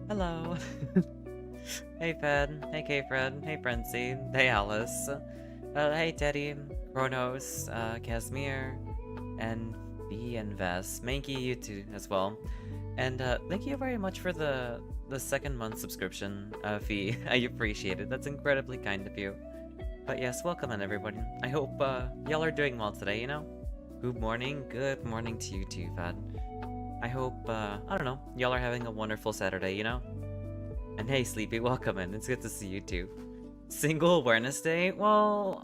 Hello. Hey Fed. Hey K-Fred. Hey Frenzy. Hey Alice. Hey Teddy. Kronos. Casimir. And V and Vess. Manky, you too as well. And thank you very much for the second month subscription fee. I appreciate it. That's incredibly kind of you. But yes, welcome in everybody. I hope y'all are doing well today, you know? Good morning to you too, Fed. I hope, I don't know, y'all are having a wonderful Saturday, you know? And hey, Sleepy, welcome in. It's good to see you too. Single Awareness Day? Well,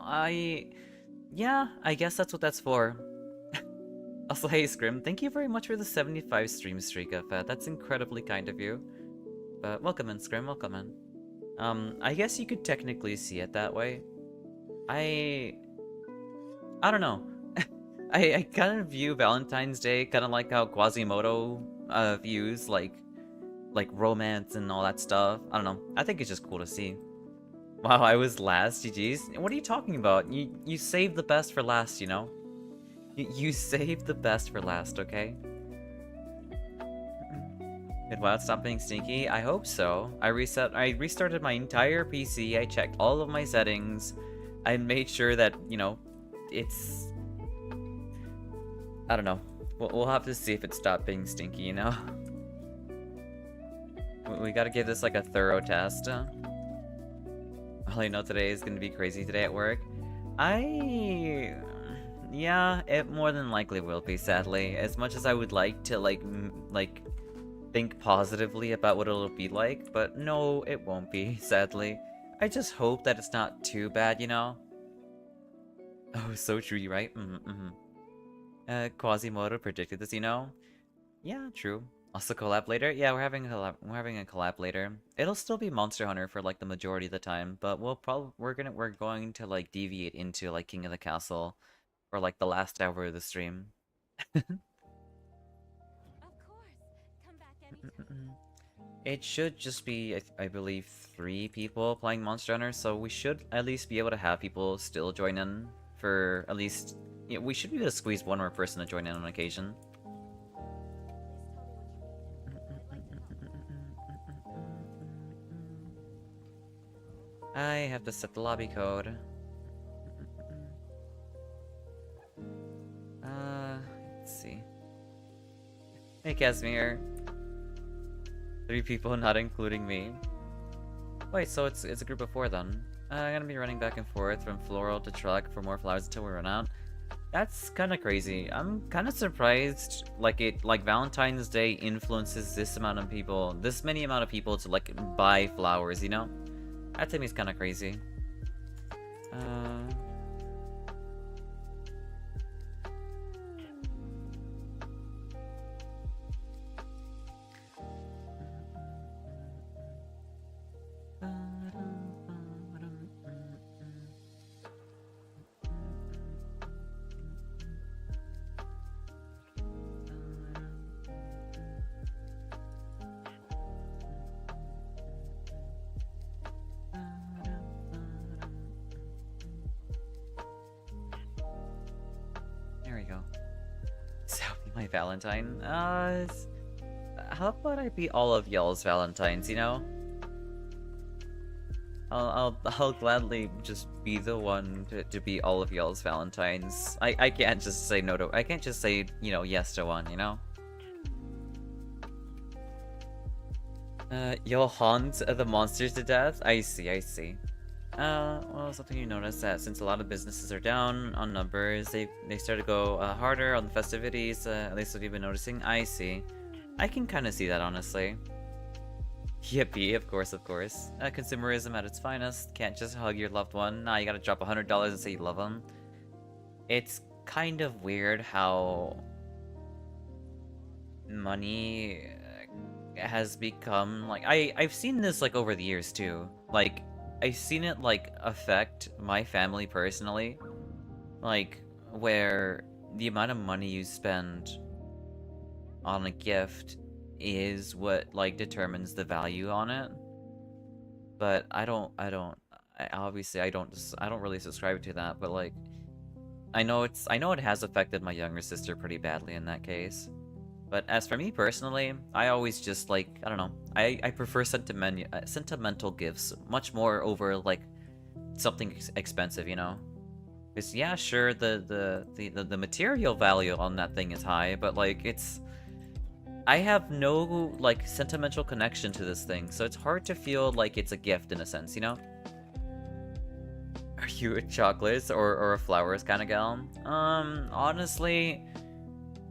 yeah, I guess that's what that's for. Also, hey, Scrim, thank you very much for the 75 stream streak, Fed. That's incredibly kind of you. But welcome in, Scrim, welcome in. I guess you could technically see it that way. I don't know. I kind of view Valentine's Day kind of like how Quasimodo views like romance and all that stuff. I don't know. I think it's just cool to see. Wow, I was last. GG's. What are you talking about? You saved the best for last, you know. You saved the best for last, okay? Did WoW stop being sneaky? I hope so. I restarted my entire PC. I checked all of my settings. I made sure that, you know, it's... I don't know. We'll have to see if it stopped being stinky, you know? We gotta give this like a thorough test. All I know today is gonna be crazy today at work. Yeah, it more than likely will be, sadly. As much as I would like to, like think positively about what it'll be like, but no, it won't be, sadly. I just hope that it's not too bad, you know? Oh, so true, you right? Quasimodo predicted this, you know? Yeah, true. Also collab later? Yeah, we're having a collab later. It'll still be Monster Hunter for like the majority of the time, but we're going to like deviate into like King of the Castle for like the last hour of the stream. Of course. Come back anytime. It should just be, I believe, 3 people playing Monster Hunter, so we should at least be able to have people still join in for at least... Yeah, we should be able to squeeze one more person to join in on occasion. I have to set the lobby code. Let's see. Hey, Casimir. 3 people, not including me. Wait, so it's a group of 4 then. I'm gonna be running back and forth from floral to truck for more flowers until we run out. That's kind of crazy. I'm kind of surprised, like Valentine's Day influences this many amount of people to like buy flowers, you know? That to me is kind of crazy. There we go. So, my Valentine. How about I be all of y'all's Valentines, you know? I'll gladly just be the one to be all of y'all's Valentines. I can't just say no to... I can't just say, you know, yes to one, you know? You'll haunt the monsters to death? I see, I see. Well, something you notice that since a lot of businesses are down on numbers, they start to go harder on the festivities. At least what you've been noticing. I see. I can kind of see that, honestly. Yippee, of course, of course. Consumerism at its finest. Can't just hug your loved one. Nah, you gotta drop $100 and say you love them. It's kind of weird how money has become like I've seen this like over the years too. Like I've seen it like affect my family personally. Like where the amount of money you spend on a gift is what like determines the value on it. But obviously I don't really subscribe to that, but like I know it has affected my younger sister pretty badly in that case. But as for me personally, I always just like, I don't know, I prefer sentimental gifts much more over like something expensive, you know? Because yeah, sure, the material value on that thing is high, but like I have no like sentimental connection to this thing, so it's hard to feel like it's a gift in a sense, you know? Are you a chocolates or a flowers kind of gal? Honestly,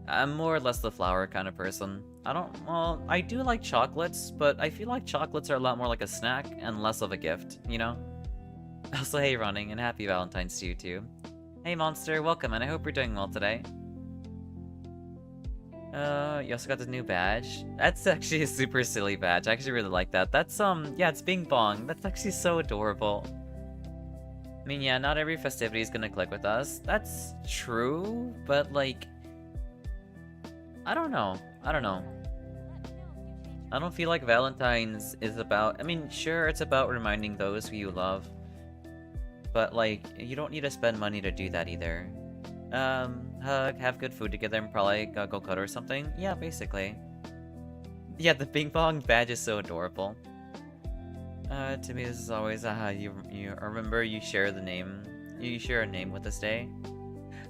I'm more or less the flower kind of person. Well, I do like chocolates, but I feel like chocolates are a lot more like a snack and less of a gift, you know? Also, hey Running, and happy Valentine's to you too. Hey Monster, welcome, and I hope you're doing well today. You also got the new badge. That's actually a super silly badge. I actually really like that. That's, yeah, it's Bing Bong. That's actually so adorable. I mean, yeah, not every festivity is gonna click with us. That's true, but like, I don't know. I don't feel like Valentine's is about... I mean, sure, it's about reminding those who you love. But, like, you don't need to spend money to do that either. Hug, have good food together, and probably go cut or something. Yeah, basically. Yeah, the ping pong badge is so adorable. To me, this is always, you remember you share the name... You share a name with us day?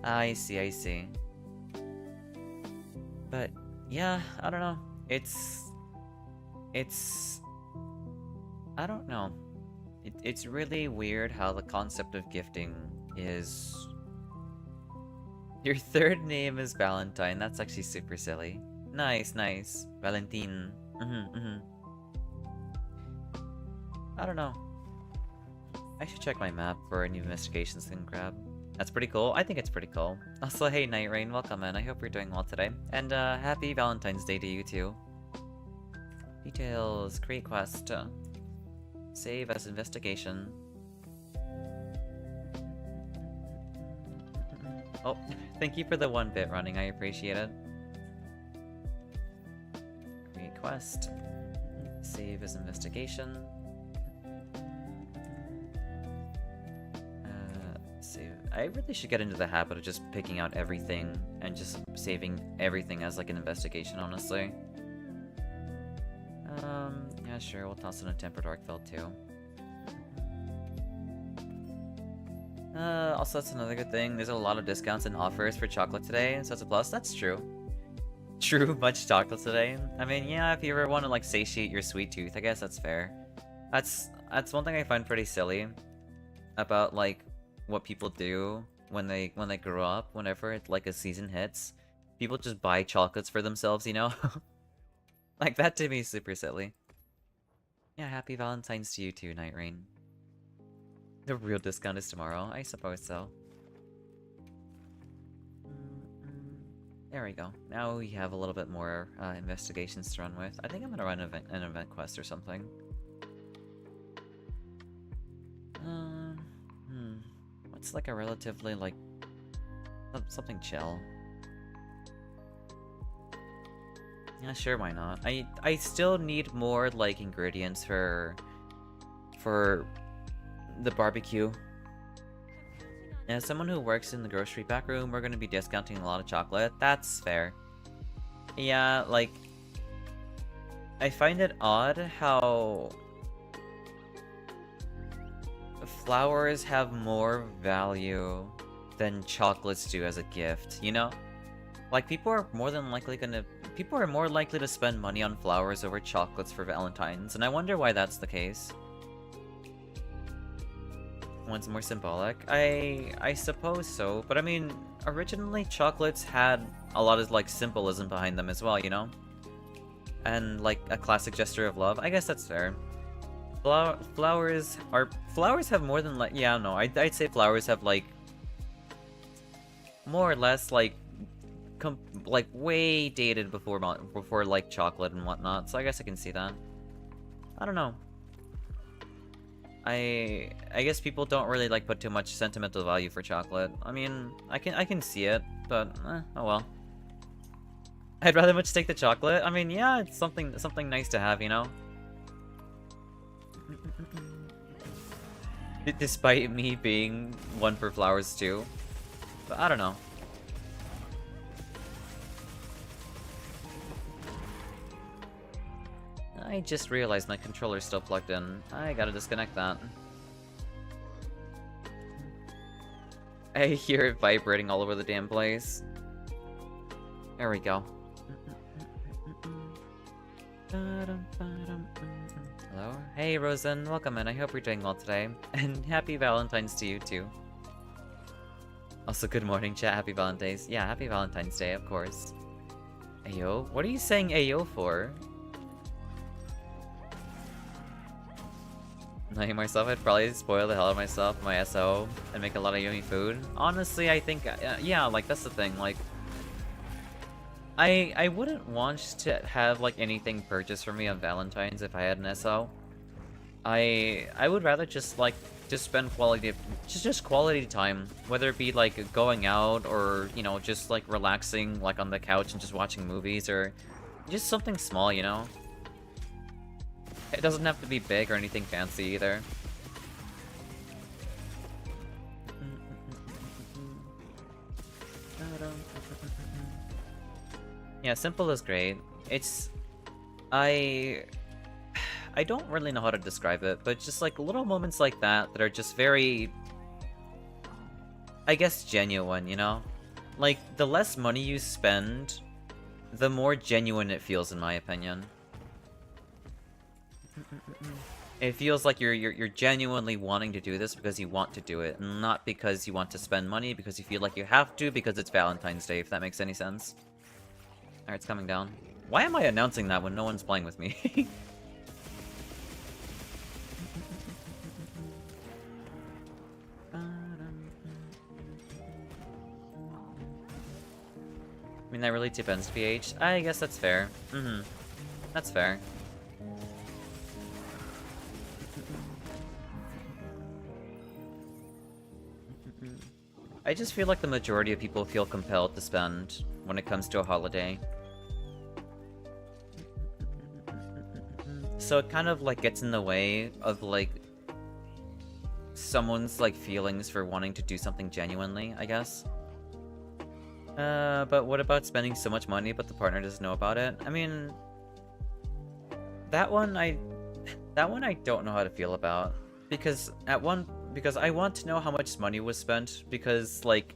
I see. But, yeah, I don't know. I don't know. It's really weird how the concept of gifting is... Your third name is Valentine. That's actually super silly. Nice. Valentine. I don't know. I should check my map for any investigations I can grab. That's pretty cool. I think it's pretty cool. Also, hey Night Rain, welcome in. I hope you're doing well today. And happy Valentine's Day to you too. Details, create quest. Save as investigation. Oh, thank you for the 1 bit Running. I appreciate it. Create quest. Save as investigation. Save. I really should get into the habit of just picking out everything and just saving everything as like an investigation, honestly. Yeah, sure, we'll toss in a tempered arc field too. Also, that's another good thing. There's a lot of discounts and offers for chocolate today, so that's a plus. That's true. True, much chocolate today. I mean, yeah, if you ever want to like satiate your sweet tooth, I guess that's fair. That's one thing I find pretty silly about like what people do when they grow up. Whenever like a season hits, people just buy chocolates for themselves, you know? Like that to me is super silly. Yeah, happy Valentine's to you too, Night Rain. The real discount is tomorrow, I suppose so. There we go. Now we have a little bit more investigations to run with. I think I'm gonna run an event quest or something. What's like a relatively like something chill? Yeah, sure, why not? I still need more like ingredients for the barbecue. As someone who works in the grocery back room, we're gonna be discounting a lot of chocolate. That's fair. Yeah, like I find it odd how flowers have more value than chocolates do as a gift, you know? Like people are more likely to spend money on flowers over chocolates for Valentine's, and I wonder why that's the case. one's more symbolic. I suppose so, but I mean, originally chocolates had a lot of like symbolism behind them as well, you know? And like a classic gesture of love. I guess that's fair. Flowers have more than like, yeah, no, I'd say flowers have like more or less like like way dated before like chocolate and whatnot. So I guess I can see that. I don't know. I guess people don't really like put too much sentimental value for chocolate. I mean, I can see it, but oh well. I'd rather much take the chocolate. I mean, yeah, it's something nice to have, you know. Despite me being one for flowers too, but I don't know. I just realized my controller's still plugged in. I gotta disconnect that. I hear it vibrating all over the damn place. There we go. Hello? Hey, Rosen. Welcome in. I hope you're doing well today. And happy Valentine's to you, too. Also, good morning, chat. Happy Valentine's. Yeah, happy Valentine's Day, of course. Ayo? What are you saying ayo for? Knowing myself, I'd probably spoil the hell out of myself and my SO and make a lot of yummy food. Honestly, I think, yeah, like, that's the thing, like... I wouldn't want to have, like, anything purchased for me on Valentine's if I had an SO. I would rather just, like, just spend just quality time. Whether it be, like, going out or, you know, just, like, relaxing, like, on the couch and just watching movies or just something small, you know? It doesn't have to be big or anything fancy either. Yeah, simple is great. It's... I don't really know how to describe it, but just like little moments like that that are just very... I guess genuine, you know? Like, the less money you spend, the more genuine it feels, in my opinion. It feels like you're genuinely wanting to do this because you want to do it, and not because you want to spend money because you feel like you have to because it's Valentine's Day, if that makes any sense. Alright, it's coming down. Why am I announcing that when no one's playing with me? I mean, that really depends, PH. I guess that's fair. That's fair. I just feel like the majority of people feel compelled to spend when it comes to a holiday. So it kind of like gets in the way of like someone's like feelings for wanting to do something genuinely, I guess. But what about spending so much money but the partner doesn't know about it? I mean, that one I don't know how to feel about, because I want to know how much money was spent, because like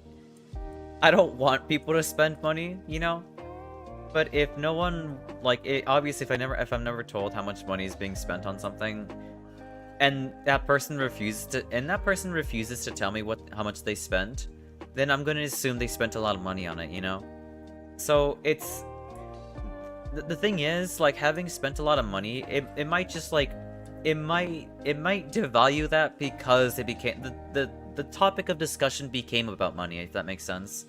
I don't want people to spend money, you know? But if no one, like, obviously if I'm never told how much money is being spent on something, and that person refuses to tell me how much they spent, then I'm gonna assume they spent a lot of money on it, you know? So it's... The thing is, like, having spent a lot of money, it might just, like... It might devalue that because it became... The topic of discussion became about money, if that makes sense.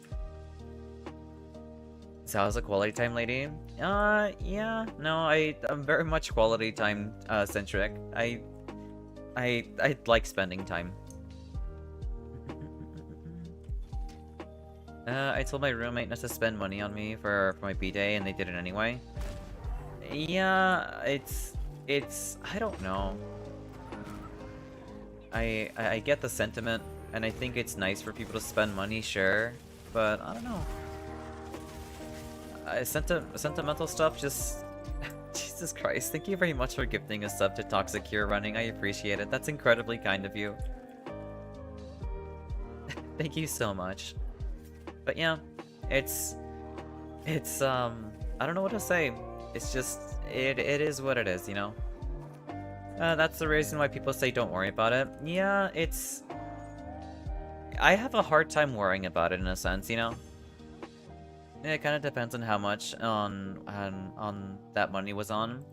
So how's a quality time lady? Yeah, no, I'm very much quality time centric. I like spending time. I told my roommate not to spend money on me for my B-day, and they did it anyway. Yeah, it's I don't know. I get the sentiment, and I think it's nice for people to spend money, sure, but I don't know. Sentimental stuff just... Jesus Christ, thank you very much for gifting a sub to Toxic Cure Running. I appreciate it. That's incredibly kind of you. Thank you so much. But yeah, it's I don't know what to say. It's just, it is what it is, you know? That's the reason why people say don't worry about it. Yeah, it's I have a hard time worrying about it in a sense, you know? It kind of depends on how much on that money was on.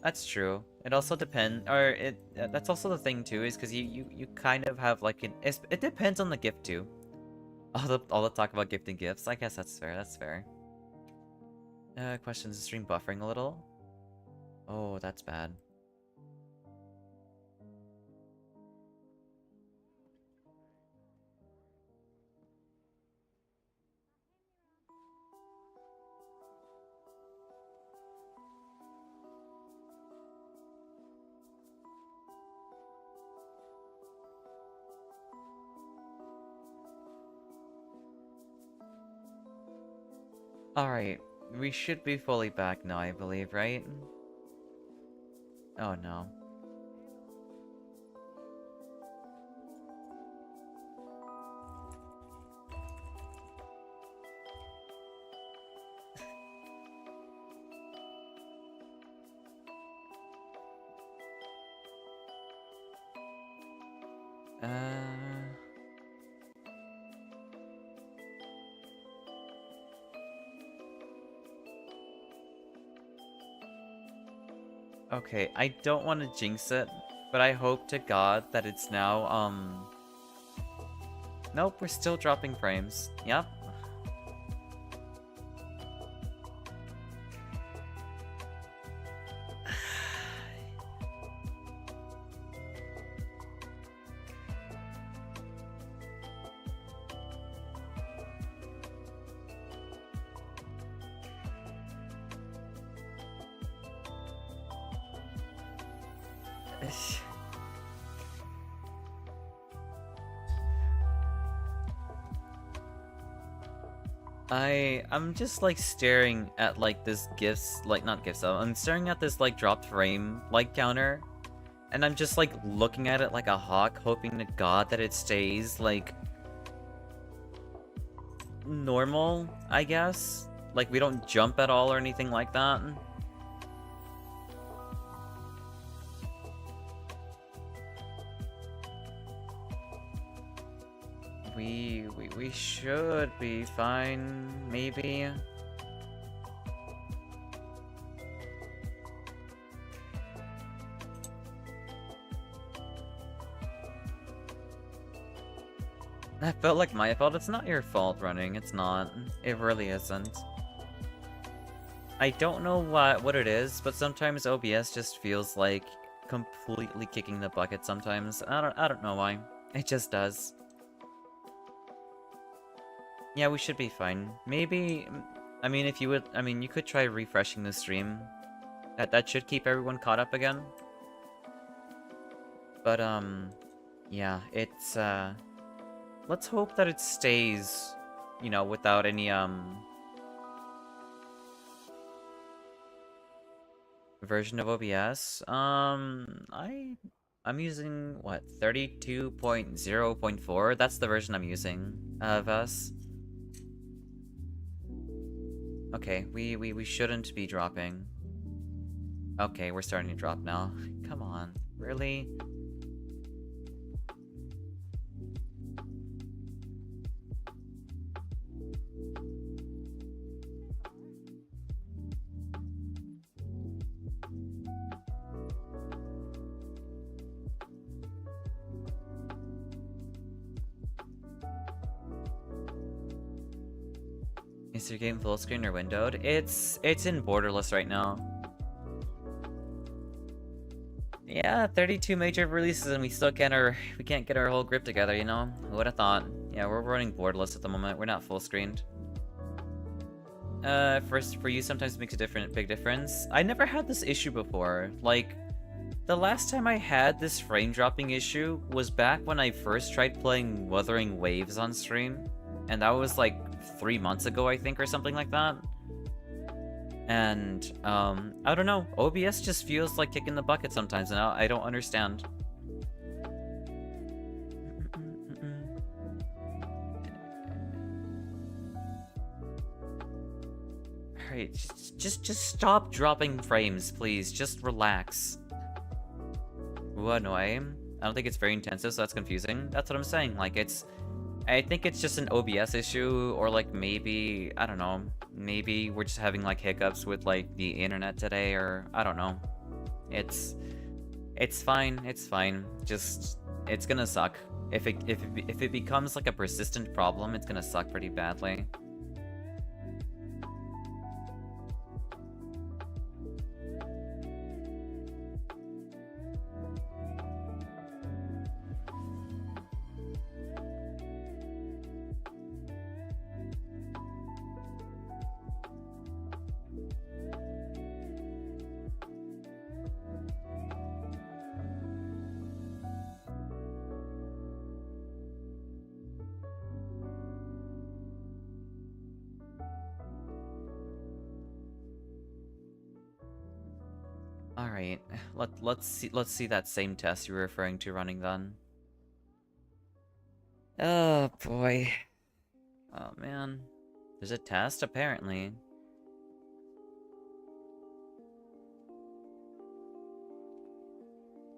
That's true. It also depends, or that's also the thing too, is because you kind of have like it depends on the gift too. All the talk about gifting gifts. I guess that's fair. That's fair. Questions: is stream buffering a little? Oh, that's bad. Alright, we should be fully back now, I believe, right? Oh no. Okay, I don't want to jinx it, but I hope to God that it's now, Nope, we're still dropping frames. Yep. I'm just like staring at like this gifts, like not gifts though, I'm staring at this like dropped frame like counter, and I'm just like looking at it like a hawk, hoping to God that it stays like normal, I guess. Like we don't jump at all or anything like that. We should be fine, maybe. That felt like my fault. It's not your fault running. It's not. It really isn't. I don't know what it is, but sometimes OBS just feels like completely kicking the bucket sometimes. I don't know why. It just does. Yeah, we should be fine. Maybe, I mean, if you would, I mean, you could try refreshing the stream. That should keep everyone caught up again. But, yeah, it's, let's hope that it stays, you know, without any, version of OBS. I'm using, what, 32.0.4? That's the version I'm using of us. Okay, we shouldn't be dropping. Okay, we're starting to drop now. Come on, really? Is your game full screen or windowed? It's in borderless right now. Yeah, 32 major releases and we still can't get our whole grip together, you know? Who would have thought? Yeah, we're running borderless at the moment. We're not full screened. First, for you, sometimes it makes a big difference. I never had this issue before. Like, the last time I had this frame dropping issue was back when I first tried playing Wuthering Waves on stream. And that was like 3 months ago, I think, or something like that. And, I don't know. OBS just feels like kicking the bucket sometimes, and I don't understand. Alright, just stop dropping frames, please. Just relax. Ooh, annoying. I don't think it's very intensive, so that's confusing. That's what I'm saying. Like, it's I think it's just an OBS issue, or like maybe, I don't know, maybe we're just having like hiccups with like the internet today, or I don't know. It's fine, it's fine. Just, it's gonna suck. If it becomes like a persistent problem, it's gonna suck pretty badly. Alright, let's see that same test you were referring to running then. Oh boy. Oh man. There's a test apparently.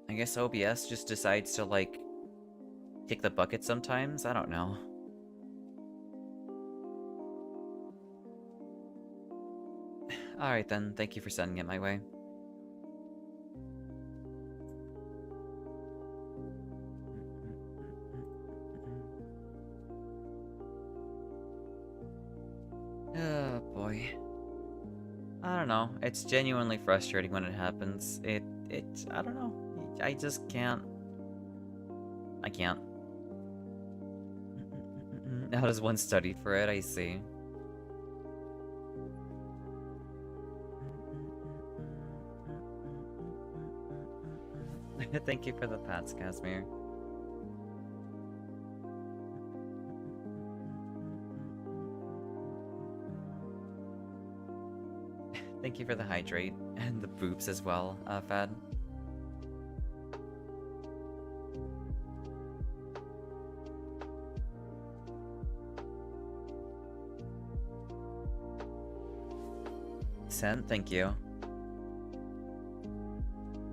I guess OBS just decides to like kick the bucket sometimes, I don't know. Alright then, thank you for sending it my way. Oh boy. I don't know. It's genuinely frustrating when it happens. I don't know. I just can't. I can't. How does one study for it? I see. Thank you for the pats, Casimir. Thank you for the hydrate and the boobs as well, Fad. Sent, thank you.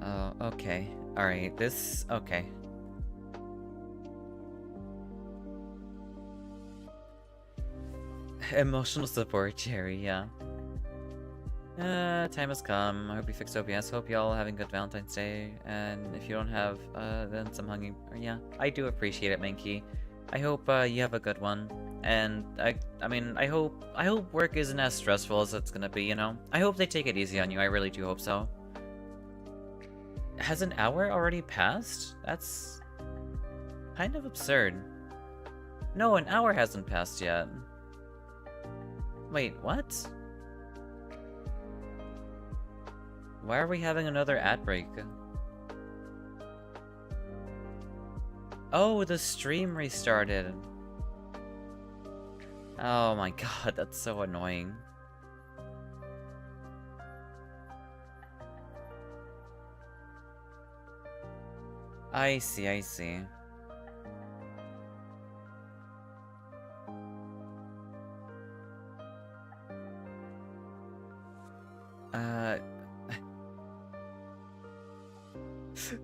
Oh, okay. Alright, okay. Emotional support, Jerry, yeah. Time has come. I hope you fixed OBS. Hope y'all having good Valentine's Day. And if you don't have, then some hugging. Yeah, I do appreciate it, Minky. I hope, you have a good one. And I mean, I hope work isn't as stressful as it's gonna be, you know? I hope they take it easy on you. I really do hope so. Has an hour already passed? That's kind of absurd. No, an hour hasn't passed yet. Wait, what? Why are we having another ad break? Oh, the stream restarted. Oh my god, that's so annoying. I see, I see.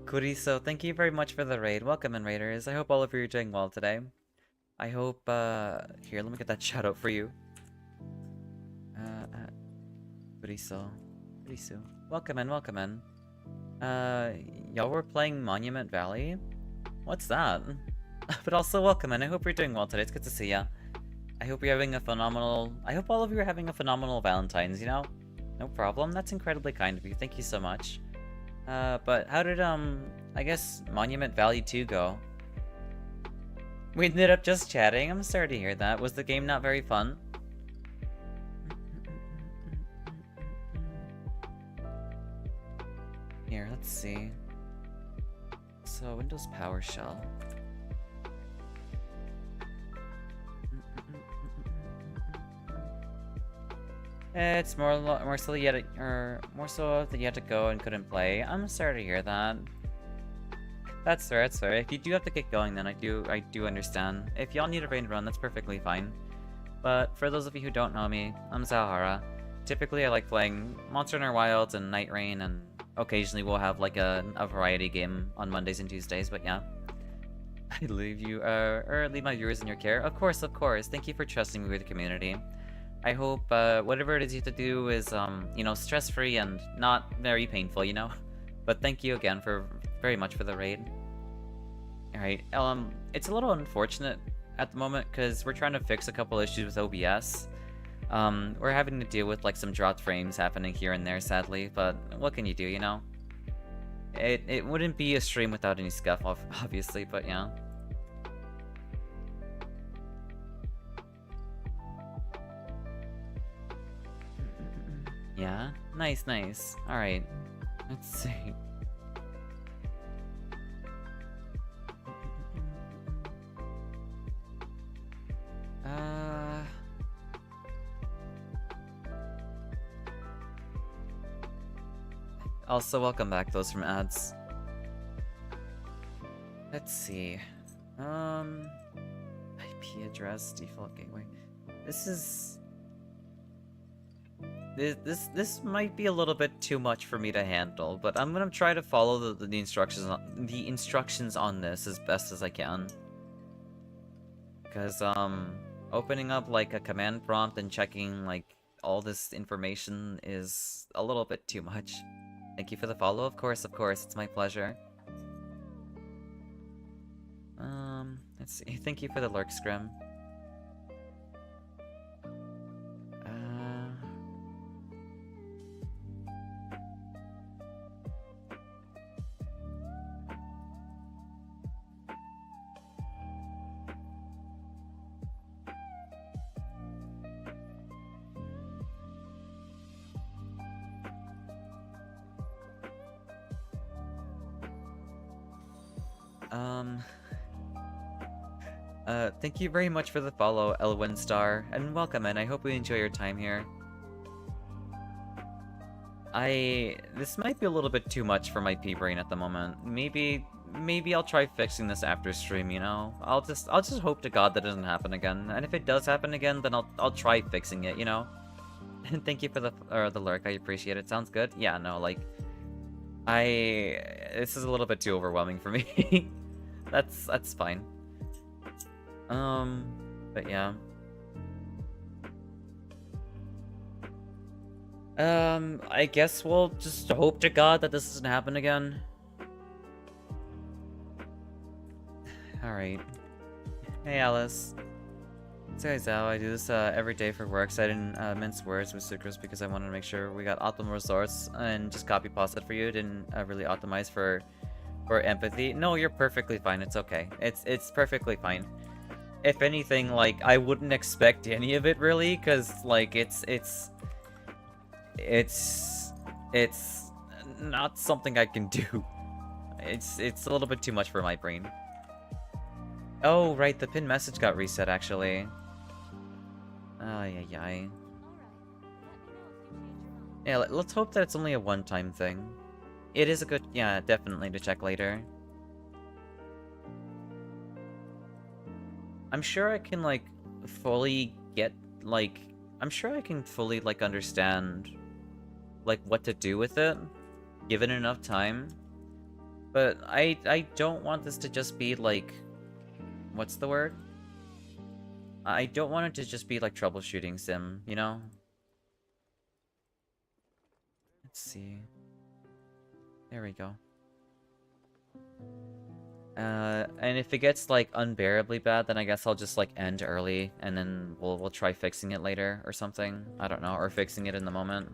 Kuriso, thank you very much for the raid. Welcome in, raiders. I hope all of you are doing well today. I hope, here, let me get that shout out for you. Kuriso. Welcome in, welcome in. Y'all were playing Monument Valley? What's that? But also welcome in. I hope you're doing well today. It's good to see ya. I hope you're having a phenomenal... I hope all of you are having a phenomenal Valentine's, you know? No problem. That's incredibly kind of you. Thank you so much. But how did, I guess Monument Valley 2 go? We ended up just chatting. I'm sorry to hear that. Was the game not very fun? Here, let's see. So, Windows PowerShell. It's more so that you had to go and couldn't play. I'm sorry to hear that. That's fair, that's fair. If you do have to get going, then I do understand. If y'all need a rain run, that's perfectly fine. But for those of you who don't know me, I'm Zahara. Typically, I like playing Monster Hunter Wilds and Night Rain, and occasionally we'll have like a variety game on Mondays and Tuesdays, but yeah. I leave you, or leave my viewers in your care. Of course, of course. Thank you for trusting me with the community. I hope, whatever it is you have to do is, you know, stress-free and not very painful, you know? But thank you again very much for the raid. Alright, it's a little unfortunate at the moment, because we're trying to fix a couple issues with OBS. We're having to deal with, like, some dropped frames happening here and there, sadly, but what can you do, you know? It wouldn't be a stream without any scuff, obviously, but yeah. Yeah? Nice, nice. Alright. Let's see. Also, welcome back, those from ads. Let's see. IP address, default gateway. This might be a little bit too much for me to handle, but I'm gonna try to follow the instructions on this as best as I can. Because, opening up, like, a command prompt and checking, like, all this information is a little bit too much. Thank you for the follow, of course, it's my pleasure. Let's see, thank you for the lurk, Scrim. Thank you very much for the follow, Elwin Star, and welcome in. I hope you enjoy your time here. This might be a little bit too much for my pea-brain at the moment. Maybe I'll try fixing this after stream, you know? I'll just hope to God that doesn't happen again. And if it does happen again, then I'll try fixing it, you know? And thank you for the lurk, I appreciate it. Sounds good? Yeah, no, like... This is a little bit too overwhelming for me. That's fine. But yeah. I guess we'll just hope to God that this doesn't happen again. Alright. Hey, Alice. It's Hiya I'm Xao. I do this every day for work, so I didn't mince words with Sucrose because I wanted to make sure we got optimal results and just copy pasted for you. Didn't really optimize for empathy. No, you're perfectly fine. It's okay. It's perfectly fine. If anything, like, I wouldn't expect any of it really, because like it's not something I can do. It's a little bit too much for my brain. Oh, right, the pinned message got reset actually. Yeah. Yeah, let's hope that it's only a one-time thing. It is a good, yeah, definitely to check later. I'm sure I can, like, fully get, like... I'm sure I can fully, like, understand, like, what to do with it, given enough time. But I don't want this to just be, like... What's the word? I don't want it to just be, like, troubleshooting sim, you know? Let's see... There we go. And if it gets, like, unbearably bad, then I guess I'll just, like, end early, and then we'll try fixing it later, or something. I don't know, or fixing it in the moment.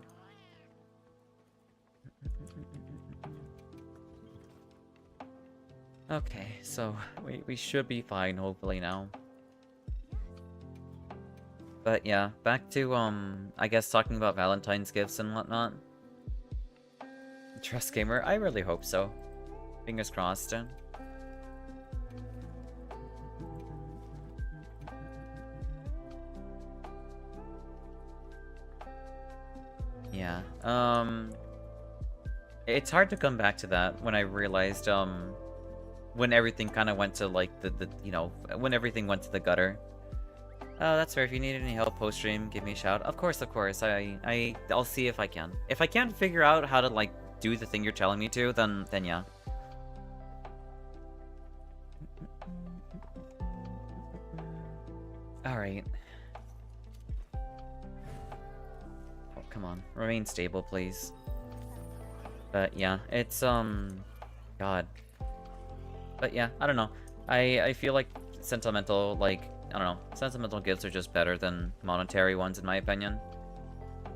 Okay, so, we should be fine, hopefully, now. But yeah, back to, I guess talking about Valentine's gifts and whatnot. Trust gamer? I really hope so. Fingers crossed. Yeah, it's hard to come back to that when I realized, when everything kind of went to, like, you know, when everything went to the gutter. Oh, that's fair. If you need any help post-stream, give me a shout. Of course. I'll see if I can. If I can't figure out how to, like, do the thing you're telling me to, then yeah. Alright. Oh, come on. Remain stable, please. But yeah, it's, God. But yeah, I don't know. I feel like sentimental, like, I don't know. Sentimental gifts are just better than monetary ones, in my opinion.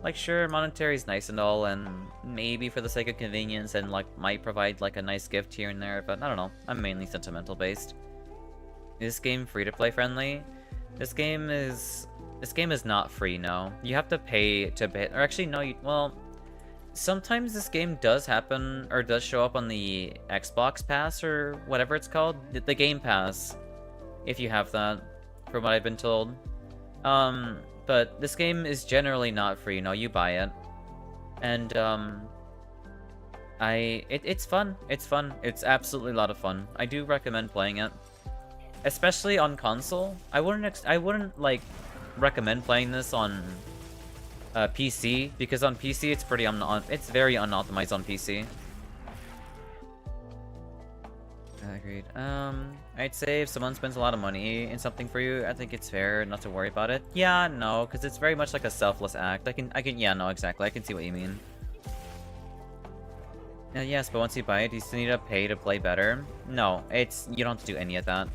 Like, sure, monetary is nice and all, and maybe for the sake of convenience and, like, might provide, like, a nice gift here and there, but I don't know. I'm mainly sentimental based. Is this game free-to-play friendly? This game is not free, no. You have to pay to pay, or actually, no, well, sometimes this game does happen, or does show up on the Xbox Pass, or whatever it's called, the Game Pass, if you have that, from what I've been told. But this game is generally not free, no, you buy it. And, it's fun, it's absolutely a lot of fun. I do recommend playing it. Especially on console. I wouldn't, like, recommend playing this on PC, because on PC it's it's very unoptimized on PC. Agreed. I'd say if someone spends a lot of money in something for you, I think it's fair not to worry about it. Yeah, no, because it's very much like a selfless act. Yeah, no, exactly. I can see what you mean. Yes, but once you buy it, you still need to pay to play better. No, you don't have to do any of that.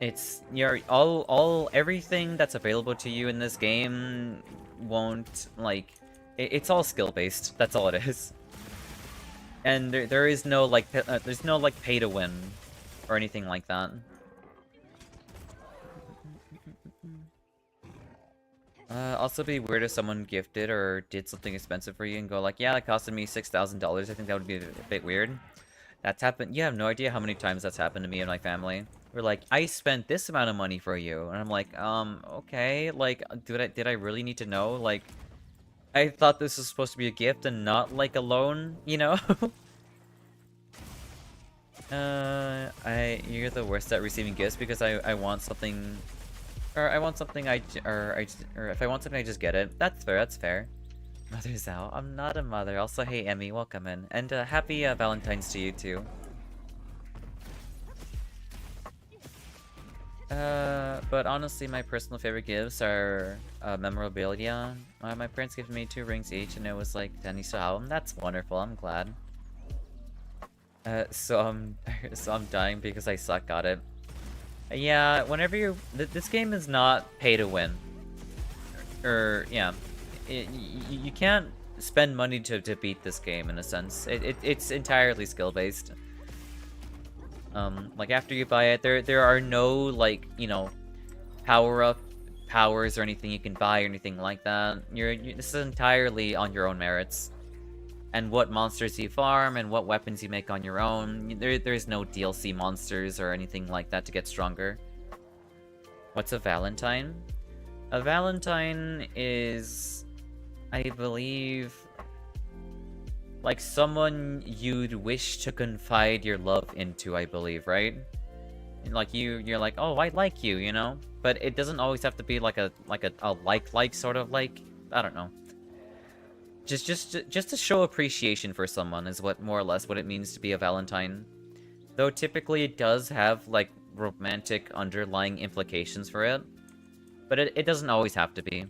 It's everything that's available to you in this game won't, like, it's all skill based. That's all it is. And there is no, like, there's no, like, pay to win or anything like that. Also be weird if someone gifted or did something expensive for you and go like, yeah, that costed me $6,000. I think that would be a bit weird. That's happened. You have no idea how many times that's happened to me and my family. We're like, I spent this amount of money for you, and I'm like, okay, like, did I really need to know? Like, I thought this was supposed to be a gift and not like a loan, you know? You're the worst at receiving gifts because I want something, or I want something or if I want something I just get it. That's fair. That's fair. Mother Xao, I'm not a mother. Also, hey Emmy, welcome in, and happy Valentine's to you too. But honestly, my personal favorite gifts are memorabilia. My parents gave me 2 rings each, and it was like Hiya I'm Xao. That's wonderful. I'm glad. So I'm dying because I suck at it. Yeah, whenever this game is not pay to win. Yeah, you can't spend money to beat this game in a sense. It's entirely skill based. Like after you buy it, there are no, like, you know, powers or anything you can buy or anything like that. This is entirely on your own merits. And what monsters you farm and what weapons you make on your own. There's no DLC monsters or anything like that to get stronger. What's a Valentine? A Valentine is, I believe, like someone you'd wish to confide your love into, I believe, right? Like you're like, oh, I like you, you know? But it doesn't always have to be like a like sort of like, I don't know. Just to show appreciation for someone is more or less what it means to be a Valentine. Though typically it does have like romantic underlying implications for it. But it doesn't always have to be.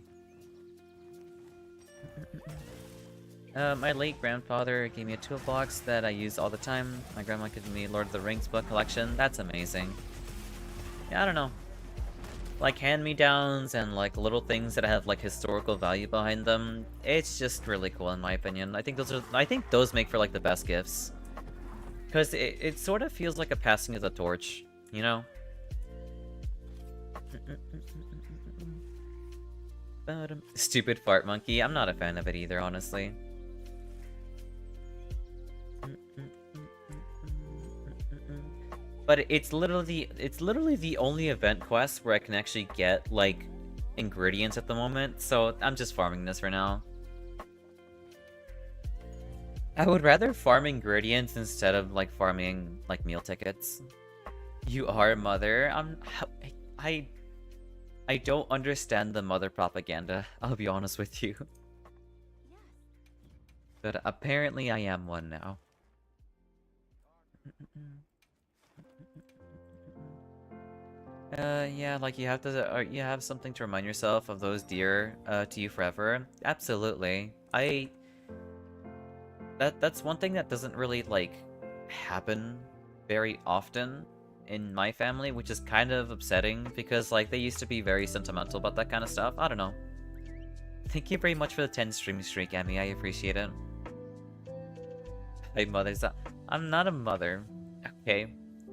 My late grandfather gave me a toolbox that I use all the time. My grandma gave me Lord of the Rings book collection. That's amazing. Yeah, I don't know. Like hand-me-downs and like little things that have like historical value behind them. It's just really cool in my opinion. I think those make for like the best gifts. Cause it sort of feels like a passing of the torch, you know? Stupid fart monkey. I'm not a fan of it either, honestly. But it's literally the only event quest where I can actually get like ingredients at the moment, so I'm just farming this for now. I would rather farm ingredients instead of like farming like meal tickets. You are a mother. I don't understand the mother propaganda, I'll be honest with you. But apparently I am one now. Yeah, like you have to, you have something to remind yourself of those dear, to you forever. Absolutely. That's one thing that doesn't really, like, happen very often in my family, which is kind of upsetting, because, like, they used to be very sentimental about that kind of stuff. I don't know. Thank you very much for the 10 stream streak, Emmy. I appreciate it. Hey, mother's up. I'm not a mother. Okay.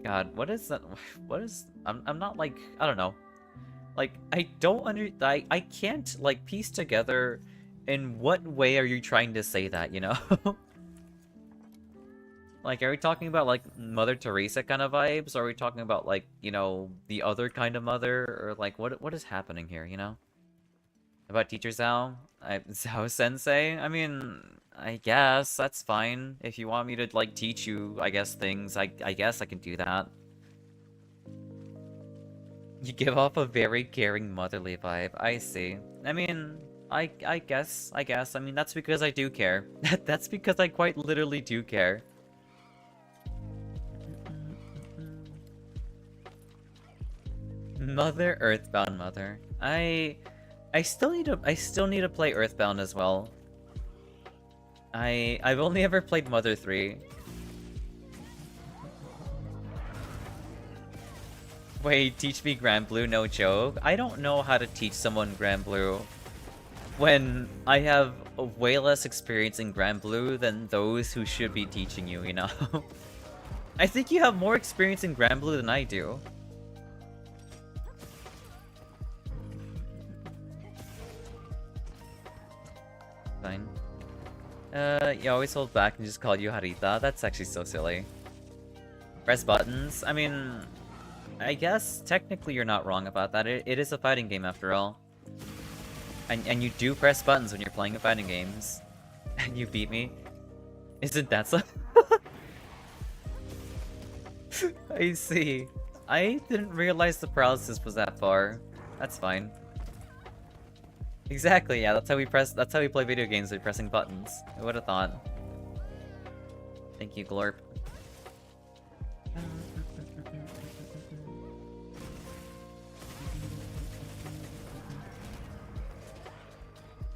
God, what is that? What is... I'm not, like... I don't know. Like, I don't I can't, like, piece together in what way are you trying to say that, you know? Like, are we talking about, like, Mother Teresa kind of vibes? Or are we talking about, like, you know, the other kind of mother? Or, like, what is happening here, you know? About Teacher Zhao? Zhao Sensei? I mean, I guess that's fine. If you want me to, like, teach you, I guess, things, I guess I can do that. You give off a very caring motherly vibe. I see. I mean, I guess. I mean, that's because I do care. That's because I quite literally do care. Mother, Earthbound Mother. I still need to play Earthbound as well. I've only ever played Mother 3. Wait, teach me Grand Blue, no joke. I don't know how to teach someone Grand Blue when I have a way less experience in Grand Blue than those who should be teaching you, you know? I think you have more experience in Grand Blue than I do. Fine. You always hold back and just call you Harita. That's actually so silly. Press buttons? I mean, I guess technically you're not wrong about that. It is a fighting game after all. And you do press buttons when you're playing fighting games. And you beat me. Isn't that so? I see. I didn't realize the paralysis was that far. That's fine. Exactly, yeah, that's how we play video games, by pressing buttons. I would have thought. Thank you, Glorp.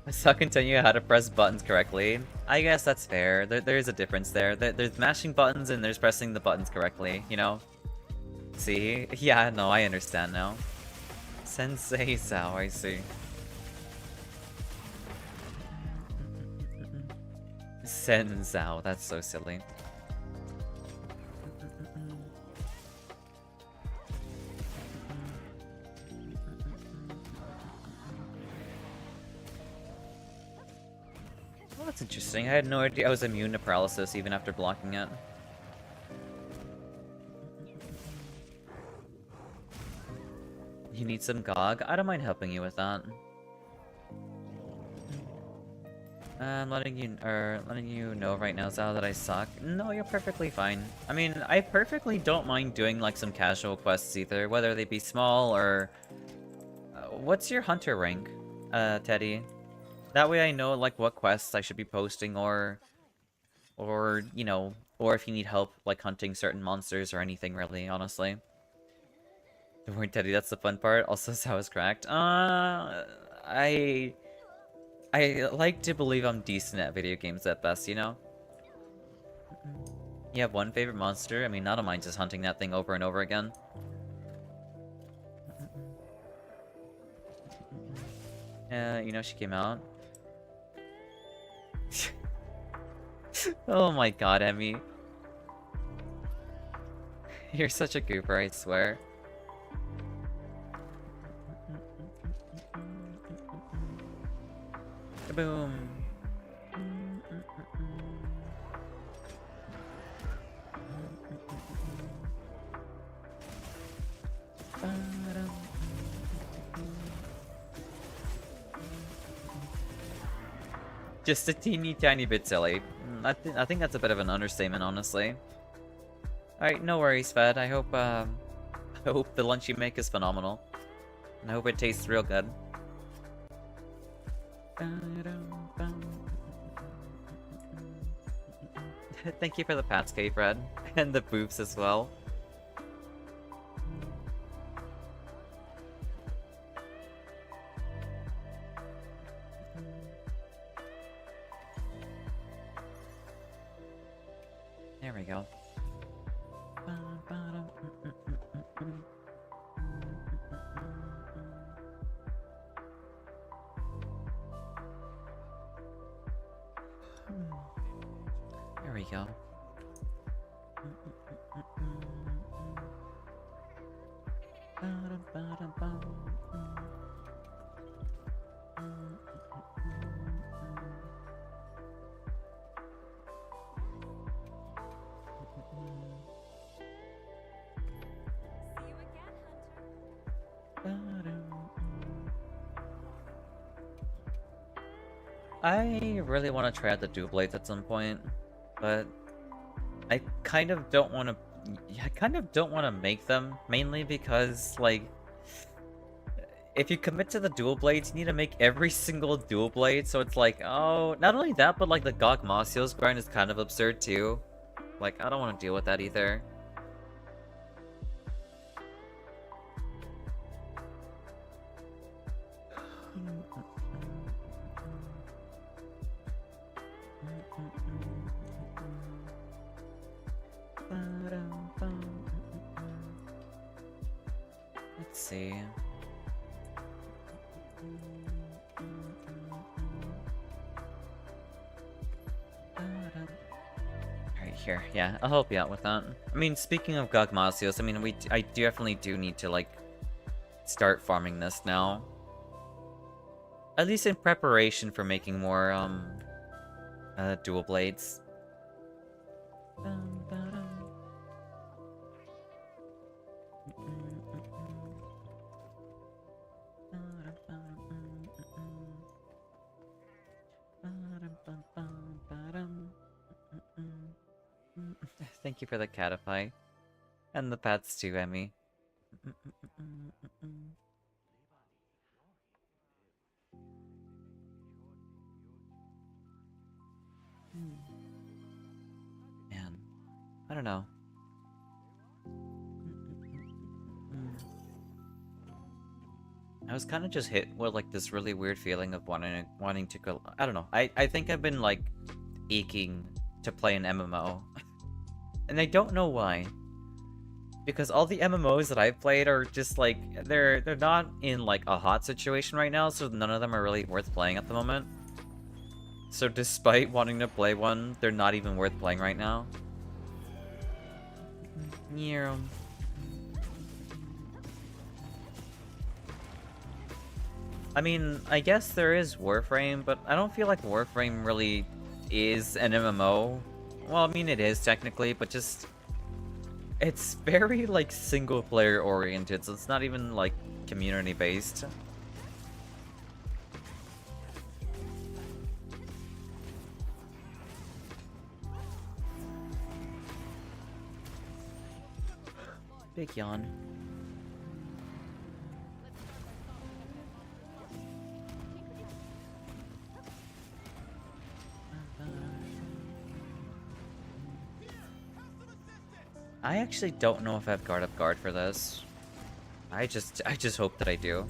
I suck and tell you how to press buttons correctly. I guess that's fair. There's a difference there. There's mashing buttons and there's pressing the buttons correctly, you know? See? Yeah, no, I understand now. Sensei Sao, I see. Senzao, that's so silly. Well, that's interesting. I had no idea I was immune to paralysis even after blocking it. You need some GOG? I don't mind helping you with that. I'm letting you know right now, Zao, that I suck. No, you're perfectly fine. I mean, I perfectly don't mind doing, like, some casual quests either, whether they be small or... what's your hunter rank, Teddy? That way I know, like, what quests I should be posting or, you know, or if you need help, like, hunting certain monsters or anything, really, honestly. Don't worry, Teddy, that's the fun part. Also, Zao is cracked. I like to believe I'm decent at video games at best, you know? You have one favorite monster? I mean, not of mine just hunting that thing over and over again. You know, she came out. Oh my god, Emmy. You're such a goober, I swear. Boom. Just a teeny tiny bit silly. I think that's a bit of an understatement, honestly. Alright, no worries, Fed. I hope the lunch you make is phenomenal. And I hope it tastes real good. Thank you for the pats, K-Fred. And the boobs as well. There we go. There we go. I really want to try out the dual blades at some point, but I kind of don't want to. I kind of don't want to make them, mainly because, like, if you commit to the dual blades, you need to make every single dual blade, so it's like, oh, not only that, but like the Gogmasios grind is kind of absurd too. Like, I don't want to deal with that either. Let's see. Right here, yeah, I'll help you out with that. I mean, speaking of Gogmasios, I mean, I definitely do need to, like, start farming this now. At least in preparation for making more, dual blades. Thank you for the catify. And the pets too, Emmy. Man, I don't know. I was kind of just hit with like this really weird feeling of wanting to go. I don't know. I think I've been like aching to play an MMO, and I don't know why. Because all the MMOs that I've played are just like they're not in like a hot situation right now, so none of them are really worth playing at the moment. So despite wanting to play one, they're not even worth playing right now. Yeah. I mean, I guess there is Warframe, but I don't feel like Warframe really is an MMO. Well, I mean, it is technically, but just... It's very, like, single-player oriented, so it's not even, like, community-based. Big yawn. I actually don't know if I have guard up guard for this. I just hope that I do.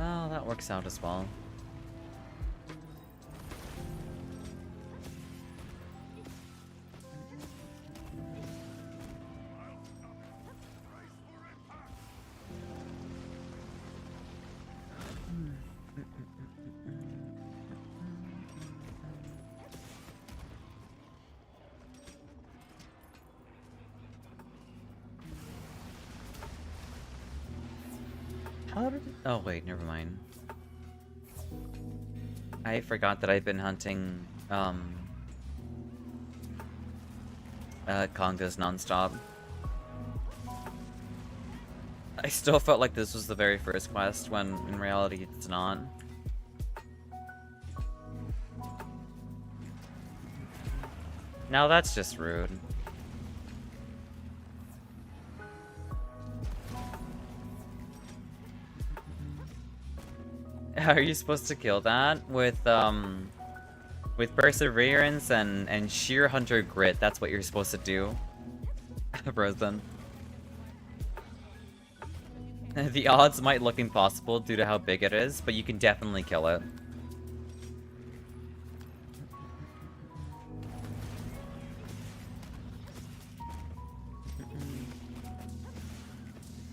Oh, that works out as well. How did it... Oh, wait, never mind. I forgot that I've been hunting, congas nonstop. I still felt like this was the very first quest, when in reality it's not. Now that's just rude. Are you supposed to kill that with perseverance and sheer hunter grit? That's what you're supposed to do. Frozen. The odds might look impossible due to how big it is, but you can definitely kill it.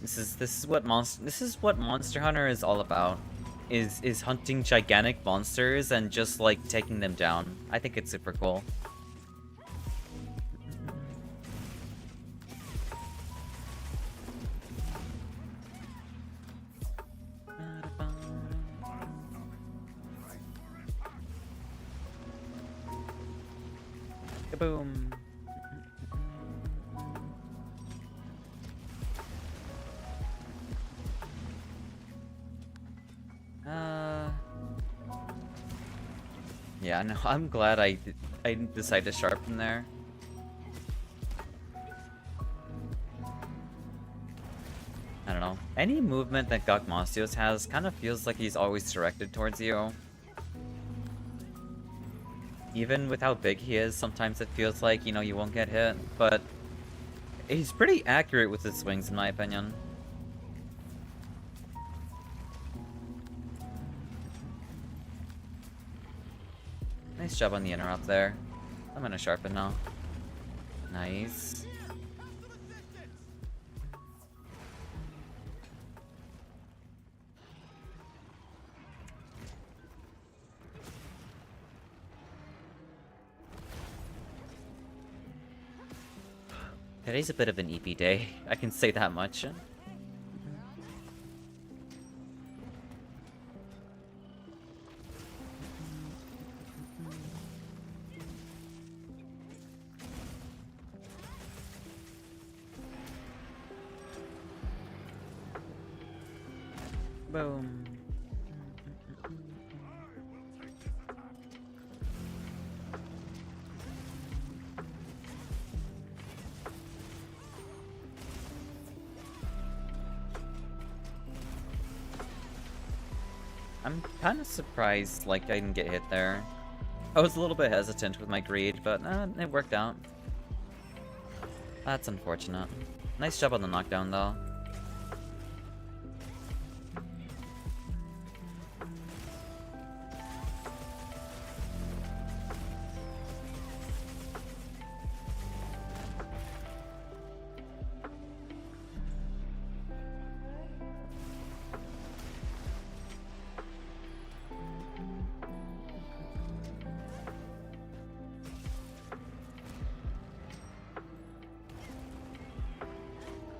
This is what Monster Hunter is all about. Is hunting gigantic monsters and just like taking them down. I think it's super cool. Kaboom. Yeah, no, I'm glad I decided to sharpen there. I don't know. Any movement that Gokmasios has kind of feels like he's always directed towards you. Even with how big he is, sometimes it feels like, you know, you won't get hit, but he's pretty accurate with his swings in my opinion. Nice job on the interrupt there. I'm gonna sharpen now. Nice. Today's a bit of an EP day, I can say that much. Boom. I'm kind of surprised, like, I didn't get hit there. I was a little bit hesitant with my greed, but it worked out. That's unfortunate. Nice job on the knockdown, though.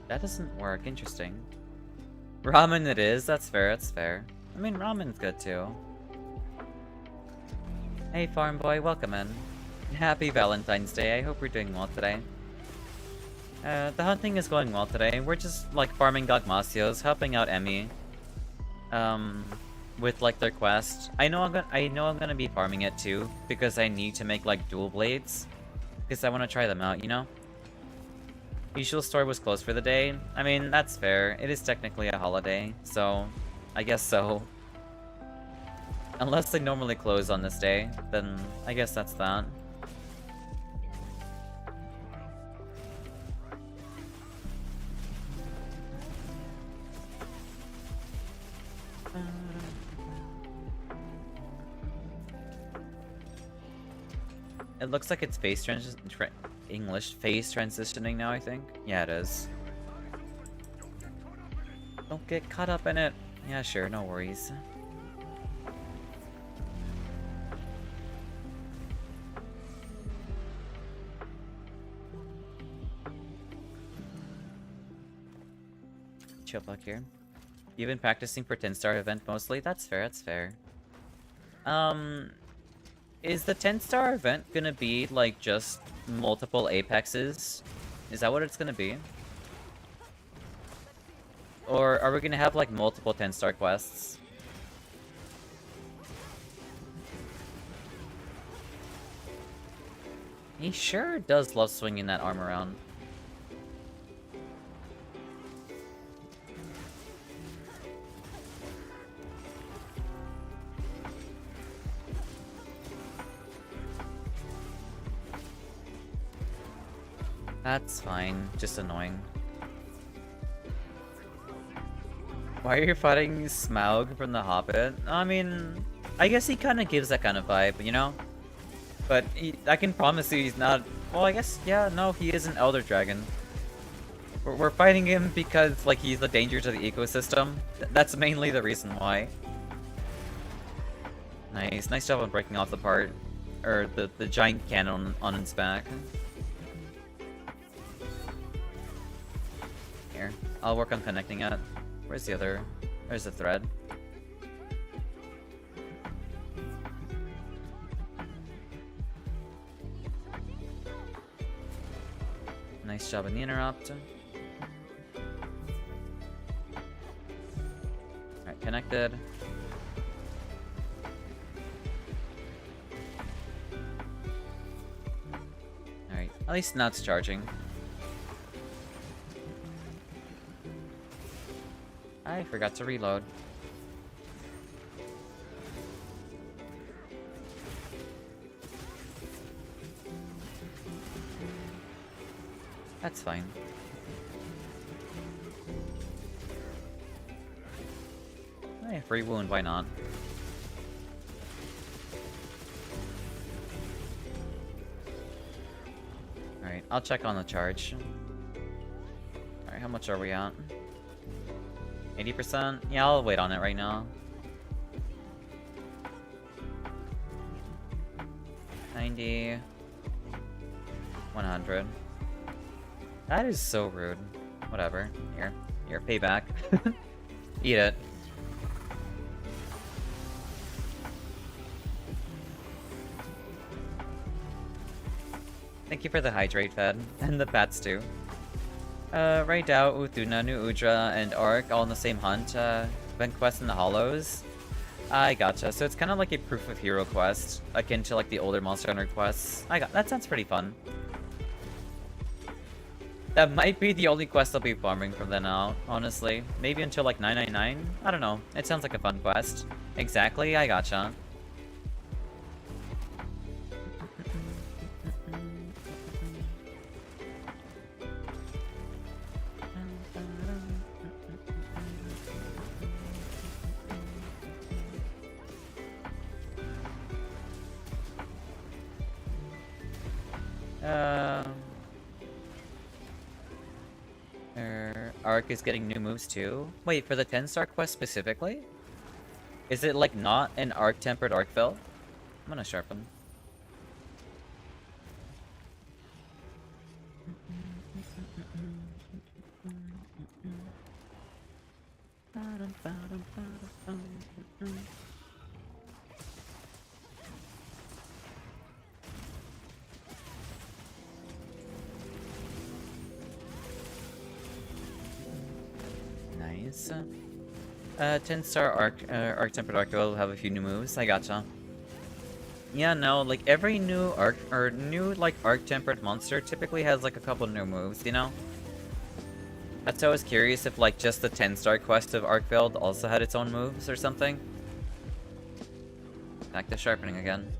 That doesn't work. Interesting. Ramen it is. That's fair. That's fair. I mean, ramen's good too. Hey, farm boy. Welcome in. Happy Valentine's Day. I hope you're doing well today. The hunting is going well today. We're just, like, farming Gogmasios, helping out Emmy. With, like, their quest. I know I'm gonna be farming it too, because I need to make, like, dual blades. Because I want to try them out, you know? Usual store was closed for the day. I mean, that's fair. It is technically a holiday, so I guess so. Unless they normally close on this day, then I guess that's that. It looks like it's face English face transitioning now, I think. Yeah, it is. Don't get caught up in it. Yeah, sure, no worries. Chill back here. You've been practicing for 10-star event mostly? That's fair, that's fair. Is the 10-star event gonna be, like, just multiple apexes? Is that what it's gonna be? Or are we gonna have, like, multiple 10-star quests? He sure does love swinging that arm around. That's fine. Just annoying. Why are you fighting Smaug from the Hobbit? I mean, I guess he kind of gives that kind of vibe, you know? But I can promise you he's not... Well, I guess, yeah, no, he is an Elder Dragon. We're fighting him because, like, he's a danger to the ecosystem. That's mainly the reason why. Nice. Nice job on breaking off the part. Or the giant cannon on its back. Here. I'll work on connecting it. Where's the other? There's the thread. Nice job on the interrupt. Alright, connected. Alright, at least now it's charging. I forgot to reload. That's fine. Hey, free wound, why not? Alright, I'll check on the charge. Alright, how much are we at? 80%? Yeah, I'll wait on it right now. 90. 100. That is so rude. Whatever. Here, payback. Eat it. Thank you for the hydrate fed, and the bats too. Right now, Utuna, New Udra, and Ark all in the same hunt. Event quest in the Hollows. I gotcha. So it's kind of like a proof of hero quest, akin to like the older Monster Hunter quests. That sounds pretty fun. That might be the only quest I'll be farming from then out, honestly. Maybe until like 999? I don't know. It sounds like a fun quest. Exactly, I gotcha. Ark is getting new moves too? Wait, for the 10-star quest specifically? Is it like not an Arc-tempered Arc-Fill? I'm gonna sharpen. Nice. 10-star Arc-tempered Arc will have a few new moves. I gotcha. Yeah, no, like every new Arc or new like Arc-tempered monster typically has like a couple new moves, you know? That's why I was curious if like just the 10-star quest of Arc-Filled also had its own moves or something. Back to sharpening again.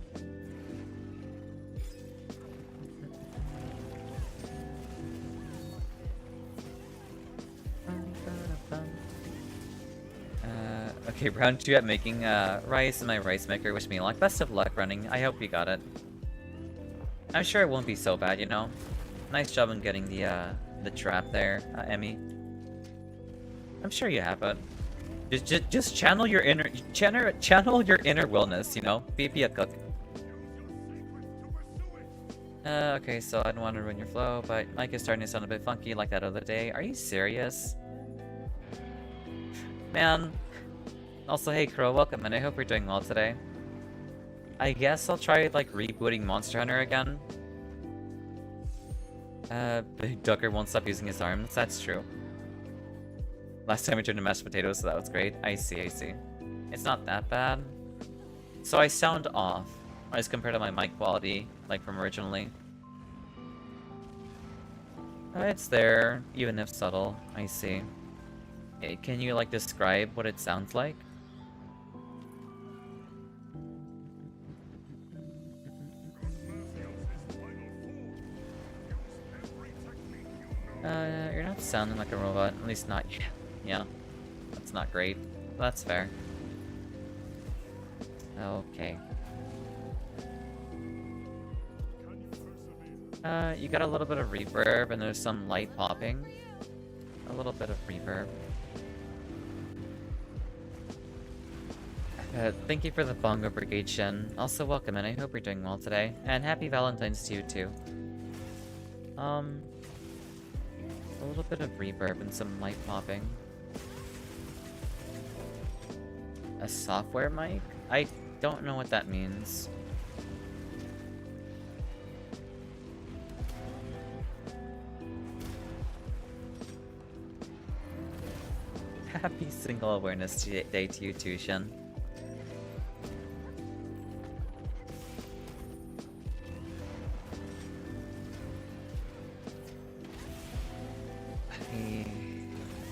Okay, round 2 at making rice in my rice maker. Wish me luck. Best of luck running. I hope you got it. I'm sure it won't be so bad, you know? Nice job on getting the trap there, Emmy. I'm sure you have it. Just channel your inner channel your inner willness, you know? Be a cook. Okay, so I don't want to ruin your flow, but mic is starting to sound a bit funky like that other day. Are you serious? Man. Also, hey Crow, welcome, and I hope you're doing well today. I guess I'll try, like, rebooting Monster Hunter again. Big Ducker won't stop using his arms. That's true. Last time I turned to mashed potatoes, so that was great. I see, I see. It's not that bad. So I sound off, as compared to my mic quality, like from originally. It's there, even if subtle. I see. Can you, like, describe what it sounds like? sounding like a robot, at least not yet. Yeah, that's not great. That's fair. Okay. You got a little bit of reverb, and there's some light popping. A little bit of reverb. Thank you for the Bongo Brigade, Shen. Also, welcome, and I hope you're doing well today. And happy Valentine's to you, too. A little bit of reverb and some light popping. A software mic? I don't know what that means. Happy Single Awareness Day to you too, Shen.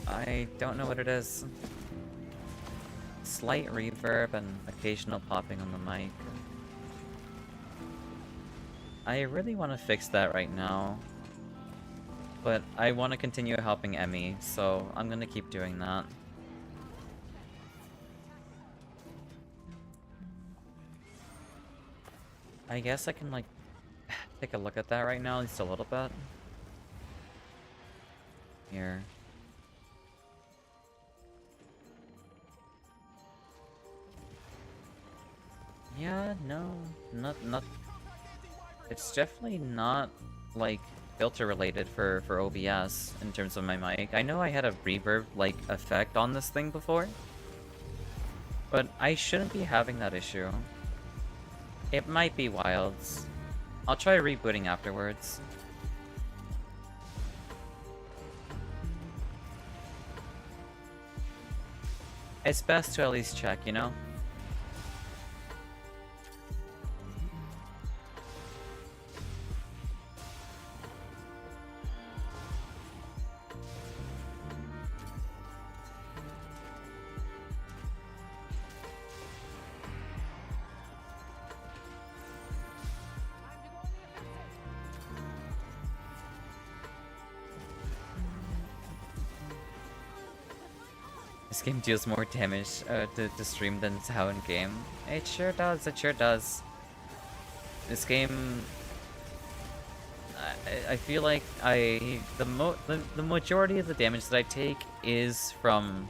I don't know what it is. Slight reverb and occasional popping on the mic. I really want to fix that right now. But I want to continue helping Emmy, so I'm gonna keep doing that. I guess I can, like, take a look at that right now, at least a little bit. Here. Yeah, no, not. It's definitely not, like, filter related for OBS in terms of my mic. I know I had a reverb, like, effect on this thing before, but I shouldn't be having that issue. It might be wilds. I'll try rebooting afterwards. It's best to at least check, you know? This game deals more damage to stream than Xao in game. It sure does, it sure does. This game... I feel like the majority of the damage that I take is from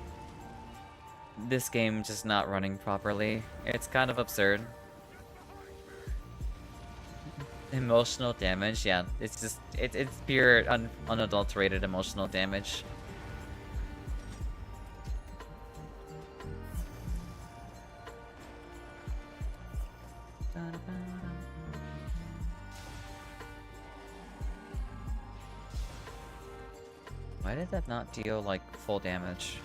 this game just not running properly. It's kind of absurd. Emotional damage, yeah. It's just, it's pure unadulterated emotional damage. Why did that not deal, like, full damage?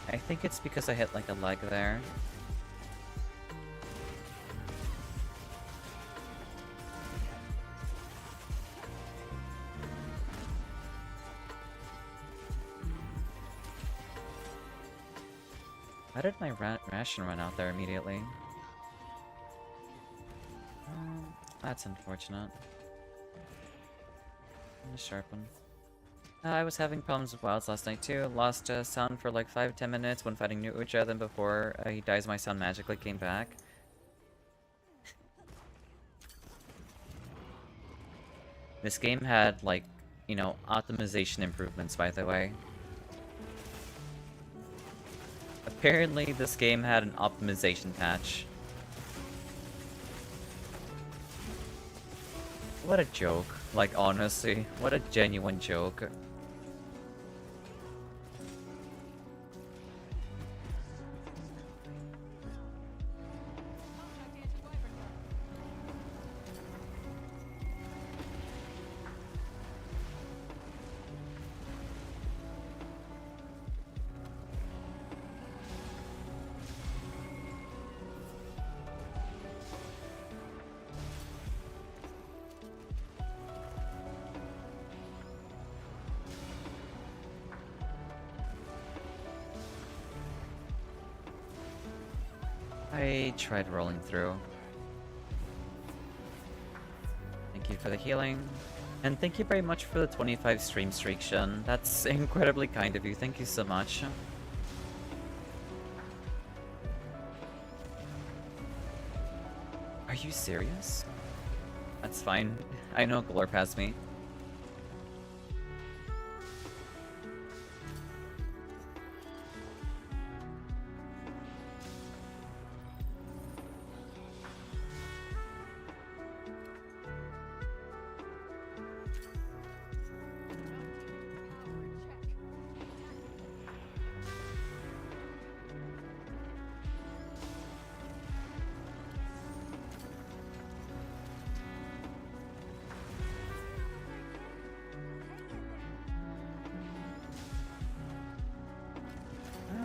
I think it's because I hit, like, a leg there. Why did my ration run out there immediately? That's unfortunate. Sharpen. I was having problems with wilds last night too. Lost sound for like 5-10 minutes when fighting new Ucha, then before he dies my sound magically came back. This game had, like, you know, optimization improvements, by the way. Apparently this game had an optimization patch. What a joke. Like, honestly, what a genuine joke. I tried rolling through. Thank you for the healing. And thank you very much for the 25 stream streak, Shen. That's incredibly kind of you. Thank you so much. Are you serious? That's fine. I know Glorp has me.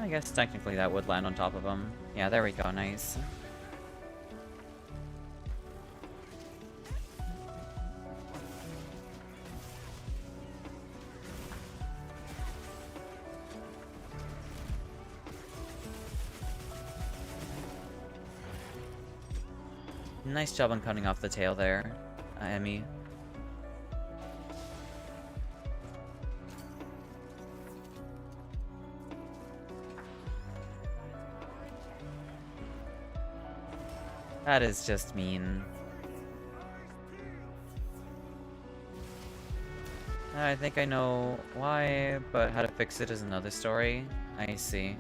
I guess technically that would land on top of him. Yeah, there we go, nice. Nice job on cutting off the tail there, Emmy. That is just mean. I think I know why, but how to fix it is another story. I see.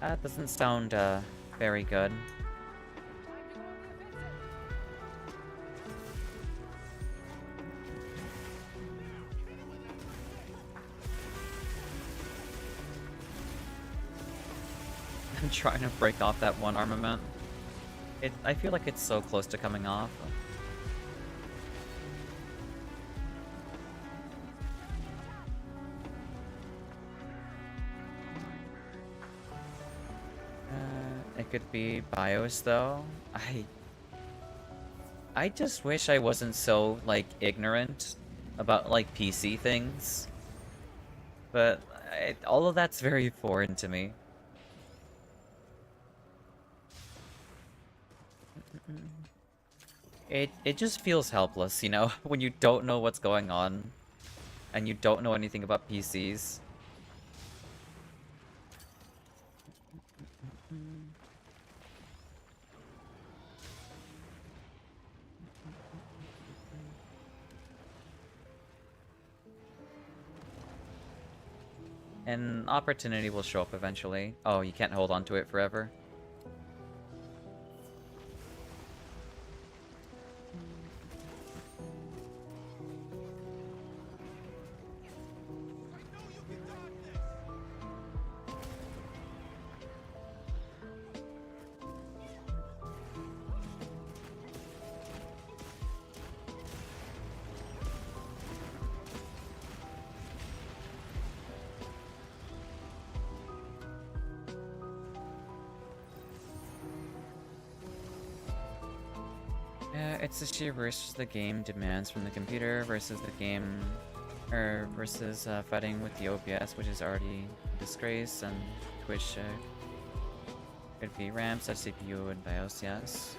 That doesn't sound, very good. I'm trying to break off that one armament. I feel like it's so close to coming off. It could be BIOS though. I just wish I wasn't so, like, ignorant about, like, PC things. But all of that's very foreign to me. It just feels helpless, you know, when you don't know what's going on and you don't know anything about PCs. An opportunity will show up eventually. Oh, you can't hold on to it forever. It's the sheer versus the game demands from the computer versus the game, versus fighting with the OBS, which is already a disgrace, and Twitch could be RAM, such CPU, and BIOS, yes.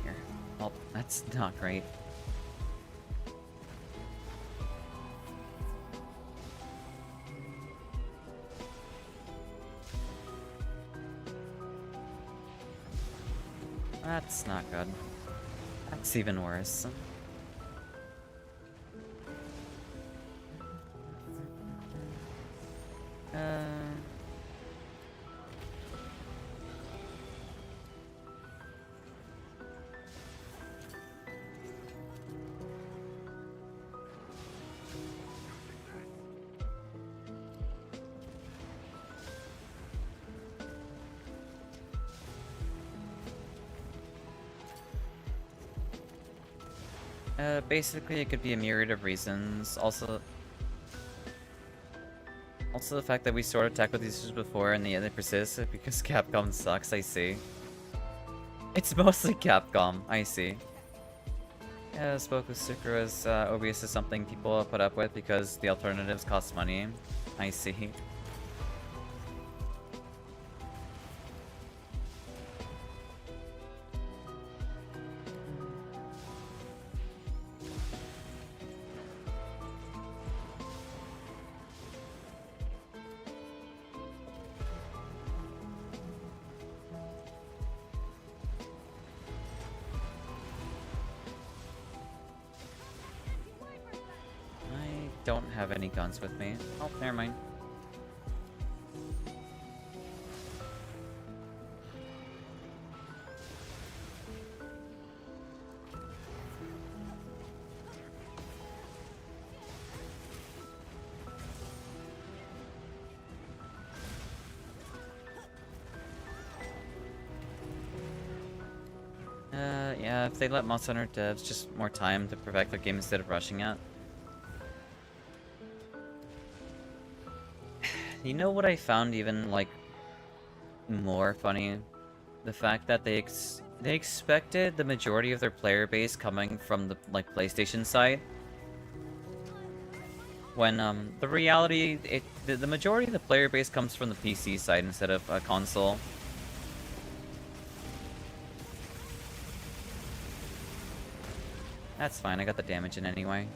Here. Well, that's not great. That's not good. That's even worse. Basically, it could be a myriad of reasons. Also the fact that we sort of tackled these issues before and they persist because Capcom sucks, I see. It's mostly Capcom, I see. Yeah, spoke with Sucra's OBS is something people put up with because the alternatives cost money. I see. Don't have any guns with me. Oh, never mind. Yeah, if they let Monster Hunter devs just more time to perfect their game instead of rushing it. You know what I found even, like, more funny? The fact that they expected the majority of their player base coming from the, like, PlayStation side. When, the reality, the majority of the player base comes from the PC side instead of a console. That's fine, I got the damage in anyway.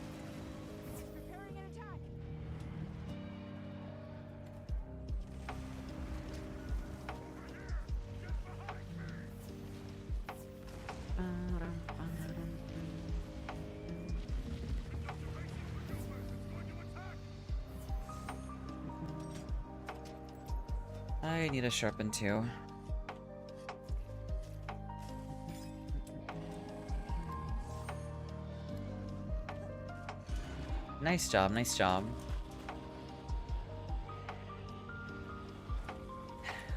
I need a sharpen too. Nice job, nice job.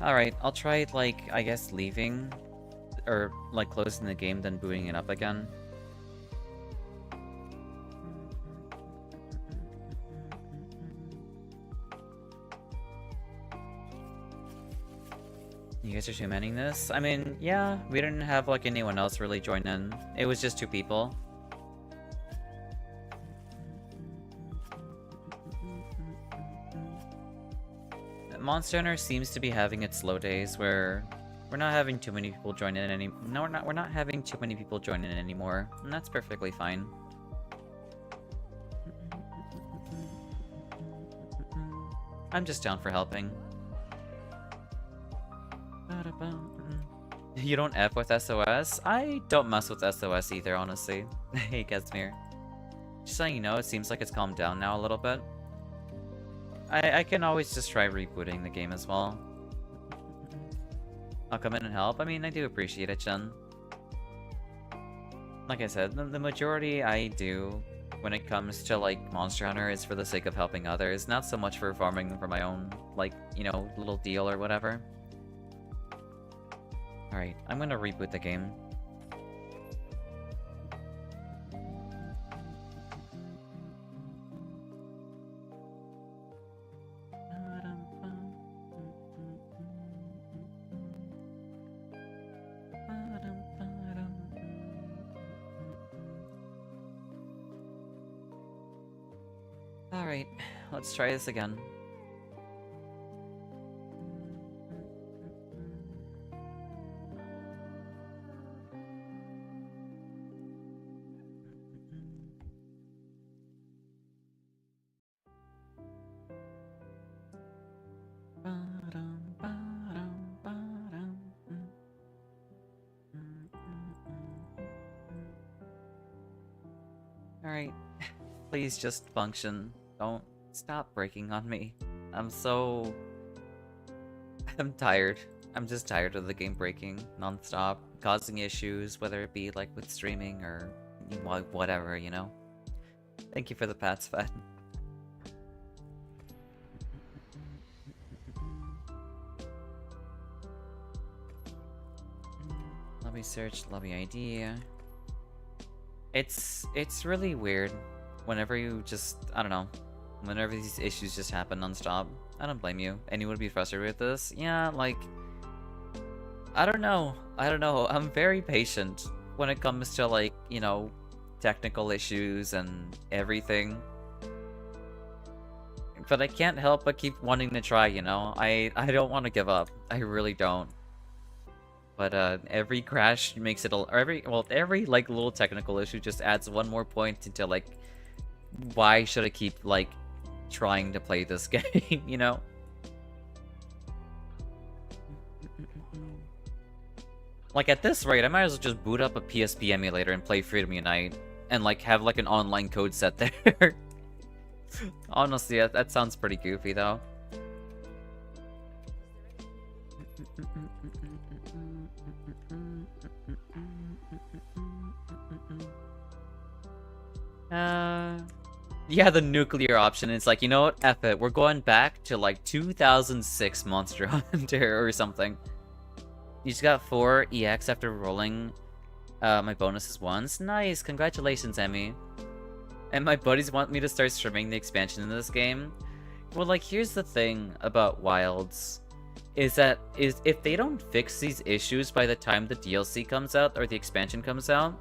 Alright, I'll try, like, I guess leaving, or, like, closing the game, then booting it up again. You guys are two-manning this? I mean, yeah, we didn't have, like, anyone else really join in. It was just 2 people. Monster Hunter seems to be having its slow days where we're not having too many people join in we're not having too many people join in anymore, and that's perfectly fine. I'm just down for helping. You don't F with SOS? I don't mess with SOS either, honestly. Hey, Casimir. Just so you know, it seems like it's calmed down now a little bit. I can always just try rebooting the game as well. I'll come in and help. I mean, I do appreciate it, Jen. Like I said, the majority I do when it comes to, like, Monster Hunter is for the sake of helping others, not so much for farming for my own, like, you know, little deal or whatever. Alright, I'm gonna reboot the game. Alright, let's try this again. Alright, please just function. Don't stop breaking on me. I'm tired. I'm just tired of the game breaking non-stop, causing issues, whether it be like with streaming or whatever, you know? Thank you for the pats, Fed. Lobby search, lobby ID. It's really weird whenever you just, I don't know, whenever these issues just happen non-stop. I don't blame you. Anyone would be frustrated with this? Yeah, like, I don't know. I'm very patient when it comes to, like, you know, technical issues and everything. But I can't help but keep wanting to try, you know? I don't want to give up. I really don't. But every crash makes it every like little technical issue just adds one more point into like why should I keep like trying to play this game, you know? Like at this rate, I might as well just boot up a PSP emulator and play Freedom Unite and like have like an online code set there. Honestly, that sounds pretty goofy though. Yeah, the nuclear option. It's like, you know what? F it. We're going back to like 2006 Monster Hunter or something. You just got 4 EX after rolling my bonuses once. Nice. Congratulations, Emmy. And my buddies want me to start streaming the expansion in this game. Well, like, here's the thing about Wilds. Is if they don't fix these issues by the time the DLC comes out or the expansion comes out,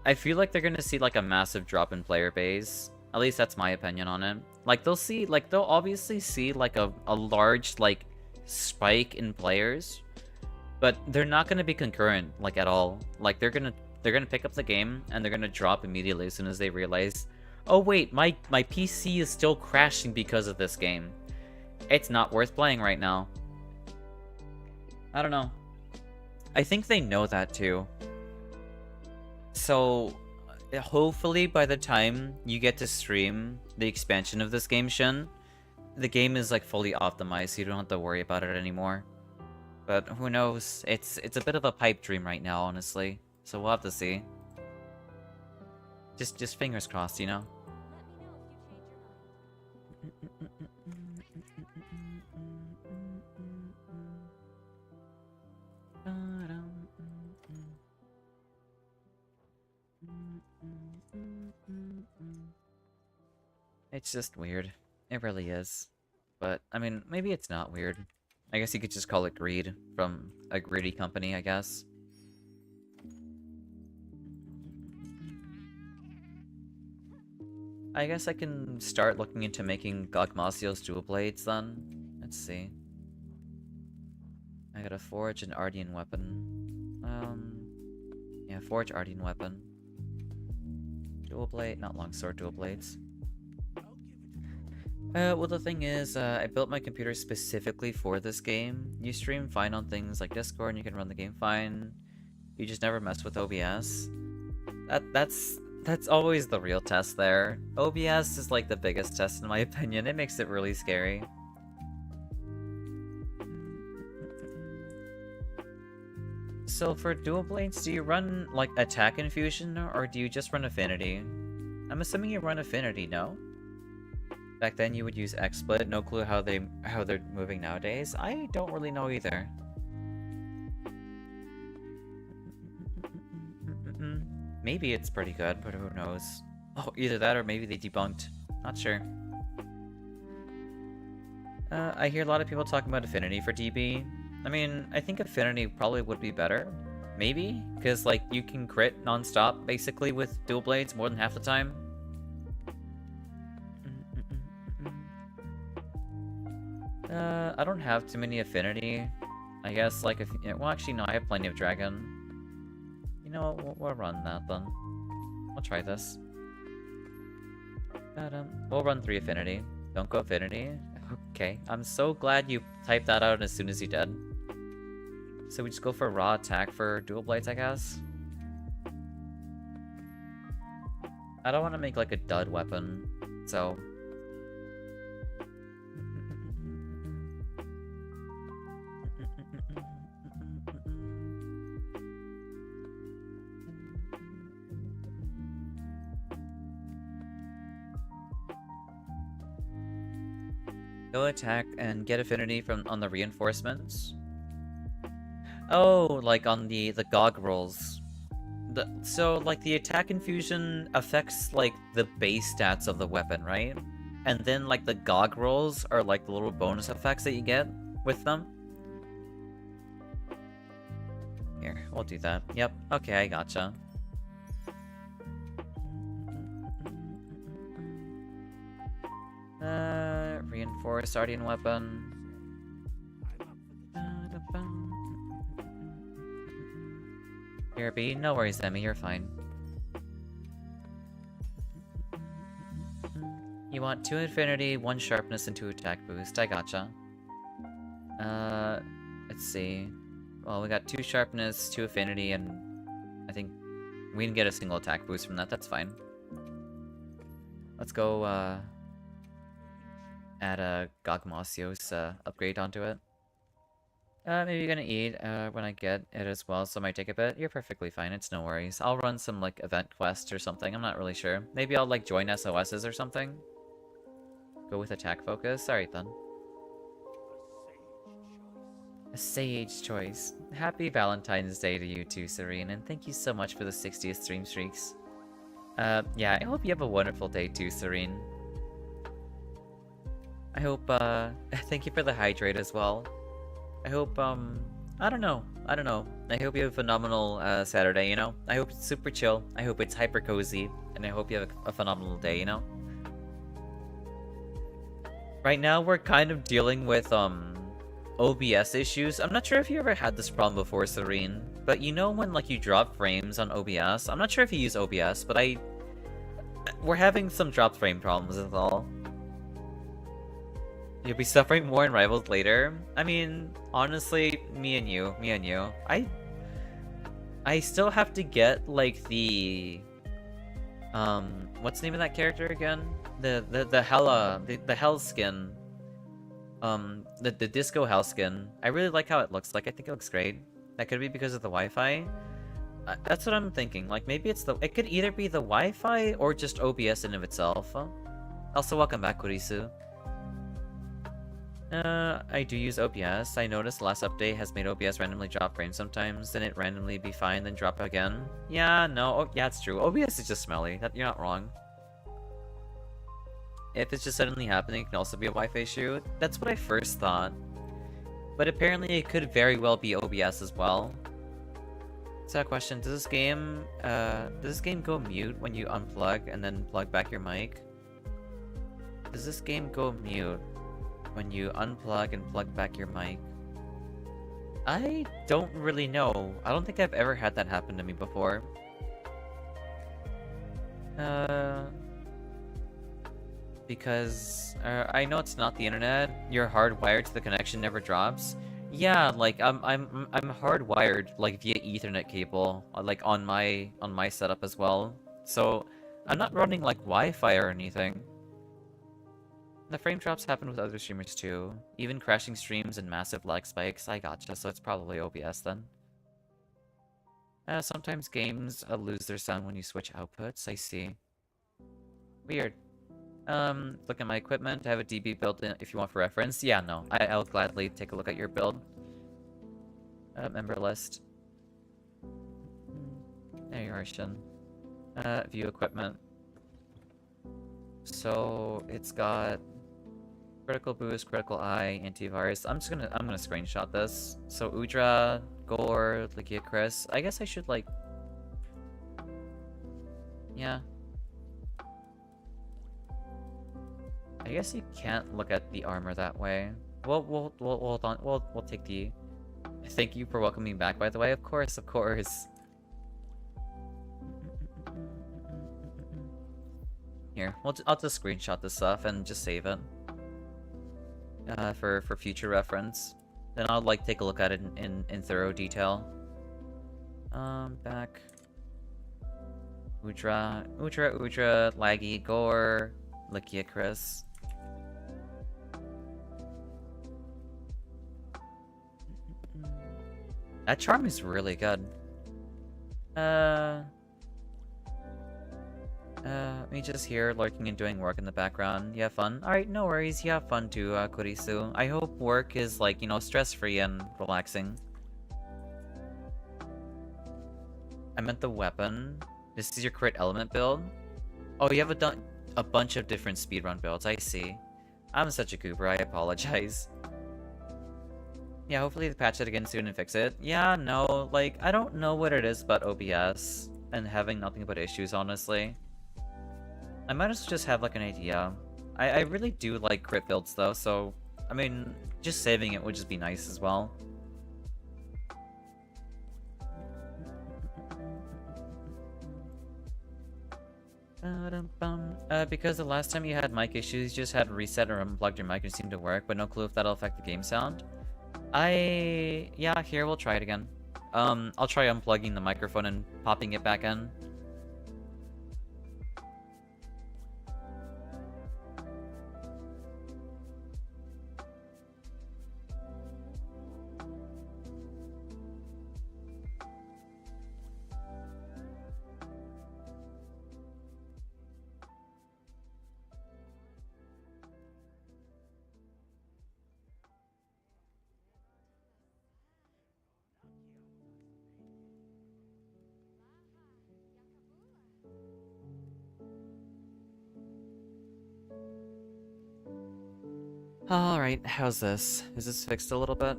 I feel like they're gonna see like a massive drop in player base. At least that's my opinion on it. Like they'll obviously see like a large like spike in players, but they're not gonna be concurrent like at all. Like they're gonna pick up the game and they're gonna drop immediately as soon as they realize, oh wait, my PC is still crashing because of this game. It's not worth playing right now. I don't know. I think they know that too. So, hopefully by the time you get to stream the expansion of this game, Shin, the game is like fully optimized, so you don't have to worry about it anymore. But who knows? It's a bit of a pipe dream right now, honestly. So we'll have to see. Just fingers crossed, you know? It's just weird. It really is. But, I mean, maybe it's not weird. I guess you could just call it greed from a greedy company, I guess. I guess I can start looking into making Gogmasio's dual blades then. Let's see. I gotta forge an Ardian weapon. Yeah, forge Ardian weapon. Dual blade, not longsword, dual blades. Well, the thing is, I built my computer specifically for this game. You stream fine on things like Discord, and you can run the game fine. You just never mess with OBS. That's always the real test there. OBS is like the biggest test in my opinion. It makes it really scary. So for dual blades, do you run like attack infusion or do you just run affinity? I'm assuming you run affinity, no? Back then you would use XSplit. No clue how they're moving nowadays. I don't really know either. Maybe it's pretty good, but who knows? Oh, either that or maybe they debunked. Not sure. I hear a lot of people talking about affinity for DB. I mean, I think affinity probably would be better. Maybe? Because, like, you can crit non-stop, basically, with dual blades more than half the time. I don't have too many affinity. I guess, like, if... well, actually, no, I have plenty of dragon. You know what, we'll run that, then. I'll try this. We'll run 3 affinity. Don't go affinity. Okay, I'm so glad you typed that out as soon as you did. So we just go for raw attack for dual blades, I guess? I don't want to make, like, a dud weapon, so... Go attack and get affinity on the reinforcements. Oh, like on the GOG rolls. So, like, the attack infusion affects, like, the base stats of the weapon, right? And then, like, the GOG rolls are, like, the little bonus effects that you get with them. Here, we'll do that. Yep, okay, I gotcha. for starting weapon. Here, B. No worries, Emmy. You're fine. You want 2 infinity, 1 sharpness, and 2 attack boost. I gotcha. Let's see. Well, we got 2 sharpness, 2 affinity, and I think we can get a single attack boost from that. That's fine. Let's go, add a Gogmosios upgrade onto it. Maybe you're gonna eat when I get it as well, so it might take a bit. You're perfectly fine, it's no worries. I'll run some, like, event quest or something, I'm not really sure. Maybe I'll, like, join SOSs or something? Go with attack focus? Alright then. A sage choice. Happy Valentine's Day to you too, Serene, and thank you so much for the 60th stream streaks. Yeah, I hope you have a wonderful day too, Serene. I hope, thank you for the hydrate as well. I hope, I don't know. I hope you have a phenomenal, Saturday, you know? I hope it's super chill, I hope it's hyper cozy, and I hope you have a phenomenal day, you know? Right now, we're kind of dealing with, OBS issues. I'm not sure if you ever had this problem before, Serene, but you know when, like, you drop frames on OBS? I'm not sure if you use OBS, but we're having some drop frame problems is all. You'll be suffering more in Rivals later. I mean, honestly, me and you. I still have to get, like, the... what's the name of that character again? The Hell skin. The Disco Hell skin. I really like how it looks like. I think it looks great. That could be because of the Wi-Fi. That's what I'm thinking. Like, maybe it could either be the Wi-Fi or just OBS in of itself. Also, welcome back, Kurisu. I do use OBS. I noticed the last update has made OBS randomly drop frames sometimes, then it randomly be fine, then drop again. Yeah, no, yeah, it's true. OBS is just smelly. You're not wrong. If it's just suddenly happening, it can also be a Wi-Fi issue. That's what I first thought. But apparently it could very well be OBS as well. So, question, does this game go mute when you unplug and then plug back your mic? Does this game go mute when you unplug and plug back your mic? I don't really know. I don't think I've ever had that happen to me before. Because I know it's not the internet. You're hardwired so the connection never drops. Yeah, like I'm hardwired like via Ethernet cable, like on my setup as well. So I'm not running like Wi-Fi or anything. The frame drops happen with other streamers too. Even crashing streams and massive lag spikes. I gotcha, so it's probably OBS then. Sometimes games lose their sound when you switch outputs. I see. Weird. Look at my equipment. I have a DB built in if you want for reference. Yeah, no. I'll gladly take a look at your build. Member list. There you are, Shin. View equipment. So it's got critical boost, critical eye, antivirus. I'm gonna screenshot this. So Udra, Gore, Likia, Chris. I guess I should like. Yeah. I guess you can't look at the armor that way. We'll hold on. We'll take the. Thank you for welcoming me back, by the way. Of course, of course. Here, I'll just screenshot this stuff and just save it. For future reference. Then I'll like take a look at it in thorough detail. Back. Udra, Laggy, Gore, Likia, Chris. That charm is really good. Me just here, lurking and doing work in the background. You have fun? Alright, no worries. You have fun too, Kurisu. I hope work is, like, you know, stress-free and relaxing. I meant the weapon. This is your crit element build? Oh, you have a bunch of different speedrun builds. I see. I'm such a goober. I apologize. Yeah, hopefully they patch it again soon and fix it. Yeah, no, like, I don't know what it is about OBS and having nothing but issues, honestly. I might as well just have, like, an idea. I really do like crit builds though, so I mean, just saving it would just be nice as well. Because the last time you had mic issues, you just had reset or unplugged your mic and it seemed to work, but no clue if that'll affect the game sound. Yeah, here, we'll try it again. I'll try unplugging the microphone and popping it back in. Alright, how's this? Is this fixed a little bit?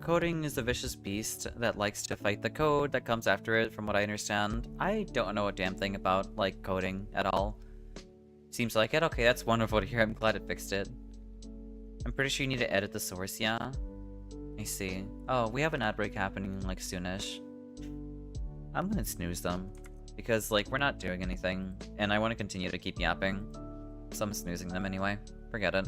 Coding is a vicious beast that likes to fight the code that comes after it, from what I understand. I don't know a damn thing about, like, coding at all. Seems like it? Okay, that's wonderful to hear. I'm glad it fixed it. I'm pretty sure you need to edit the source, yeah? I see. Oh, we have an ad break happening, like, soonish. I'm gonna snooze them. Because, like, we're not doing anything, and I want to continue to keep yapping. So I'm snoozing them anyway. Forget it.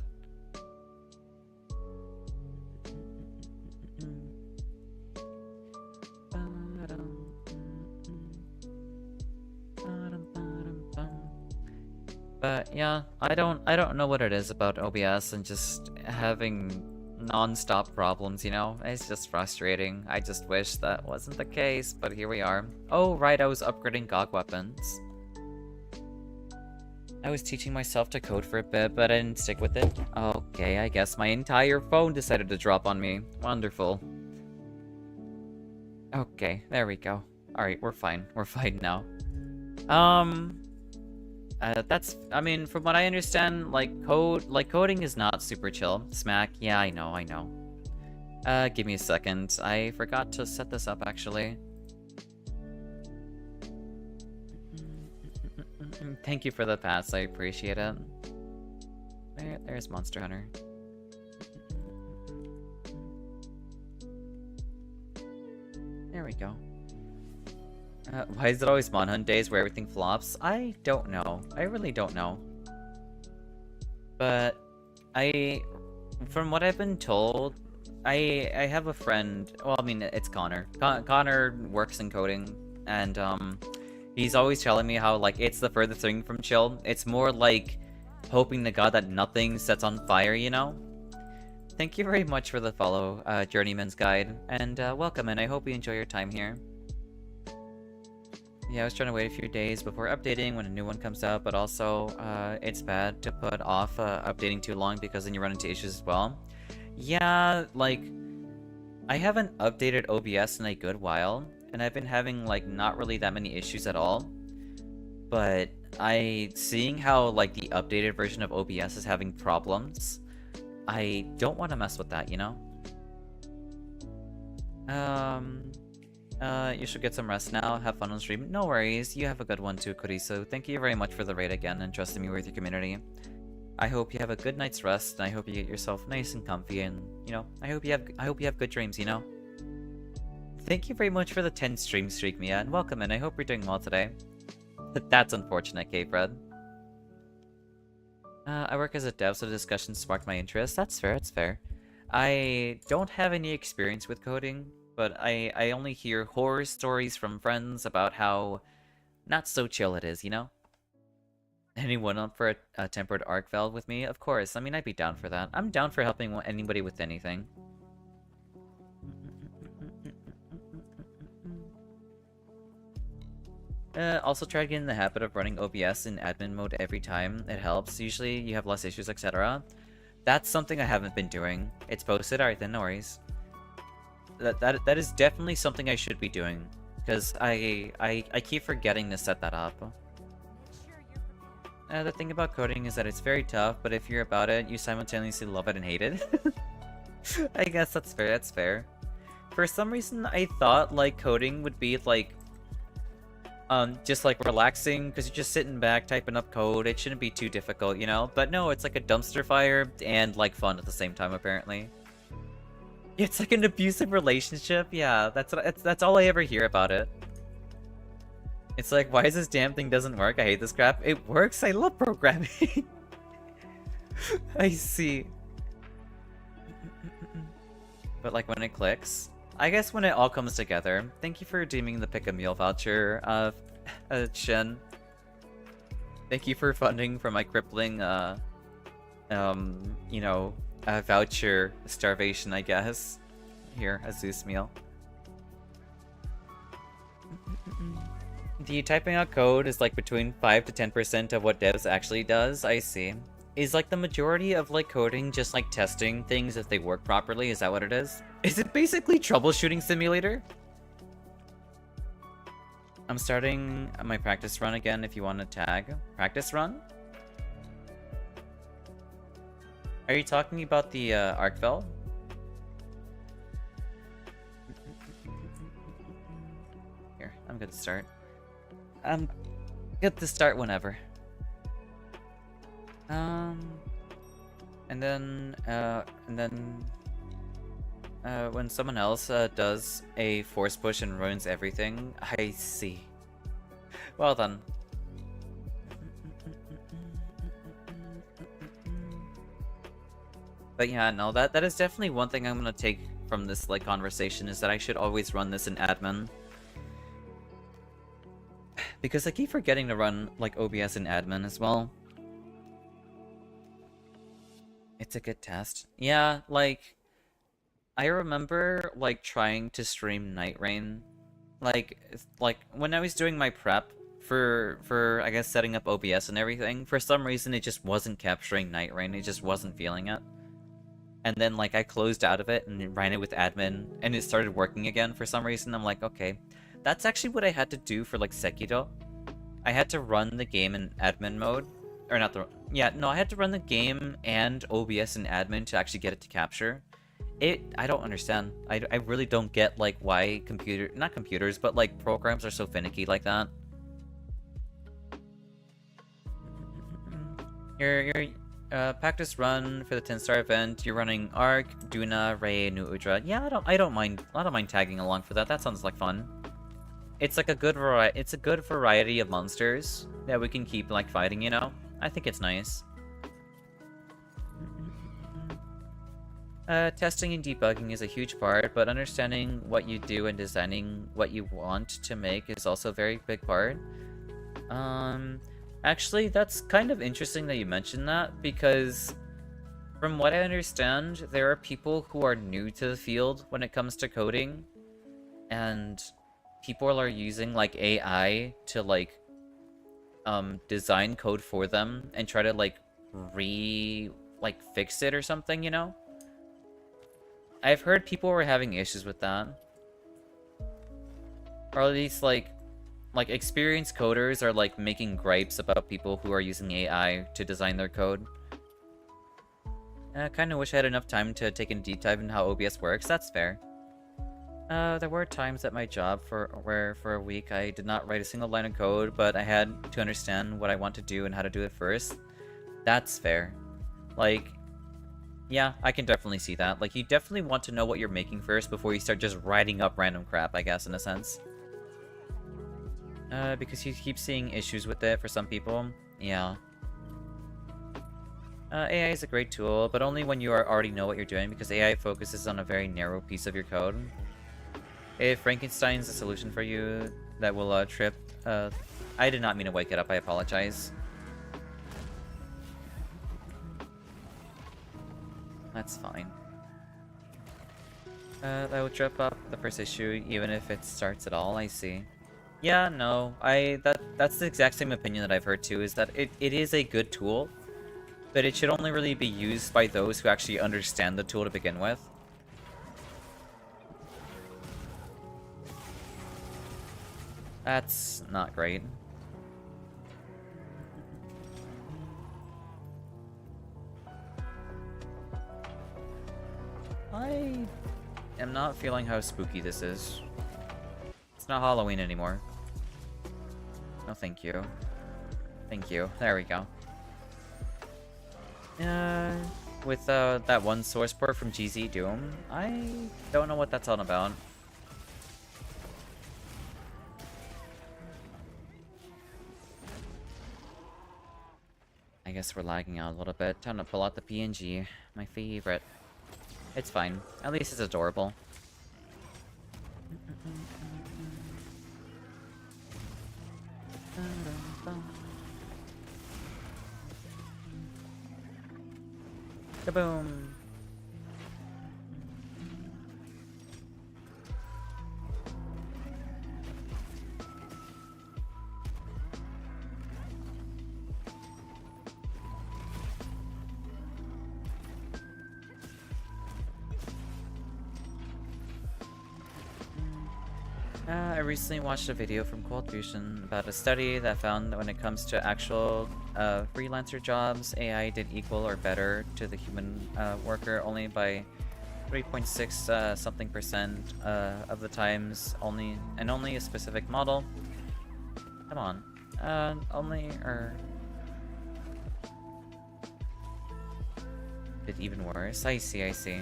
But yeah, I don't know what it is about OBS and just having non-stop problems, you know? It's just frustrating. I just wish that wasn't the case, but here we are. Oh, right, I was upgrading GOG weapons. I was teaching myself to code for a bit, but I didn't stick with it. Okay, I guess my entire phone decided to drop on me. Wonderful. Okay, there we go. Alright, we're fine. We're fine now. That's, I mean, from what I understand, coding is not super chill. Smack, yeah, I know. Give me a second. I forgot to set this up, actually. Thank you for the pass, I appreciate it. There's Monster Hunter. There we go. Why is it always Monhunt days where everything flops? I don't know. I really don't know. But from what I've been told, I have a friend, well, I mean, it's Connor. Connor works in coding, and he's always telling me how, like, it's the furthest thing from chill. It's more like hoping to God that nothing sets on fire, you know? Thank you very much for the follow, Journeyman's Guide, and welcome, and I hope you enjoy your time here. Yeah, I was trying to wait a few days before updating when a new one comes out, but also, it's bad to put off updating too long because then you run into issues as well. Yeah, like, I haven't updated OBS in a good while, and I've been having, like, not really that many issues at all. But seeing how, like, the updated version of OBS is having problems, I don't want to mess with that, you know? You should get some rest now. Have fun on stream. No worries. You have a good one too, Kurisu. Thank you very much for the raid again and trusting me with your community. I hope you have a good night's rest, and I hope you get yourself nice and comfy, and you know, I hope you have good dreams, you know. Thank you very much for the 10 stream streak, Mia, and welcome in. I hope you're doing well today. That's unfortunate, K-Fred. I work as a dev, so the discussion sparked my interest. That's fair, that's fair. I don't have any experience with coding, but I only hear horror stories from friends about how not so chill it is, you know? Anyone up for a tempered arc valve with me? Of course, I mean, I'd be down for that. I'm down for helping anybody with anything. Also try to get in the habit of running OBS in admin mode every time. It helps. Usually you have less issues, etc. That's something I haven't been doing. It's posted, alright then, no worries. That is definitely something I should be doing, because I keep forgetting to set that up. The thing about coding is that it's very tough, but if you're about it, you simultaneously love it and hate it. I guess that's fair, that's fair. For some reason, I thought, like, coding would be, like, just like relaxing because you're just sitting back typing up code. It shouldn't be too difficult, you know? But no, it's like a dumpster fire and like fun at the same time, apparently. It's like an abusive relationship. Yeah, that's all I ever hear about it. It's like, why is this damn thing doesn't work? I hate this crap. It works. I love programming. I see. But like when it clicks, I guess when it all comes together. Thank you for redeeming the pick a meal voucher, Shen. Thank you for funding for my crippling, you know, voucher starvation, I guess. Here, a Zeus meal. The typing out code is like between 5 to 10% of what devs actually does. I see. Is like the majority of like coding just like testing things if they work properly? Is that what it is? Is it basically troubleshooting simulator? I'm starting my practice run again if you want to tag. Practice run? Are you talking about the Arkvel? Here, I'm good to start. I'm good to start whenever. And then when someone else does a force push and ruins everything, I see. Well done. But yeah, no, that is definitely one thing I'm gonna take from this like conversation is that I should always run this in admin. Because I keep forgetting to run like OBS in admin as well. It's a good test. Yeah, like I remember like trying to stream Night Rain, like when I was doing my prep for I guess setting up OBS and everything. For some reason, it just wasn't capturing Night Rain. It just wasn't feeling it. And then like I closed out of it and ran it with admin, and it started working again for some reason. I'm like, okay, that's actually what I had to do for like Sekiro. I had to run the game in admin mode. Or not the... Yeah, no, I had to run the game and OBS and admin to actually get it to capture. I don't understand. I really don't get, like, why not computers, but, like, programs are so finicky like that. Your practice run for the 10-star event, you're running Arc, Duna, Ray, New Udra. Yeah, I don't mind tagging along for that. That sounds like fun. It's like a good variety of monsters that we can keep, like, fighting, you know? I think it's nice. Testing and debugging is a huge part, but understanding what you do and designing what you want to make is also a very big part. Actually, that's kind of interesting that you mentioned that, because from what I understand, there are people who are new to the field when it comes to coding, and people are using, like, AI to, like, design code for them and try to like fix it or something, you know? I've heard people were having issues with that. Or at least like experienced coders are like making gripes about people who are using AI to design their code. I kind of wish I had enough time to take a deep dive in how OBS works. That's fair. There were times at my job where for a week I did not write a single line of code, but I had to understand what I want to do and how to do it first. That's fair. Like, yeah, I can definitely see that. Like, you definitely want to know what you're making first before you start just writing up random crap, I guess, in a sense. Because you keep seeing issues with it for some people. Yeah. AI is a great tool, but only when you already know what you're doing, because AI focuses on a very narrow piece of your code. If Frankenstein's a solution for you that will trip... I did not mean to wake it up, I apologize. That's fine. That will trip up the first issue, even if it starts at all, I see. Yeah, no, that's the exact same opinion that I've heard too, is that it is a good tool, but it should only really be used by those who actually understand the tool to begin with. That's not great. I am not feeling how spooky this is. It's not Halloween anymore. No, thank you. Thank you. There we go. With that one source port from GZ Doom, I don't know what that's all about. I guess we're lagging out a little bit. Time to pull out the PNG. My favorite. It's fine. At least it's adorable. Kaboom! I recently watched a video from Cold Fusion about a study that found that when it comes to actual freelancer jobs, AI did equal or better to the human worker only by 3.6 something percent of the times, only a specific model. Come on, did even worse. I see.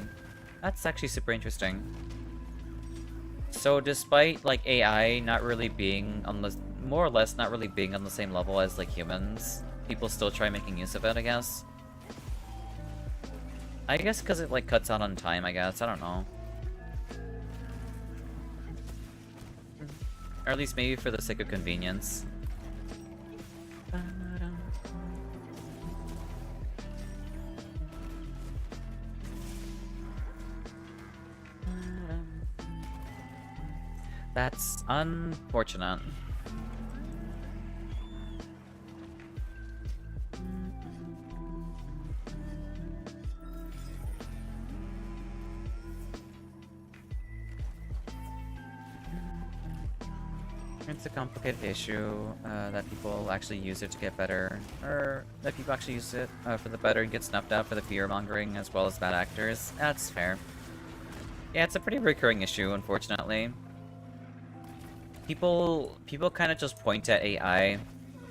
That's actually super interesting. So despite like AI not really being on the more or less not really being on the same level as like humans, people still try making use of it, I guess. I guess because it like cuts out on time, I guess. I don't know. Or at least maybe for the sake of convenience. That's unfortunate. It's a complicated issue that people actually use it to get better, or that people actually use it for the better and get snuffed out for the fear-mongering as well as bad actors. That's fair. Yeah, it's a pretty recurring issue, unfortunately. People kind of just point at AI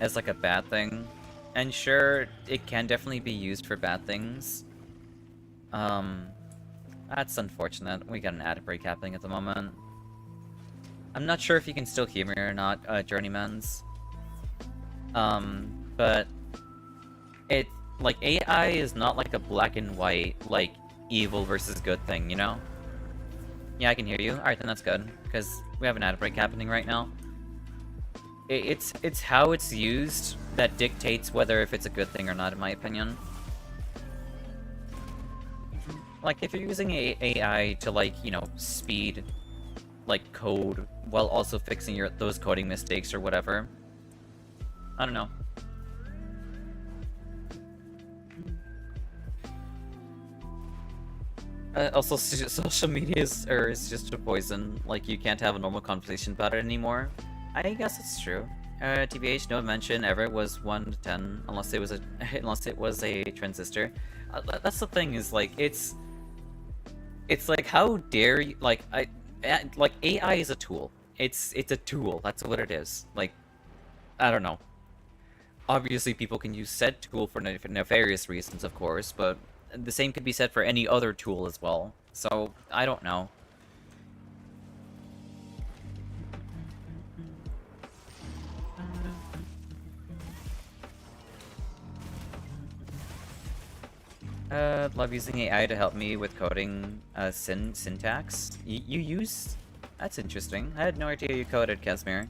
as like a bad thing, and sure, it can definitely be used for bad things. That's unfortunate. We got an ad break happening at the moment. I'm not sure if you can still hear me or not, Journeymans. But it like AI is not like a black and white like evil versus good thing, you know? Yeah, I can hear you. Alright, then that's good, because we have an ad break happening right now. It's how it's used that dictates whether if it's a good thing or not, in my opinion. Like, if you're using AI to, like, you know, speed, like, code, while also fixing those coding mistakes or whatever. I don't know. Also, social media is just a poison. Like, you can't have a normal conversation about it anymore. I guess it's true. TBH, no mention ever was 1 to 10, unless it was a transistor. That's the thing, is like it's like, how dare you? Like AI is a tool. It's a tool. That's what it is. Like, I don't know. Obviously, people can use said tool for nefarious reasons, of course, but the same could be said for any other tool as well. So, I don't know. Love using AI to help me with coding syntax. You use... That's interesting. I had no idea you coded, Casimir.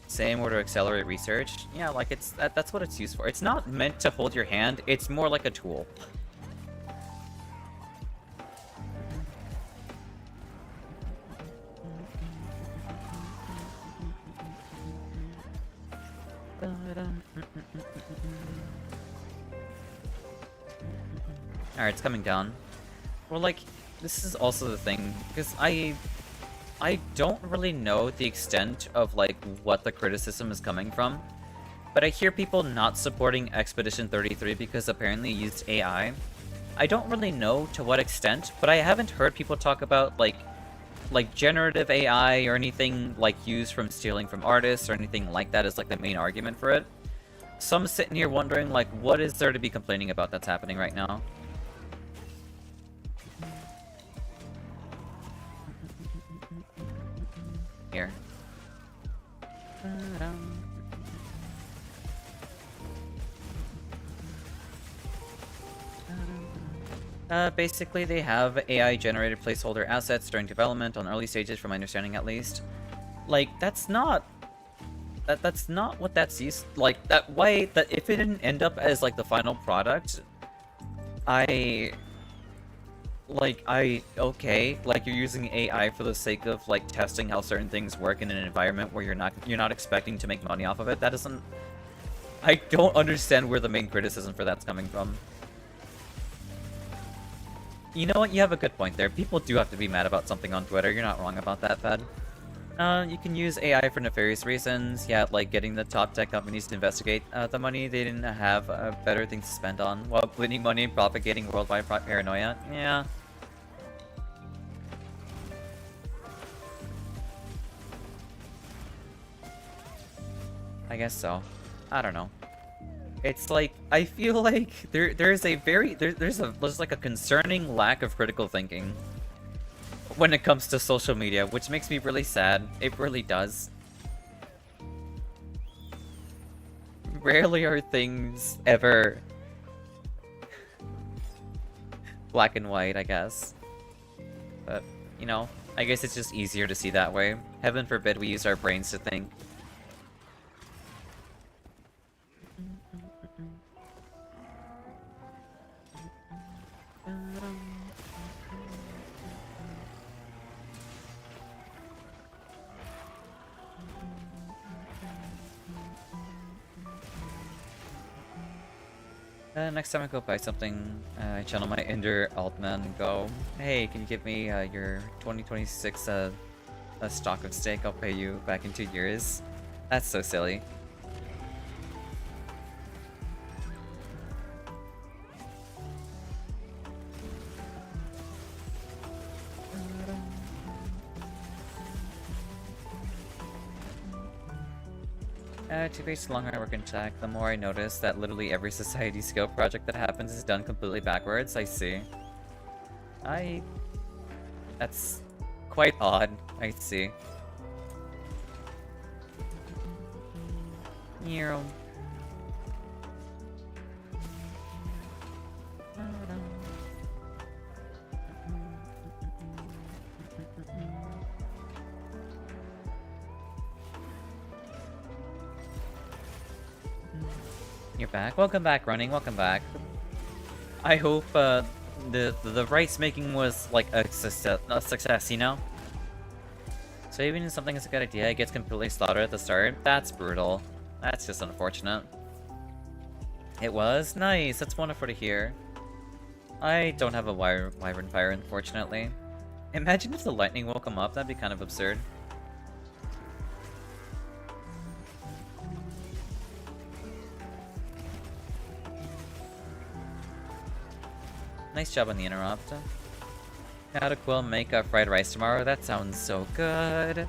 Same, or to accelerate research. Yeah, like that's what it's used for. It's not meant to hold your hand, it's more like a tool. Alright, it's coming down. Well, like, this is also the thing, because I don't really know the extent of, like, what the criticism is coming from, but I hear people not supporting Expedition 33 because apparently it used AI. I don't really know to what extent, but I haven't heard people talk about, like generative AI or anything, like, used from stealing from artists or anything like that as, like, the main argument for it. So I'm sitting here wondering, like, what is there to be complaining about that's happening right now? Here. Basically, they have AI-generated placeholder assets during development on early stages, from my understanding at least. Like, that's not... That's not what that's used... Like, that why... That if it didn't end up as, like, the final product, okay, like, you're using AI for the sake of, like, testing how certain things work in an environment where you're not expecting to make money off of it. That doesn't... I don't understand where the main criticism for that's coming from. You know what? You have a good point there. People do have to be mad about something on Twitter. You're not wrong about that, Fed. You can use AI for nefarious reasons. Yeah, like getting the top tech companies to investigate the money they didn't have better things to spend on, while bleeding money and propagating worldwide paranoia. Yeah. I guess so. I don't know. It's like, I feel like there's like a concerning lack of critical thinking when it comes to social media, which makes me really sad. It really does. Rarely are things ever black and white, I guess. But, you know, I guess it's just easier to see that way. Heaven forbid we use our brains to think. Next time I go buy something, I channel my inner altman and go, hey, can you give me your 2026 a stock of steak? I'll pay you back in 2 years. That's so silly. To base the longer I work in tech, the more I notice that literally every society scale project that happens is done completely backwards. I see. That's quite odd. I see. Nero. You're back. Welcome back, Running. Welcome back. I hope the rice making was like a success, you know? So even if something is a good idea, it gets completely slaughtered at the start. That's brutal. That's just unfortunate. It was? Nice. That's wonderful to hear. I don't have a wyvern fire, unfortunately. Imagine if the lightning woke him up. That'd be kind of absurd. Nice job on the interrupt. How to Quill make a fried rice tomorrow? That sounds so good.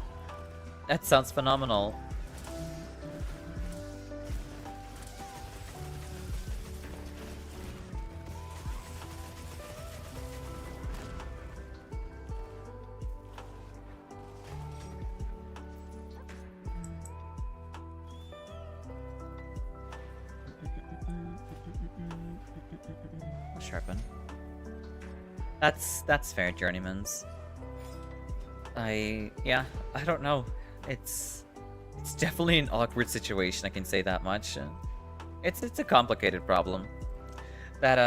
That sounds phenomenal. Sharpen. That's fair, journeymans. Yeah, I don't know. It's definitely an awkward situation, I can say that much. It's a complicated problem that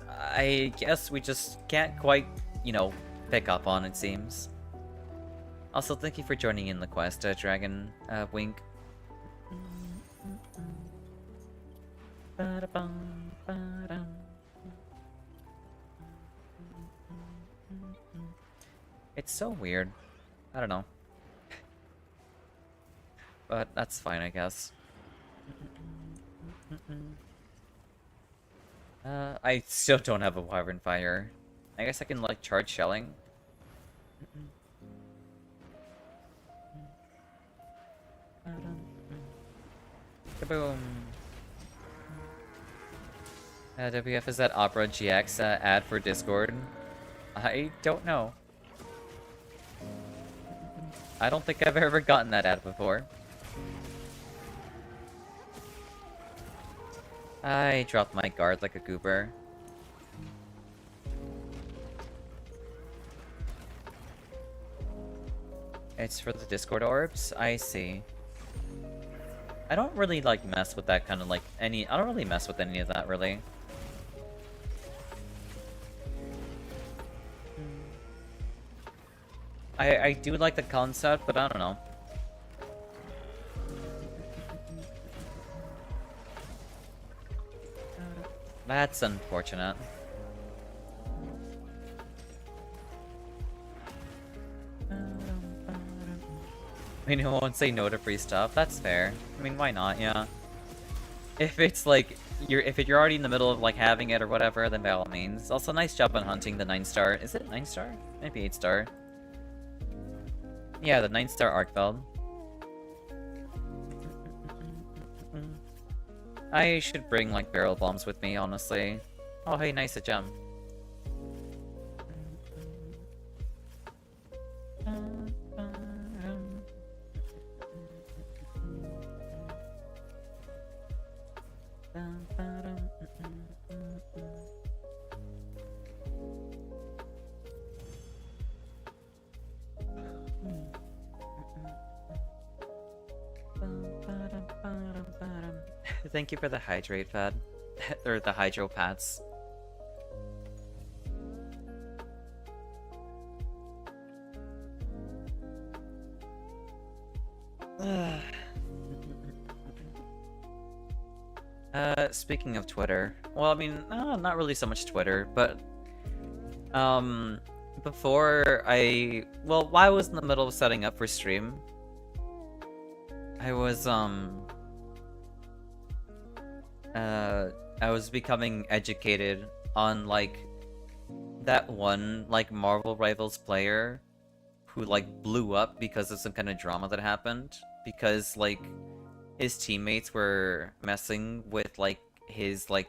I guess we just can't quite, you know, pick up on, it seems. Also, thank you for joining in the quest, Dragon Wink. It's so weird. I don't know. But that's fine, I guess. I still don't have a Wyvern Fire. I guess I can, like, charge shelling. Kaboom! WF, is that Opera GX ad for Discord? I don't know. I don't think I've ever gotten that ad before. I dropped my guard like a goober. It's for the Discord orbs? I see. I don't really, like, mess with that kind of, like, I don't really mess with any of that, really. I do like the concept, but I don't know. That's unfortunate. I mean, who won't say no to free stuff? That's fair. I mean, why not? Yeah. If it's like if you're already in the middle of like having it or whatever, then by all means. Also, nice job on hunting the 9-star. Is it 9-star? Maybe 8-star. Yeah, the 9-star Arcveld. I should bring like barrel bombs with me, honestly. Oh, hey, nice, a gem. Thank you for the hydrate pad. Or the hydro pads. Speaking of Twitter, well, I mean, not really so much Twitter, but before while I was in the middle of setting up for stream, I was becoming educated on like that one like Marvel Rivals player who like blew up because of some kind of drama that happened because like his teammates were messing with like his like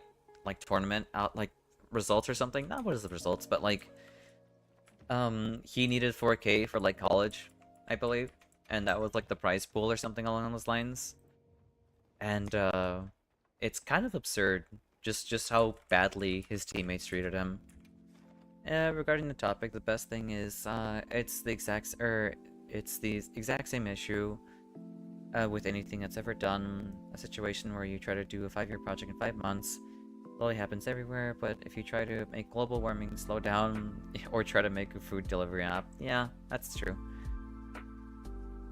tournament out like results or something. Not what is the results, but like he needed 4K for like college, I believe, and that was like the prize pool or something along those lines. And it's kind of absurd just how badly his teammates treated him. Regarding the topic, the best thing is it's the exact same issue with anything that's ever done. A situation where you try to do a 5-year project in 5 months, it only happens everywhere. But if you try to make global warming slow down or try to make a food delivery app, yeah, that's true.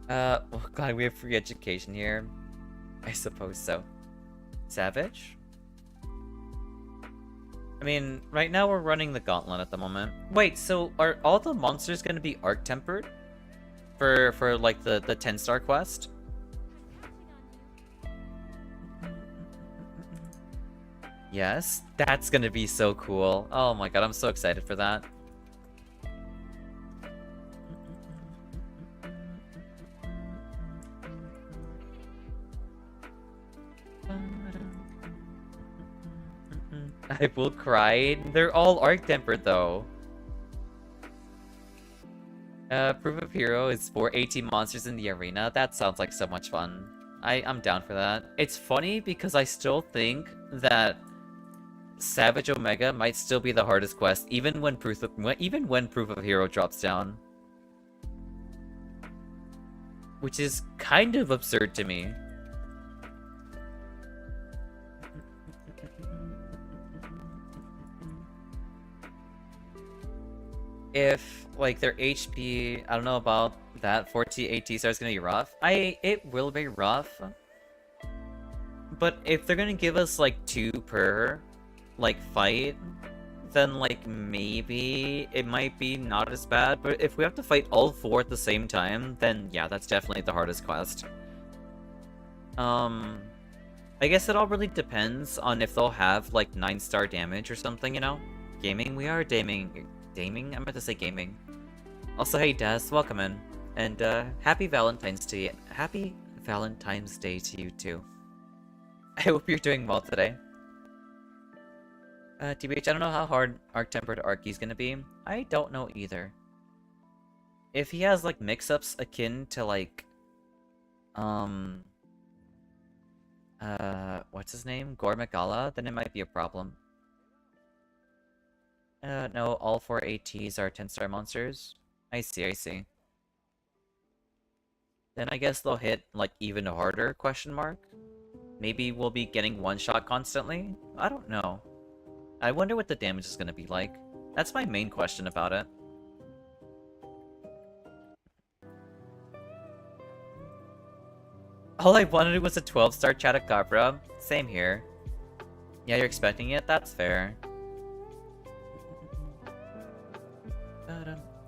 Well, glad we have free education here. I suppose so. Savage? I mean, right now we're running the gauntlet at the moment. Wait, so are all the monsters gonna be arc-tempered? For like the 10-star quest? Yes, that's gonna be so cool. Oh my god, I'm so excited for that. I will cry. They're all arc-tempered though. Proof of Hero is for 18 monsters in the arena. That sounds like so much fun. I'm down for that. It's funny because I still think that Savage Omega might still be the hardest quest, even when Proof of Hero drops down. Which is kind of absurd to me. If like their HP, I don't know about that, 4T, 8T is gonna be rough. It will be rough. But if they're gonna give us like 2 per like fight, then like maybe it might be not as bad. But if we have to fight all 4 at the same time, then yeah, that's definitely the hardest quest. I guess it all really depends on if they'll have, like, 9-star damage or something, you know? Gaming? We are gaming. Gaming? I meant to say gaming. Also, hey Des, welcome in. And, happy Valentine's Day. Happy Valentine's Day to you, too. I hope you're doing well today. TBH, I don't know how hard Arc-Tempered Arky's gonna be. I don't know either. If he has, like, mix-ups akin to, like, what's his name? Gore Magala, then it might be a problem. No, all 4 ATs are 10-star monsters. I see, I see. Then I guess they'll hit, like, even harder, question mark? Maybe we'll be getting one-shot constantly? I don't know. I wonder what the damage is gonna be like. That's my main question about it. All I wanted was a 12-star Chatacabra. Same here. Yeah, you're expecting it? That's fair.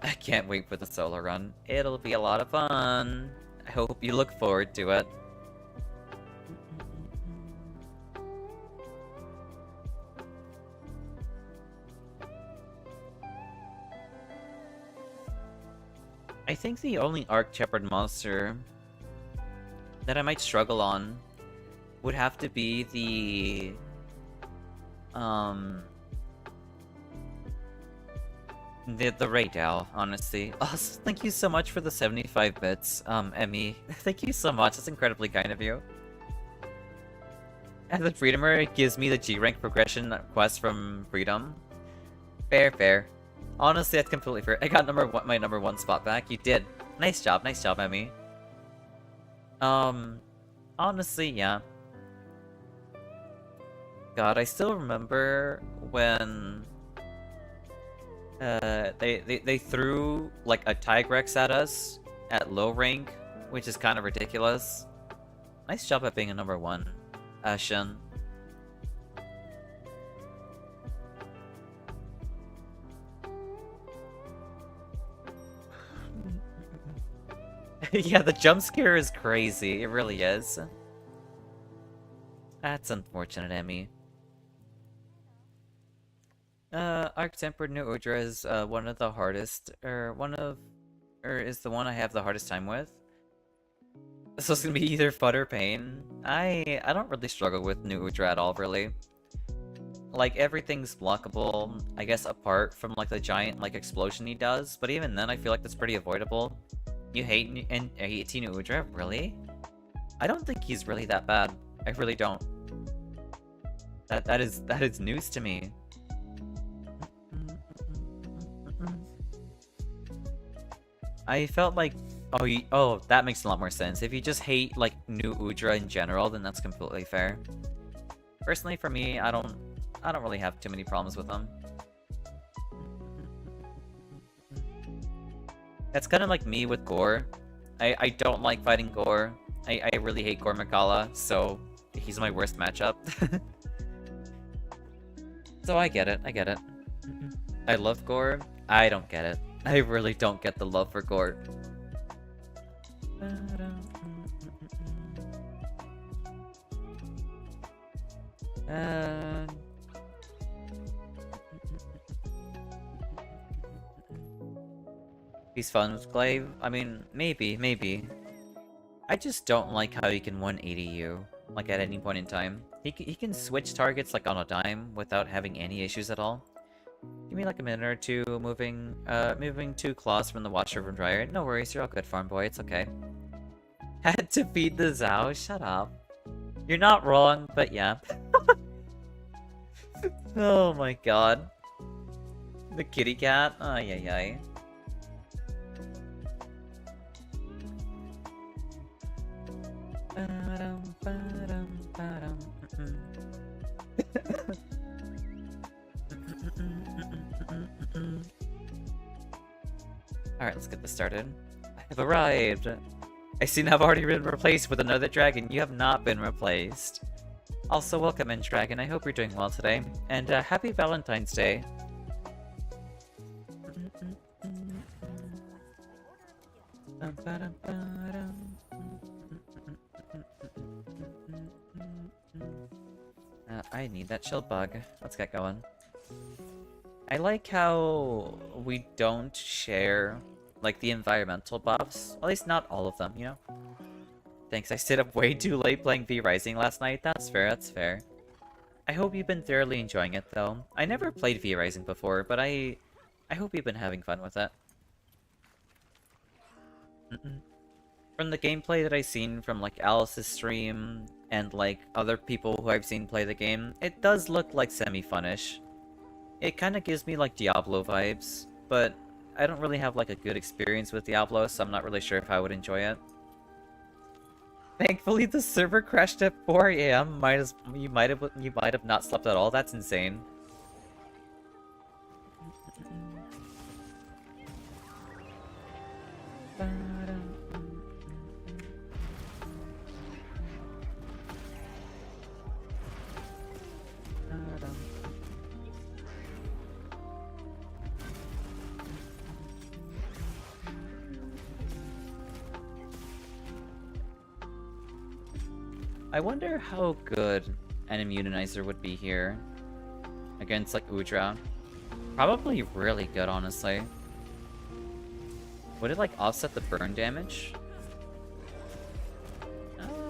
I can't wait for the solo run. It'll be a lot of fun. I hope you look forward to it. I think the only Arc-Shepherd monster that I might struggle on would have to be the Raid Owl, honestly. Oh, thank you so much for the 75 bits, Emmy. Thank you so much, that's incredibly kind of you. As a Freedomer, it gives me the G-rank progression quest from Freedom. Fair, fair. Honestly, that's completely fair. I got my number 1 spot back. You did. Nice job, Emmy. Honestly, yeah. God, I still remember when they threw like a Tigrex at us at low rank, which is kind of ridiculous. Nice job at being a number 1, Shin. Yeah, the jump scare is crazy. It really is. That's unfortunate, Emmy. Arc-Tempered New Udra is one of the hardest, or is the one I have the hardest time with. So it's gonna be either FUD or pain. I don't really struggle with New Udra at all, really. Like, everything's blockable, I guess, apart from, like, the giant, like, explosion he does, but even then I feel like that's pretty avoidable. You hate New Udra? Really? I don't think he's really that bad. I really don't. That is news to me. I felt like, oh, that makes a lot more sense. If you just hate like New Udra in general, then that's completely fair. Personally, for me, I don't really have too many problems with them. That's kind of like me with Gore. I don't like fighting Gore. I really hate Gore Magala, so he's my worst matchup. So I get it, I love Gore. I don't get it. I really don't get the love for Gore. He's fun with Glaive? I mean, maybe. I just don't like how he can 180 you, like at any point in time. He can switch targets like on a dime without having any issues at all. Give me like a minute or two moving 2 claws from the washer from dryer. No worries, you're all good, farm boy, it's okay. Had to feed the Zao, shut up. You're not wrong, but yeah. Oh my god. The kitty cat? Ay ay ay. Alright, let's get this started. I have arrived! I seem to have already been replaced with another dragon. You have not been replaced. Also, welcome in, dragon. I hope you're doing well today. And happy Valentine's Day. I need that shield bug. Let's get going. I like how we don't share, like, the environmental buffs. At least not all of them, you know? Thanks, I stayed up way too late playing V Rising last night. That's fair, that's fair. I hope you've been thoroughly enjoying it, though. I never played V Rising before, but I hope you've been having fun with it. From the gameplay that I've seen from, like, Alice's stream, and, like, other people who I've seen play the game, it does look, like, semi-funish. It kind of gives me, like, Diablo vibes, but I don't really have, like, a good experience with Diablo, so I'm not really sure if I would enjoy it. Thankfully, the server crashed at 4 AM. You might have not slept at all. That's insane. I wonder how good an immunizer would be here against, like, Udra. Probably really good, honestly. Would it, like, offset the burn damage?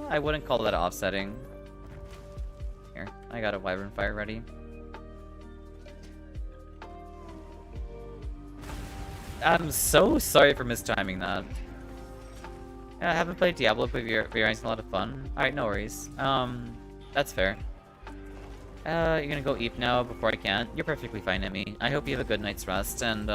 I wouldn't call that offsetting. Here, I got a Wyvern Fire ready. I'm so sorry for mistiming that. Yeah, I haven't played Diablo, but V-Rising's a lot of fun. Alright, no worries. That's fair. You're gonna go eat now before I can. You're perfectly fine, Emmy. I hope you have a good night's rest, and,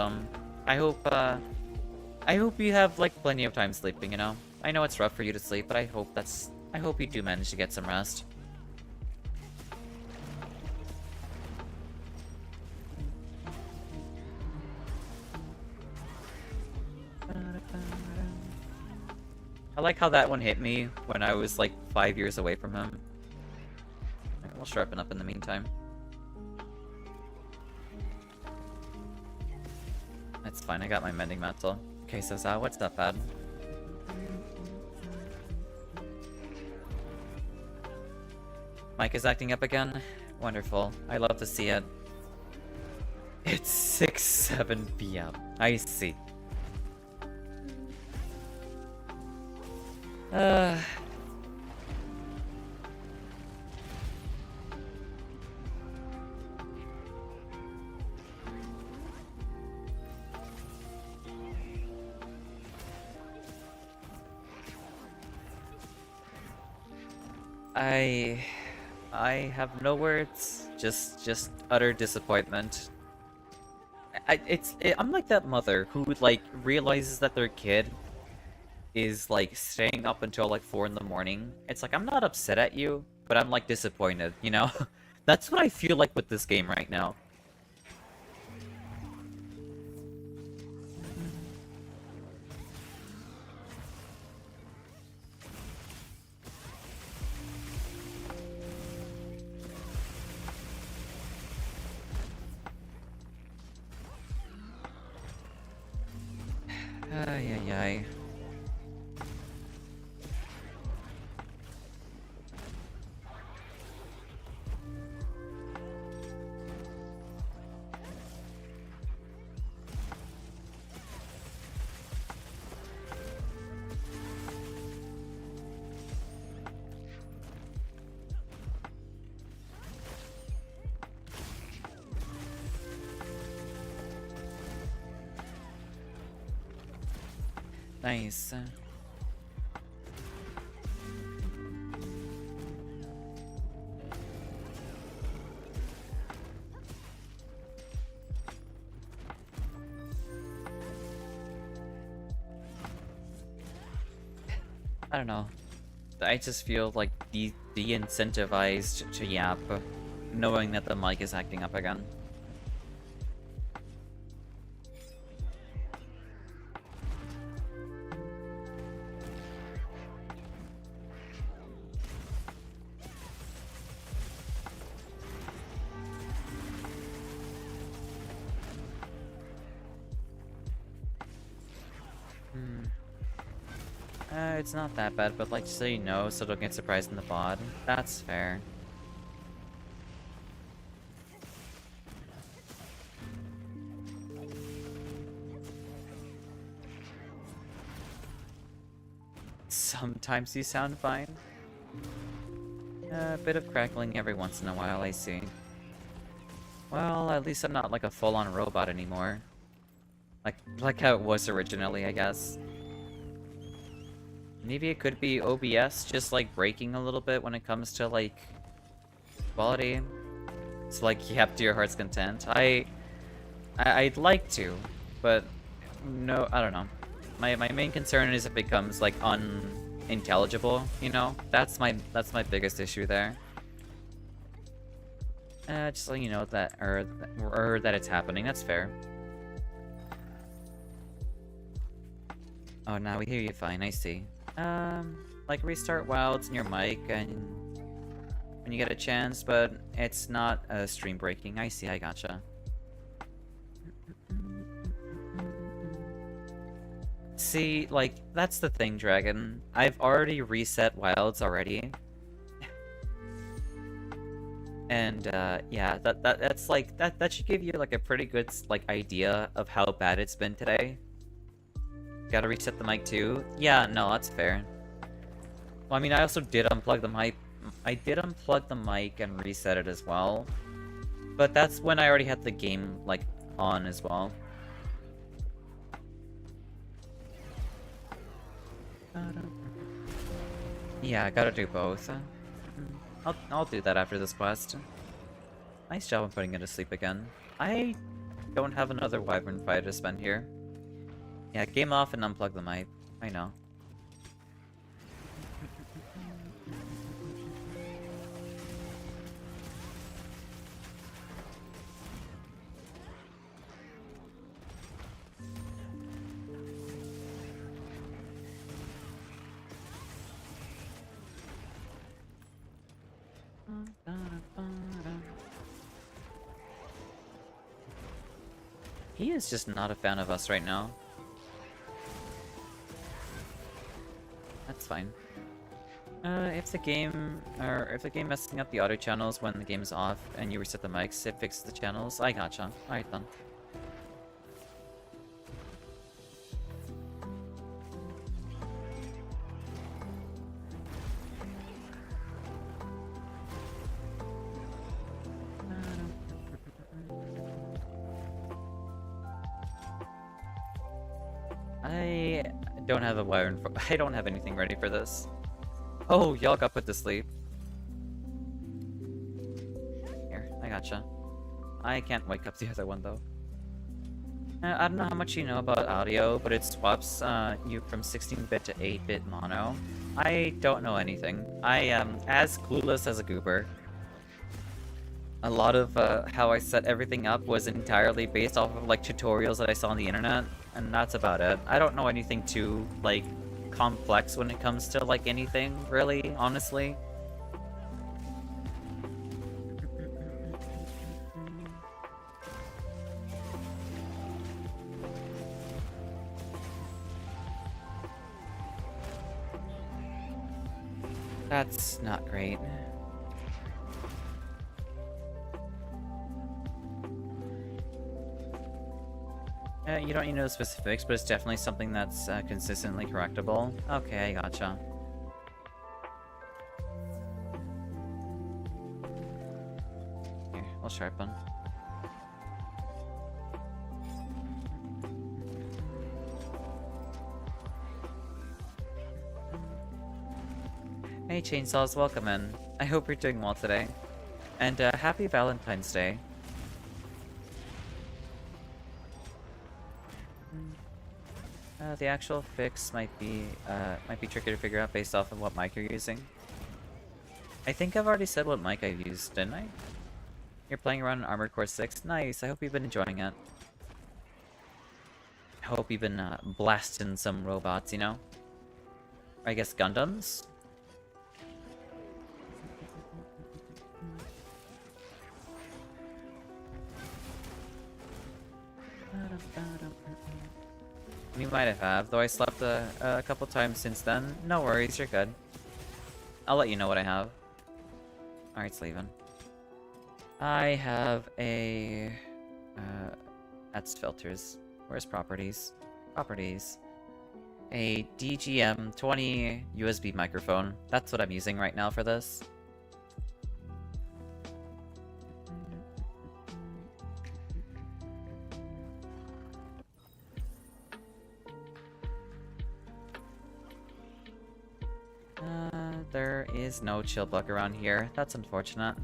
I hope you have, like, plenty of time sleeping, you know? I know it's rough for you to sleep, but I hope you do manage to get some rest. I like how that one hit me when I was, like, 5 years away from him. Right, we'll sharpen up in the meantime. That's fine, I got my mending mantle. Okay, so Zao, what's up, bud? Mike is acting up again? Wonderful. I love to see it. It's 6-7 p.m. I see. I have no words. Just utter disappointment. I'm like that mother who, like, realizes that their kid is, like, staying up until, like, 4 in the morning. It's like, I'm not upset at you, but I'm, like, disappointed, you know? That's what I feel like with this game right now. Ay, ay, ay. Nice. I don't know. I just feel like de-incentivized to yap, knowing that the mic is acting up again. It's not that bad, but, like, so you know, so don't get surprised in the VOD. That's fair. Sometimes you sound fine. A bit of crackling every once in a while, I see. Well, at least I'm not like a full-on robot anymore. Like how it was originally, I guess. Maybe it could be OBS just like breaking a little bit when it comes to like quality. So like you have to your heart's content. I'd like to, but no, I don't know. My main concern is it becomes like unintelligible, you know? That's my biggest issue there. Just so you know that or that it's happening, that's fair. Oh, now we hear you fine, I see. Like restart wilds in your mic and when you get a chance, but it's not stream breaking. I see, I gotcha. See, like, that's the thing, Dragon. I've already reset wilds already. And, yeah, that's like, that should give you, like, a pretty good, like, idea of how bad it's been today. Gotta reset the mic, too? Yeah, no, that's fair. Well, I mean, I also did unplug the mic. I did unplug the mic and reset it as well. But that's when I already had the game, like, on as well. Yeah, I gotta do both. I'll do that after this quest. Nice job on putting it to sleep again. I don't have another wyvern fight to spend here. Yeah, game off and unplug the mic. I know. He is just not a fan of us right now. That's fine. If the game messing up the audio channels when the game is off and you reset the mics, it fixes the channels. I gotcha. Alright then. I don't have a wire. I don't have anything ready for this. Oh, y'all got put to sleep. Here, I gotcha. I can't wake up the other one though. I don't know how much you know about audio, but it swaps you from 16-bit to 8-bit mono. I don't know anything. I am as clueless as a goober. A lot of how I set everything up was entirely based off of like tutorials that I saw on the internet, and that's about it. I don't know anything too like complex when it comes to like anything, really, honestly. That's not great. You don't need to know the specifics, but it's definitely something that's consistently correctable. Okay, I gotcha. Here, I'll sharpen. Hey Chainsaws, welcome in. I hope you're doing well today. And happy Valentine's Day. The actual fix might be tricky to figure out based off of what mic you're using. I think I've already said what mic I've used, didn't I? You're playing around in Armored Core 6? Nice, I hope you've been enjoying it. I hope you've been blasting some robots, you know? Or I guess Gundams? We might have, though I slept a couple times since then. No worries, you're good. I'll let you know what I have. Alright, it's leaving. I have a... that's filters. Where's properties? Properties. a DGM-20 USB microphone. That's what I'm using right now for this. There is no chill bug around here. That's unfortunate.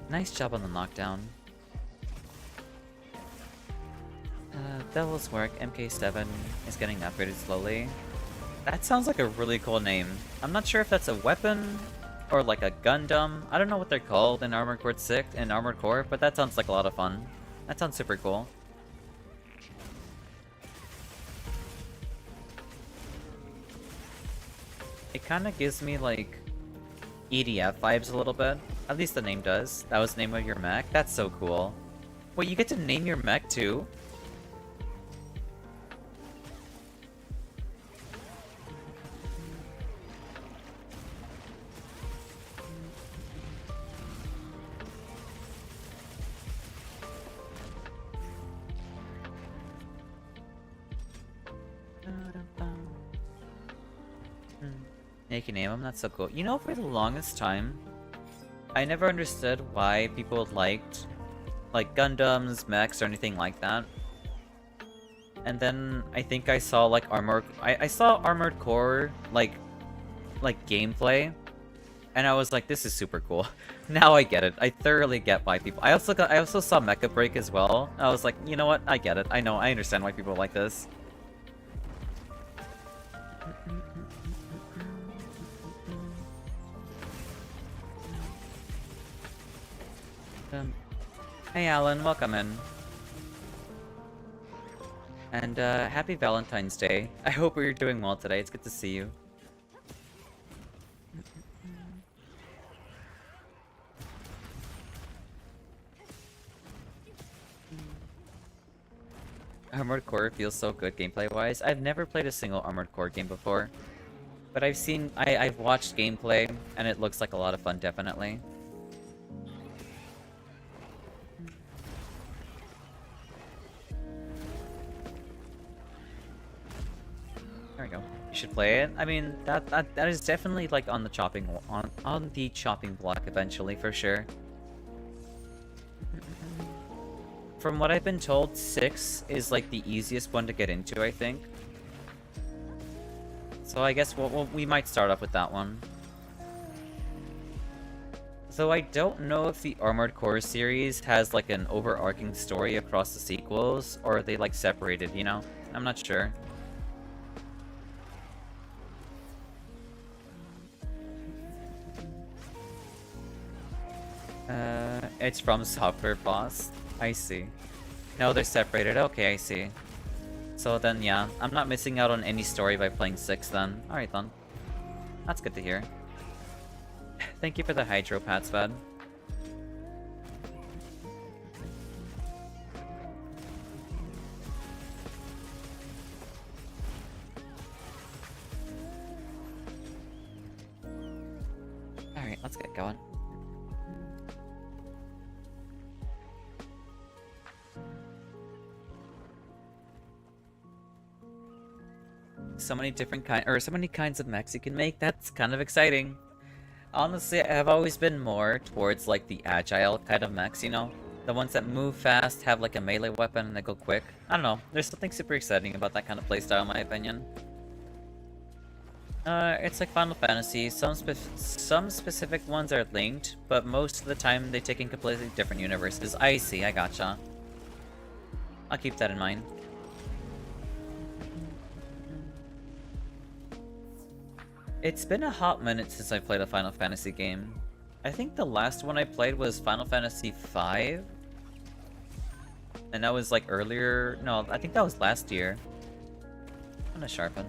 Nice job on the knockdown. Devil's Work MK7 is getting upgraded slowly. That sounds like a really cool name. I'm not sure if that's a weapon or like a Gundam. I don't know what they're called in Armored Core 6 and Armored Core, but that sounds like a lot of fun. That sounds super cool. It kind of gives me like EDF vibes a little bit. At least the name does. That was the name of your mech. That's so cool. Wait, you get to name your mech too? Yeah, you can name them. That's so cool. You know, for the longest time, I never understood why people liked like Gundams, mechs, or anything like that. And then I think I saw like I saw Armored Core like gameplay, and I was like, this is super cool. Now I get it. I thoroughly get why people. I also saw Mecha Break as well. I was like, you know what? I get it. I understand why people like this. Hey Alan, welcome in. And happy Valentine's Day. I hope you're doing well today. It's good to see you. Armored Core feels so good gameplay-wise. I've never played a single Armored Core game before. But I've watched gameplay, and it looks like a lot of fun, definitely. There we go. You should play it. I mean, that is definitely like on the chopping block eventually, for sure. From what I've been told, 6 is like the easiest one to get into, I think. So I guess we might start off with that one. So I don't know if the Armored Core series has like an overarching story across the sequels, or are they like separated, you know? I'm not sure. It's from Software Boss. I see. No, they're separated. Okay, I see. So then, yeah, I'm not missing out on any story by playing 6 then. Alright then. That's good to hear. Thank you for the hydro pats, bud. Alright, let's get going. So many different so many kinds of mechs you can make. That's kind of exciting. Honestly, I've always been more towards like the agile kind of mechs, you know? The ones that move fast, have like a melee weapon, and they go quick. I don't know. There's something super exciting about that kind of playstyle in my opinion. It's like Final Fantasy. Some specific ones are linked, but most of the time they take in completely different universes. I see, I gotcha. I'll keep that in mind. It's been a hot minute since I played a Final Fantasy game. I think the last one I played was Final Fantasy V. And that was like earlier. No, I think that was last year. I'm gonna sharpen.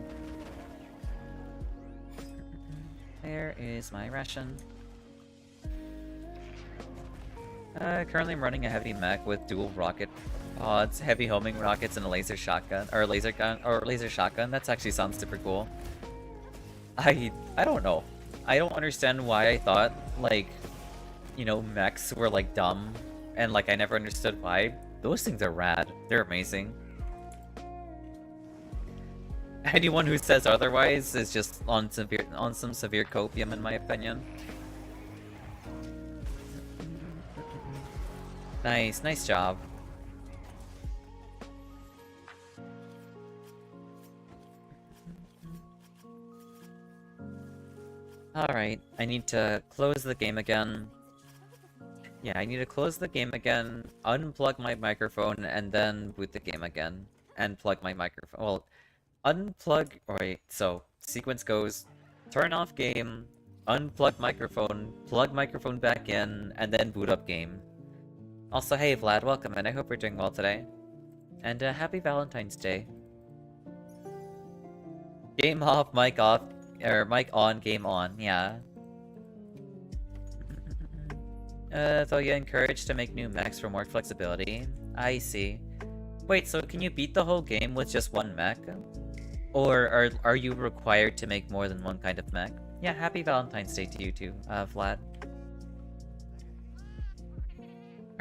There is my ration. Currently I'm running a heavy mech with dual rocket pods, heavy homing rockets, and a laser shotgun, or laser gun, or laser shotgun. That actually sounds super cool. I don't know. I don't understand why I thought, like, you know, mechs were, like, dumb, and, like, I never understood why. Those things are rad. They're amazing. Anyone who says otherwise is just on some severe copium, in my opinion. Nice job. Alright, I need to close the game again. Yeah, I need to close the game again, unplug my microphone, and then boot the game again. And plug my microphone. Well, unplug. Alright, so sequence goes turn off game, unplug microphone, plug microphone back in, and then boot up game. Also, hey Vlad, welcome, and I hope you're doing well today. And happy Valentine's Day. Game off, mic off, or mic on, game on, yeah. Though you're encouraged to make new mechs for more flexibility. I see. Wait, so can you beat the whole game with just one mech? Or are you required to make more than one kind of mech? Yeah, happy Valentine's Day to you too, Vlad.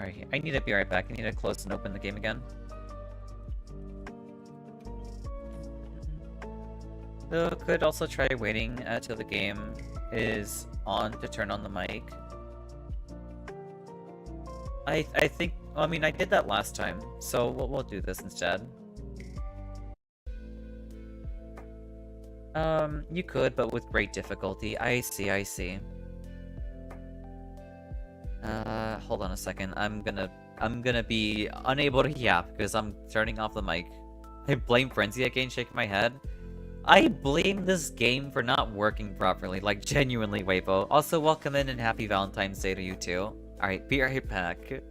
Alright, I need to be right back. I need to close and open the game again. Though could also try waiting till the game is on to turn on the mic. I think, I mean, I did that last time, so we'll do this instead. You could, but with great difficulty. I see. Hold on a second. I'm gonna be unable to yap because I'm turning off the mic. I blame Frenzy again, shaking my head. I blame this game for not working properly, like genuinely, Weibo. Also, welcome in and happy Valentine's Day to you too. Alright, be right back.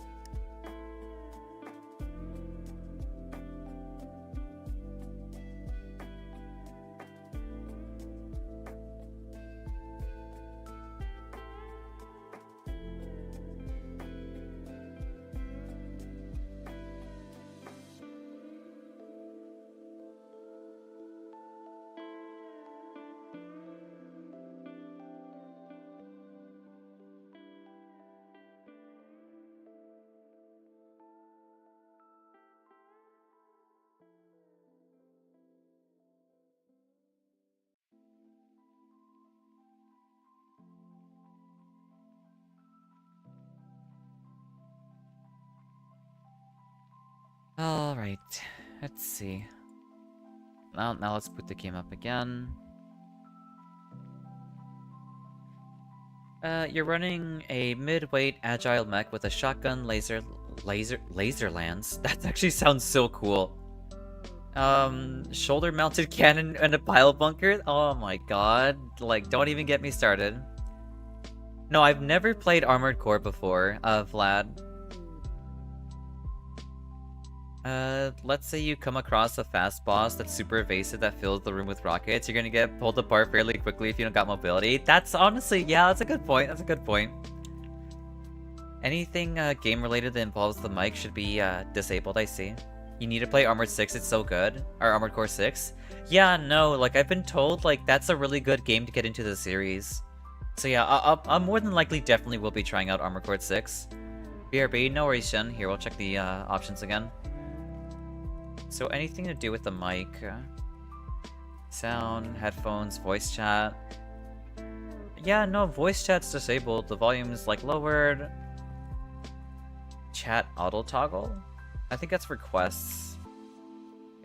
Alright, let's see. Now let's put the game up again. You're running a mid-weight agile mech with a shotgun, laser lance. That actually sounds so cool. Shoulder-mounted cannon and a pile bunker. Oh my god! Like, don't even get me started. No, I've never played Armored Core before, Vlad. Let's say you come across a fast boss that's super evasive that fills the room with rockets. You're gonna get pulled apart fairly quickly if you don't got mobility. That's honestly, yeah, that's a good point. That's a good point. Anything game-related that involves the mic should be disabled, I see. You need to play Armored 6, it's so good. Or Armored Core 6. Yeah, no, like, I've been told, like, that's a really good game to get into the series. So yeah, I'm more than likely definitely will be trying out Armored Core 6. BRB, no worries, Shen. Here, we'll check the options again. So anything to do with the mic, sound, headphones, voice chat. Yeah, no, voice chat's disabled. The volume's like lowered. Chat auto toggle? I think that's requests.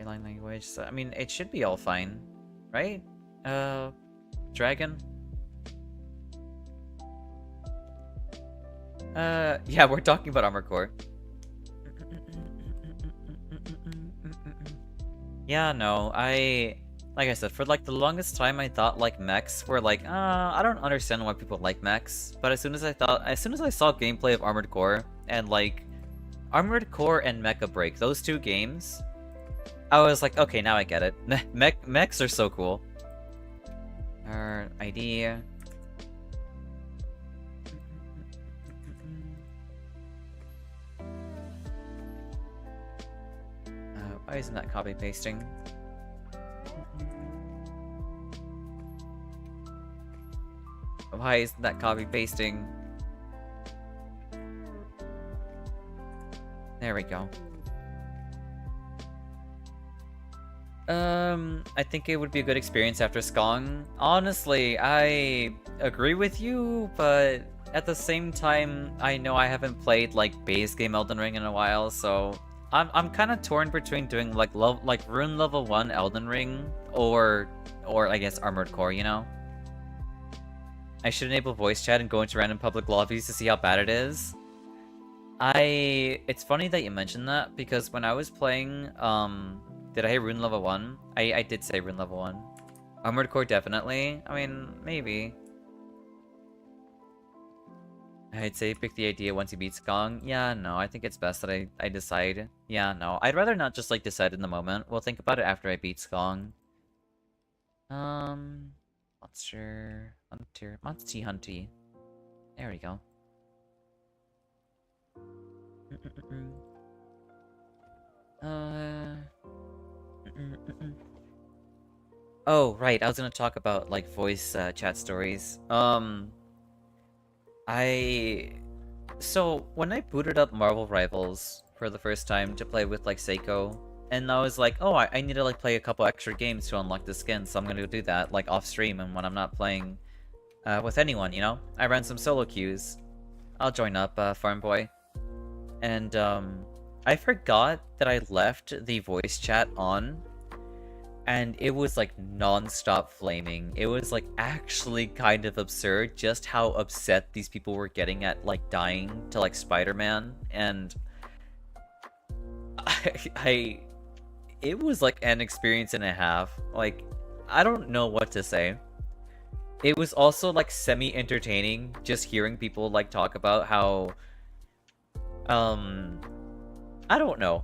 Inline language. So, I mean, it should be all fine, right? Dragon. Yeah, we're talking about Armored Core. Yeah, no, like I said, for like the longest time I thought like mechs were like, I don't understand why people like mechs. But as soon as I saw gameplay of Armored Core and like Armored Core and Mecha Break, those two games, I was like, okay, now I get it. Mechs are so cool. Our ID. Why isn't that copy pasting? Why isn't that copy pasting? There we go. I think it would be a good experience after Skong. Honestly, I agree with you, but at the same time, I know I haven't played like base game Elden Ring in a while, so I'm kind of torn between doing like rune level 1 Elden Ring or I guess Armored Core, you know? I should enable voice chat and go into random public lobbies to see how bad it is. It's funny that you mentioned that, because when I was playing, did I hit rune level 1? I did say rune level 1. Armored Core definitely. I mean, maybe. I'd say pick the idea once you beat Skong. Yeah, no, I think it's best that I decide. Yeah, no, I'd rather not just like decide in the moment. We'll think about it after I beat Skong. Monster Hunty. There we go. Oh, right, I was gonna talk about, like, voice, chat stories. So, when I booted up Marvel Rivals for the first time to play with, like, Seiko, and I was like, oh, I need to, like, play a couple extra games to unlock the skin, so I'm gonna go do that, like, off-stream and when I'm not playing, with anyone, you know? I ran some solo queues. I'll join up, Farm Boy. And, I forgot that I left the voice chat on, and it was like non-stop flaming. It was like actually kind of absurd just how upset these people were getting at like dying to like Spider-Man, and it was like an experience and a half. Like, I don't know what to say. It was also like semi-entertaining just hearing people like talk about how I don't know.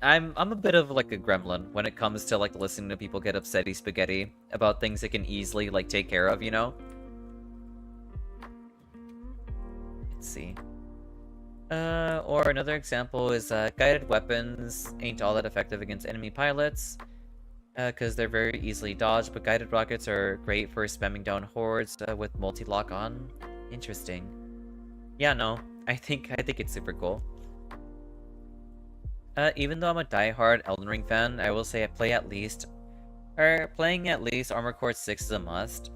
I'm a bit of like a gremlin when it comes to like listening to people get upsetty spaghetti about things they can easily like take care of, you know? Let's see. Or another example is guided weapons ain't all that effective against enemy pilots, because they're very easily dodged, but guided rockets are great for spamming down hordes with multi-lock on. Interesting. Yeah, no, I think it's super cool. Even though I'm a die-hard Elden Ring fan, I will say playing at least Armored Core 6 is a must.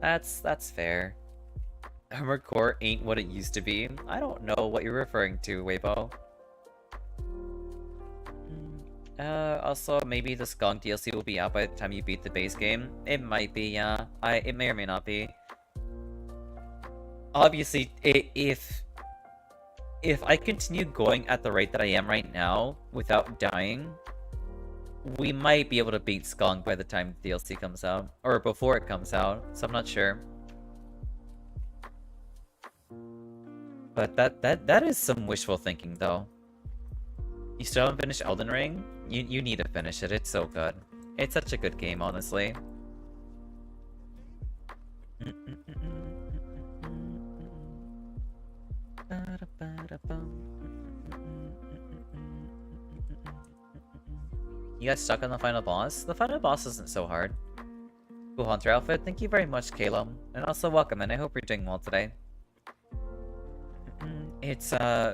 That's fair. Armored Core ain't what it used to be. I don't know what you're referring to, Weibo. Also, maybe the Skunk DLC will be out by the time you beat the base game. It might be, yeah. It may or may not be. Obviously, if I continue going at the rate that I am right now, without dying, we might be able to beat Skong by the time the DLC comes out. Or before it comes out, so I'm not sure. But that is some wishful thinking, though. You still haven't finished Elden Ring? You need to finish it, it's so good. It's such a good game, honestly. You got stuck on the final boss? The final boss isn't so hard. Cool Hunter outfit, thank you very much, Caleb. And also welcome, and I hope you're doing well today. It's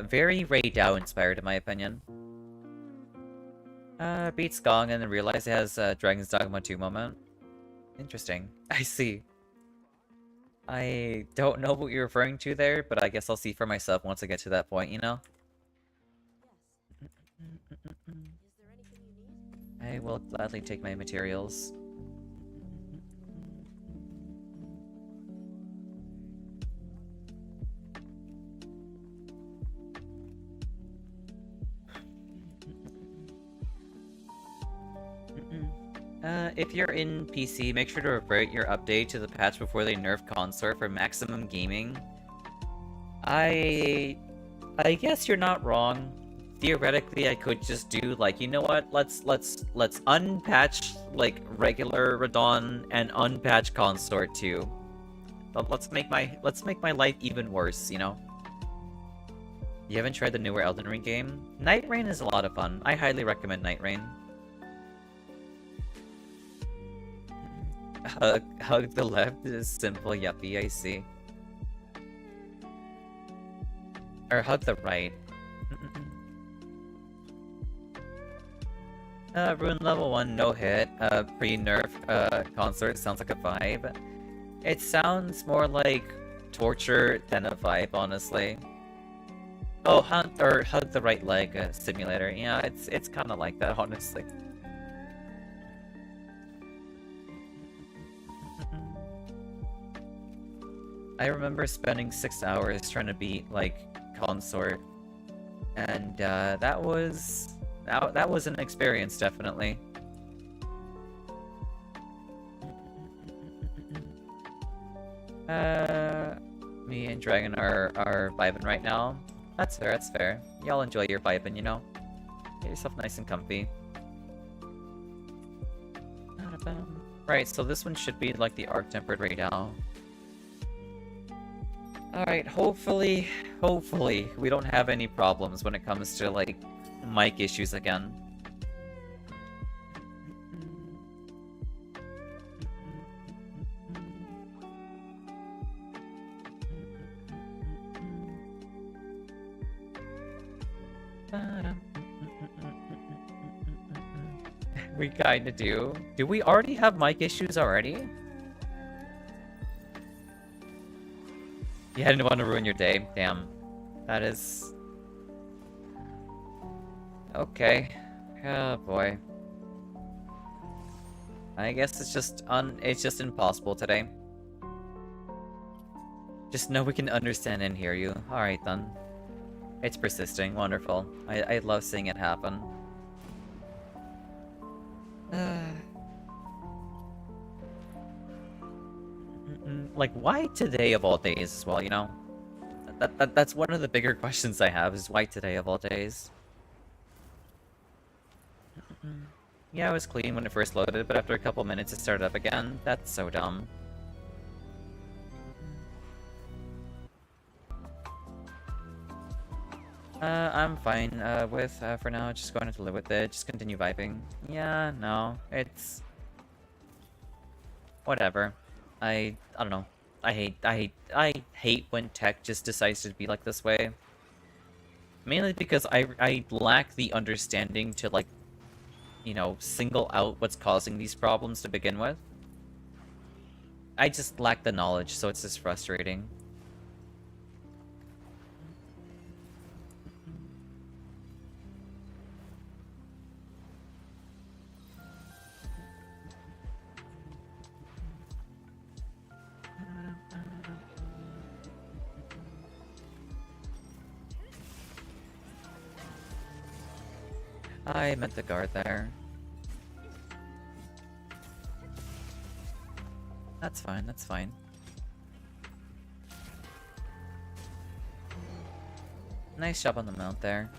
very Ray Dow inspired in my opinion. Beats Gong and then realize it has Dragon's Dogma 2 moment. Interesting. I see. I don't know what you're referring to there, but I guess I'll see for myself once I get to that point, you know? I will gladly take my materials. If you're in PC, make sure to revert your update to the patch before they nerf consort for maximum gaming. I guess you're not wrong. Theoretically, I could just do like, you know what? Let's unpatch like regular Radon and unpatch consort too. Let's make my life even worse, you know? You haven't tried the newer Elden Ring game? Night Rain is a lot of fun. I highly recommend Night Rain. Hug the left is simple yuppie, I see. Or hug the right. Rune level 1, no hit. Pre-nerf consort sounds like a vibe. It sounds more like torture than a vibe, honestly. Oh, hunt or hug the right leg simulator. Yeah, it's kind of like that, honestly. I remember spending 6 hours trying to beat like consort, and that was an experience, definitely. Me and Dragon are vibing right now. That's fair, that's fair. Y'all enjoy your vibing, you know? Get yourself nice and comfy. Right, so this one should be like the Arc-Tempered right now. Alright, hopefully we don't have any problems when it comes to like mic issues again. We kinda do. Do we already have mic issues already? You hadn't want to ruin your day. Damn. That is... Okay. Oh boy. I guess it's just impossible today. Just know we can understand and hear you. Alright then. It's persisting. Wonderful. I love seeing it happen. Like, why today of all days as well, you know? That's one of the bigger questions I have, is why today of all days? Yeah, it was clean when it first loaded, but after a couple minutes it started up again. That's so dumb. I'm fine with, for now, just going to live with it, just continue vibing. Yeah, no, it's... whatever. I don't know. I hate when tech just decides to be like this way. Mainly because I lack the understanding to, like, you know, single out what's causing these problems to begin with. I just lack the knowledge, so it's just frustrating. I meant the guard there. That's fine, that's fine. Nice job on the mount there.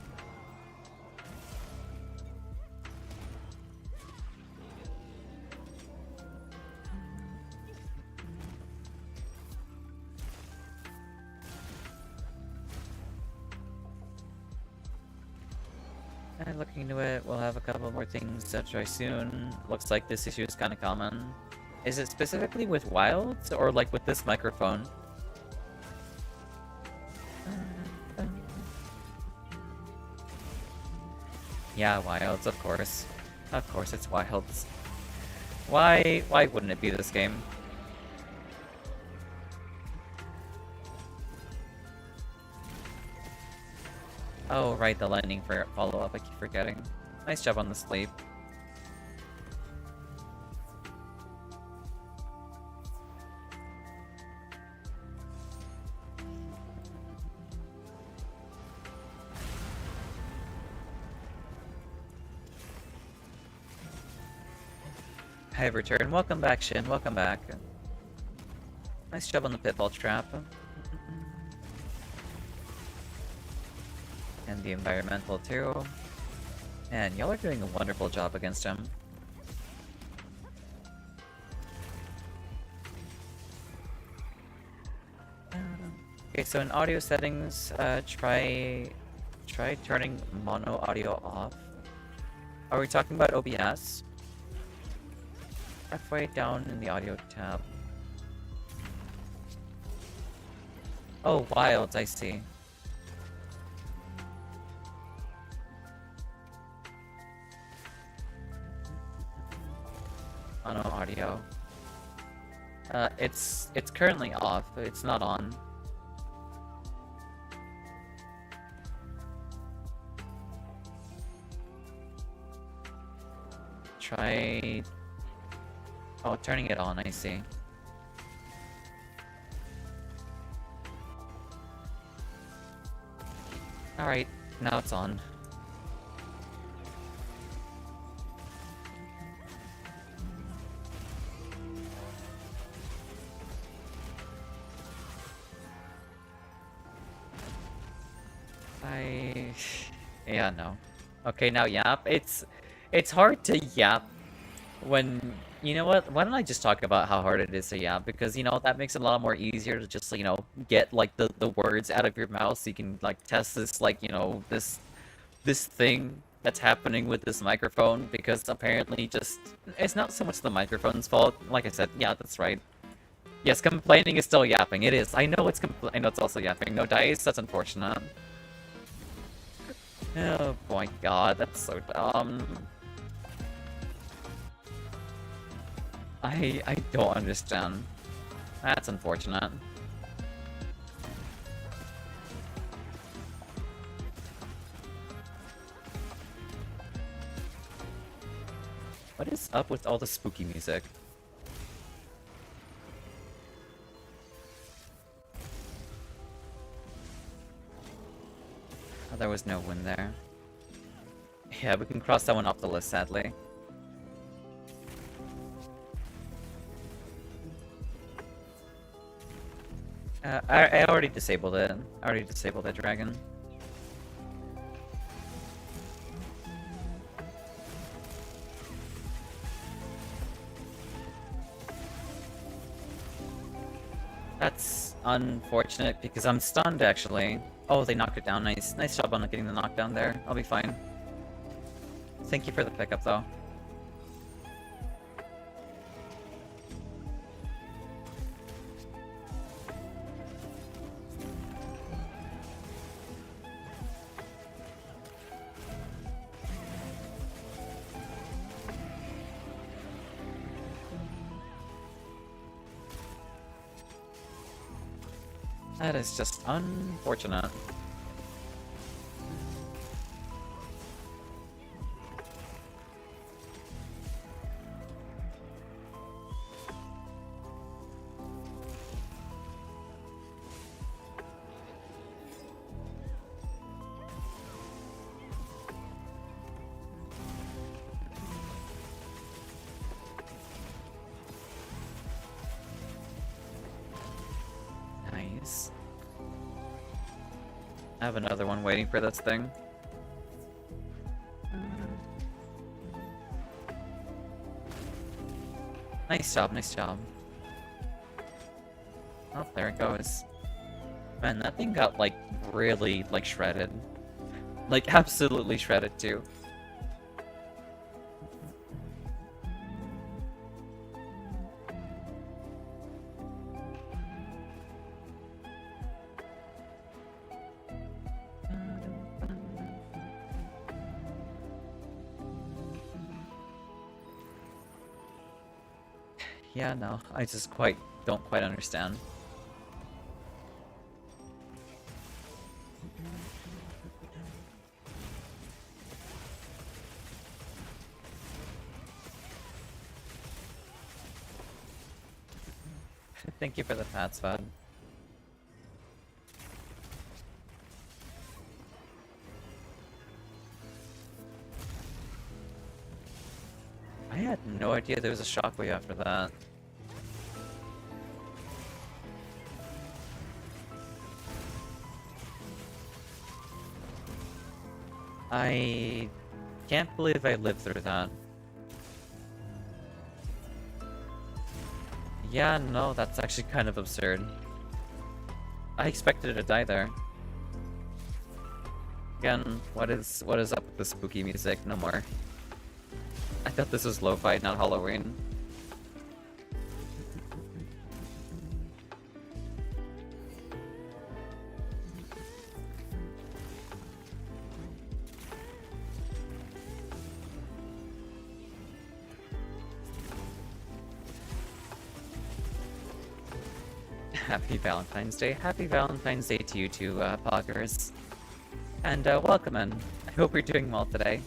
And looking into it, we'll have a couple more things to try soon. Looks like this issue is kind of common. Is it specifically with wilds, or like with this microphone? Yeah, wilds, of course. Of course it's wilds. Why wouldn't it be this game? Oh, right, the lightning for follow-up, I keep forgetting. Nice job on the sleep. Hi, return. Welcome back, Shin. Welcome back. Nice job on the pitfall trap. And the environmental too. And y'all are doing a wonderful job against him. Okay, so in audio settings, try Try turning mono audio off. Are we talking about OBS? Halfway down in the audio tab. Oh, wilds, I see. Mono audio. It's currently off. It's not on. Try... Oh, turning it on, I see. Alright, now it's on. Yeah, no. Okay, now yap. It's hard to yap when... You know what? Why don't I just talk about how hard it is to yap? Because, you know, that makes it a lot more easier to just, you know, get, like, the words out of your mouth so you can, like, test this, like, you know, this thing that's happening with this microphone. Because apparently just... It's not so much the microphone's fault. Like I said, yeah, that's right. Yes, complaining is still yapping. It is. I know it's I know it's also yapping. No dice? That's unfortunate. Oh my god, that's so dumb. I don't understand. That's unfortunate. What is up with all the spooky music? Oh, there was no win there. Yeah, we can cross that one off the list, sadly. I already disabled it. I already disabled that dragon. That's unfortunate because I'm stunned actually. Oh, they knocked it down. Nice. Nice job on getting the knockdown there. I'll be fine. Thank you for the pickup though. That is just unfortunate. Nice. I have another one waiting for this thing. Nice job, nice job. Oh, there it goes. Man, that thing got, like, really, like, shredded. Like, absolutely shredded, too. Yeah, no, I just don't quite understand. Thank you for the pats, Bud. I had no idea there was a shockwave after that. I can't believe I lived through that. Yeah, no, that's actually kind of absurd. I expected it to die there. Again, what is up with the spooky music? No more. I thought this was lo-fi, not Halloween. Happy Valentine's Day. Happy Valentine's Day to you too, Poggers. And welcome in. I hope you're doing well today.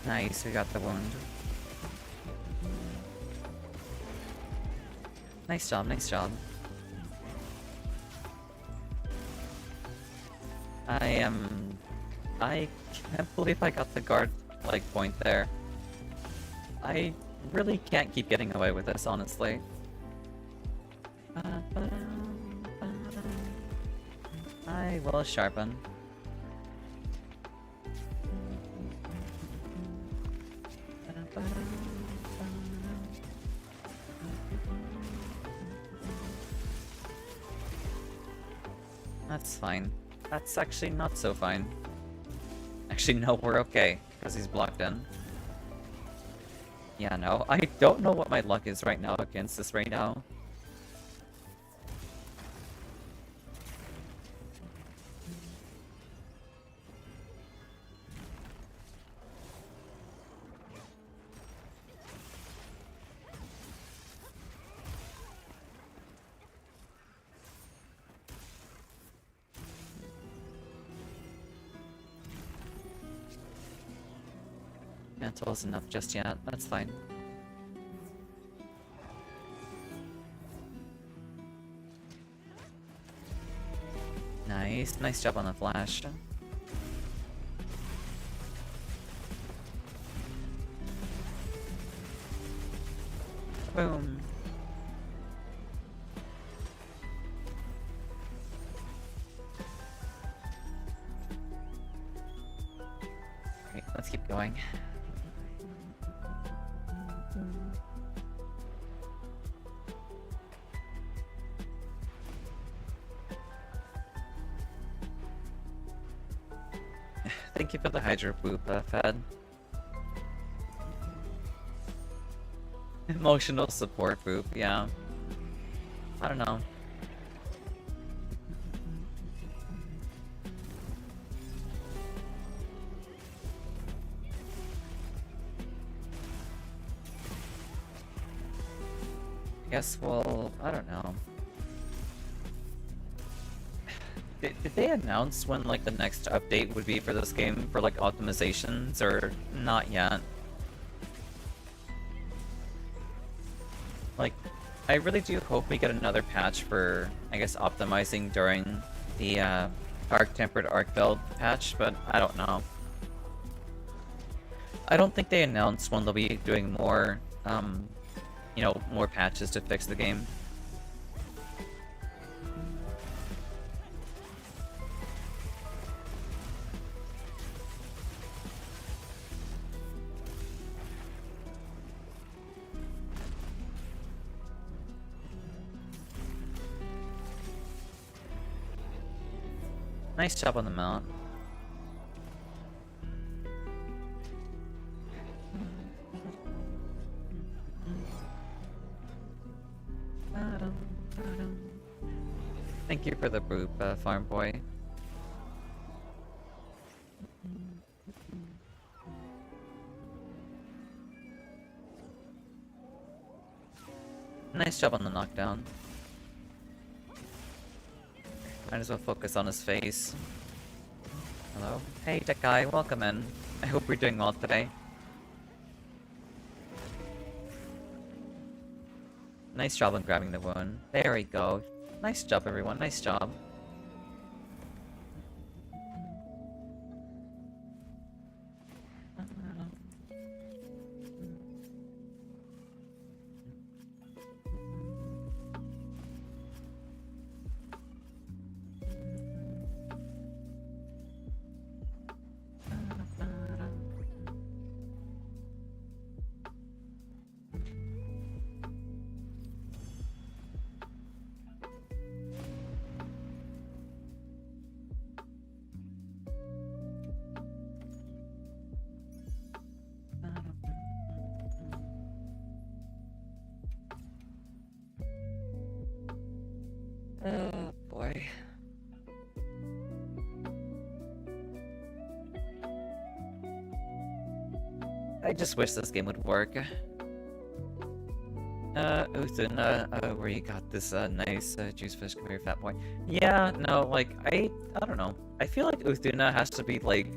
Nice, we got the wound. Nice job, nice job. I can't believe I got the guard, like, point there. I really can't keep getting away with this, honestly. I will sharpen. That's fine. That's actually not so fine. Actually, no, we're okay, because he's blocked in. Yeah, no, I don't know what my luck is right now against this right now. Mantle is enough just yet, that's fine. Nice, nice job on the flash. Boom. Okay, let's keep going. Thank you for the Hydro Poop, Fed. Emotional support Poop, yeah. I don't know. I guess, well, I don't know. Did they announce when, like, the next update would be for this game for, like, optimizations, or not yet? Like, I really do hope we get another patch for, I guess, optimizing during the, Arc-Tempered Arc Build patch, but I don't know. I don't think they announced when they'll be doing more, you know, more patches to fix the game. Nice job on the mount. Thank you for the boop, farm boy. Nice job on the knockdown. Might as well focus on his face. Hello? Hey, tech guy, welcome in. I hope you're doing well today. Nice job on grabbing the wound. There we go. Nice job, everyone. Nice job. I just wish this game would work. Uthin, where you got this, nice, juice fish, come here, fat boy. Yeah, no, like, I don't know. I feel like Uthuna has to be, like...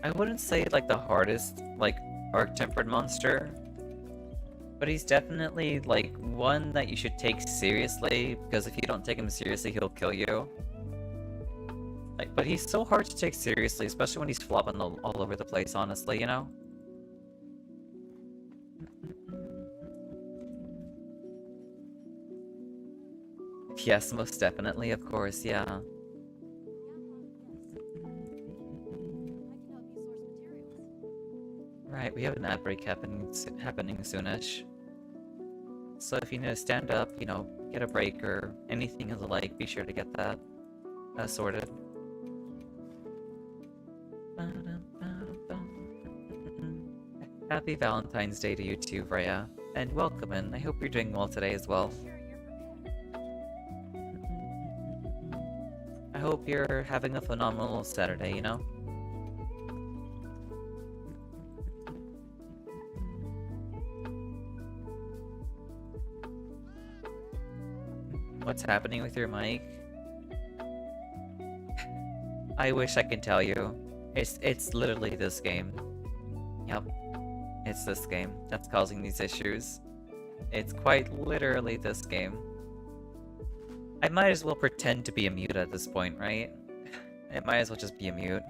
I wouldn't say, like, the hardest, like, arc-tempered monster. But he's definitely, like, one that you should take seriously, because if you don't take him seriously, he'll kill you. Like, but he's so hard to take seriously, especially when he's flopping all over the place, honestly, you know? Yes, most definitely, of course, yeah. Right, we have an outbreak happening soonish. So if you need to stand up, you know, get a break or anything of the like, be sure to get that sorted. Happy Valentine's Day to you too, Freya. And welcome in. I hope you're doing well today as well. I hope you're having a phenomenal Saturday, you know? What's happening with your mic? I wish I could tell you. It's literally this game. Yep. It's this game that's causing these issues. It's quite literally this game. I might as well pretend to be a mute at this point, right? It might as well just be a mute.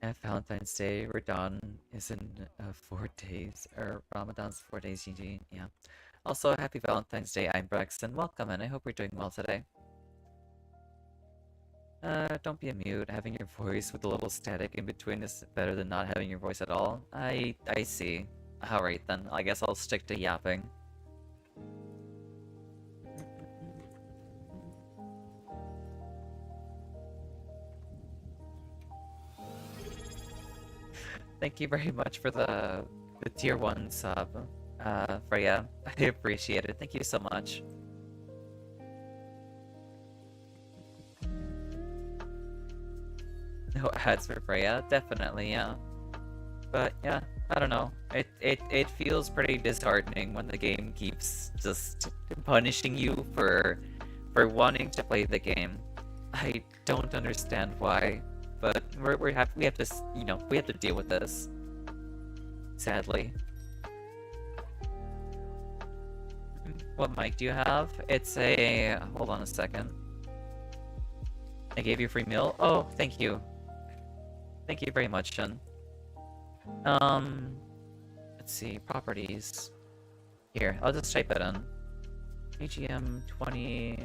At Valentine's Day, Ramadan is in 4 days, or Ramadan's 4 days, GG, yeah. Also, happy Valentine's Day, I'm Brex, and welcome, and I hope you're doing well today. Don't be a mute. Having your voice with a little static in between is better than not having your voice at all. I see. Alright then, I guess I'll stick to yapping. Thank you very much for the tier 1 sub, Freya. I appreciate it. Thank you so much. No ads for Freya, definitely, yeah. But yeah, I don't know. It feels pretty disheartening when the game keeps just punishing you for wanting to play the game. I don't understand why, but we have to, you know, we have to deal with this. Sadly. What mic do you have? It's a... hold on a second. I gave you a free meal? Oh, thank you. Thank you very much, Shun. Let's see, properties. Here, I'll just type it in. AGM 20...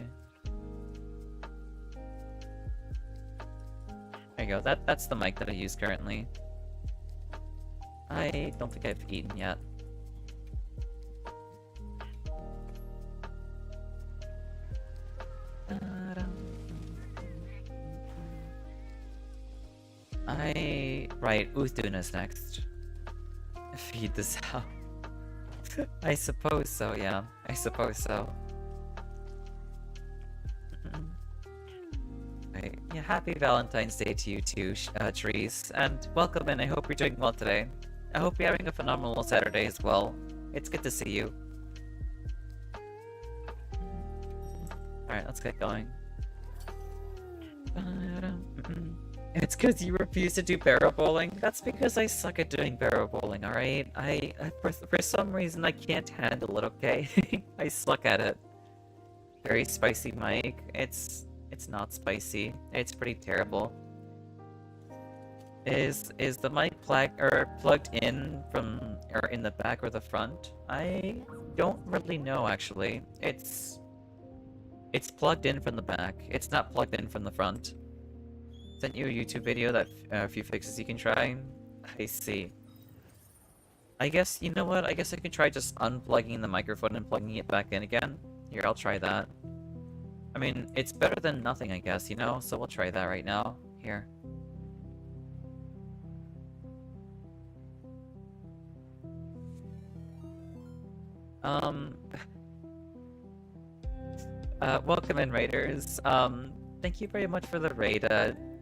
There you go, that's the mic that I use currently. I don't think I've eaten yet. Right, Uthuna's next. Feed the sow. I suppose so, yeah. I suppose so. Right. Yeah, happy Valentine's Day to you too, Trees. And welcome in, I hope you're doing well today. I hope you're having a phenomenal Saturday as well. It's good to see you. Alright, let's get going. It's because you refuse to do barrel bowling? That's because I suck at doing barrel bowling, alright? For some reason, I can't handle it, okay? I suck at it. Very spicy mic. It's not spicy. It's pretty terrible. Is the mic plugged in from, or in the back or the front? I don't really know, actually. It's plugged in from the back. It's not plugged in from the front. Sent you a YouTube video that a few fixes you can try. I see. I guess, you know what? I guess I can try just unplugging the microphone and plugging it back in again. Here, I'll try that. I mean, it's better than nothing, I guess, you know? So we'll try that right now. Here. Um, welcome in, Raiders. Thank you very much for the raid,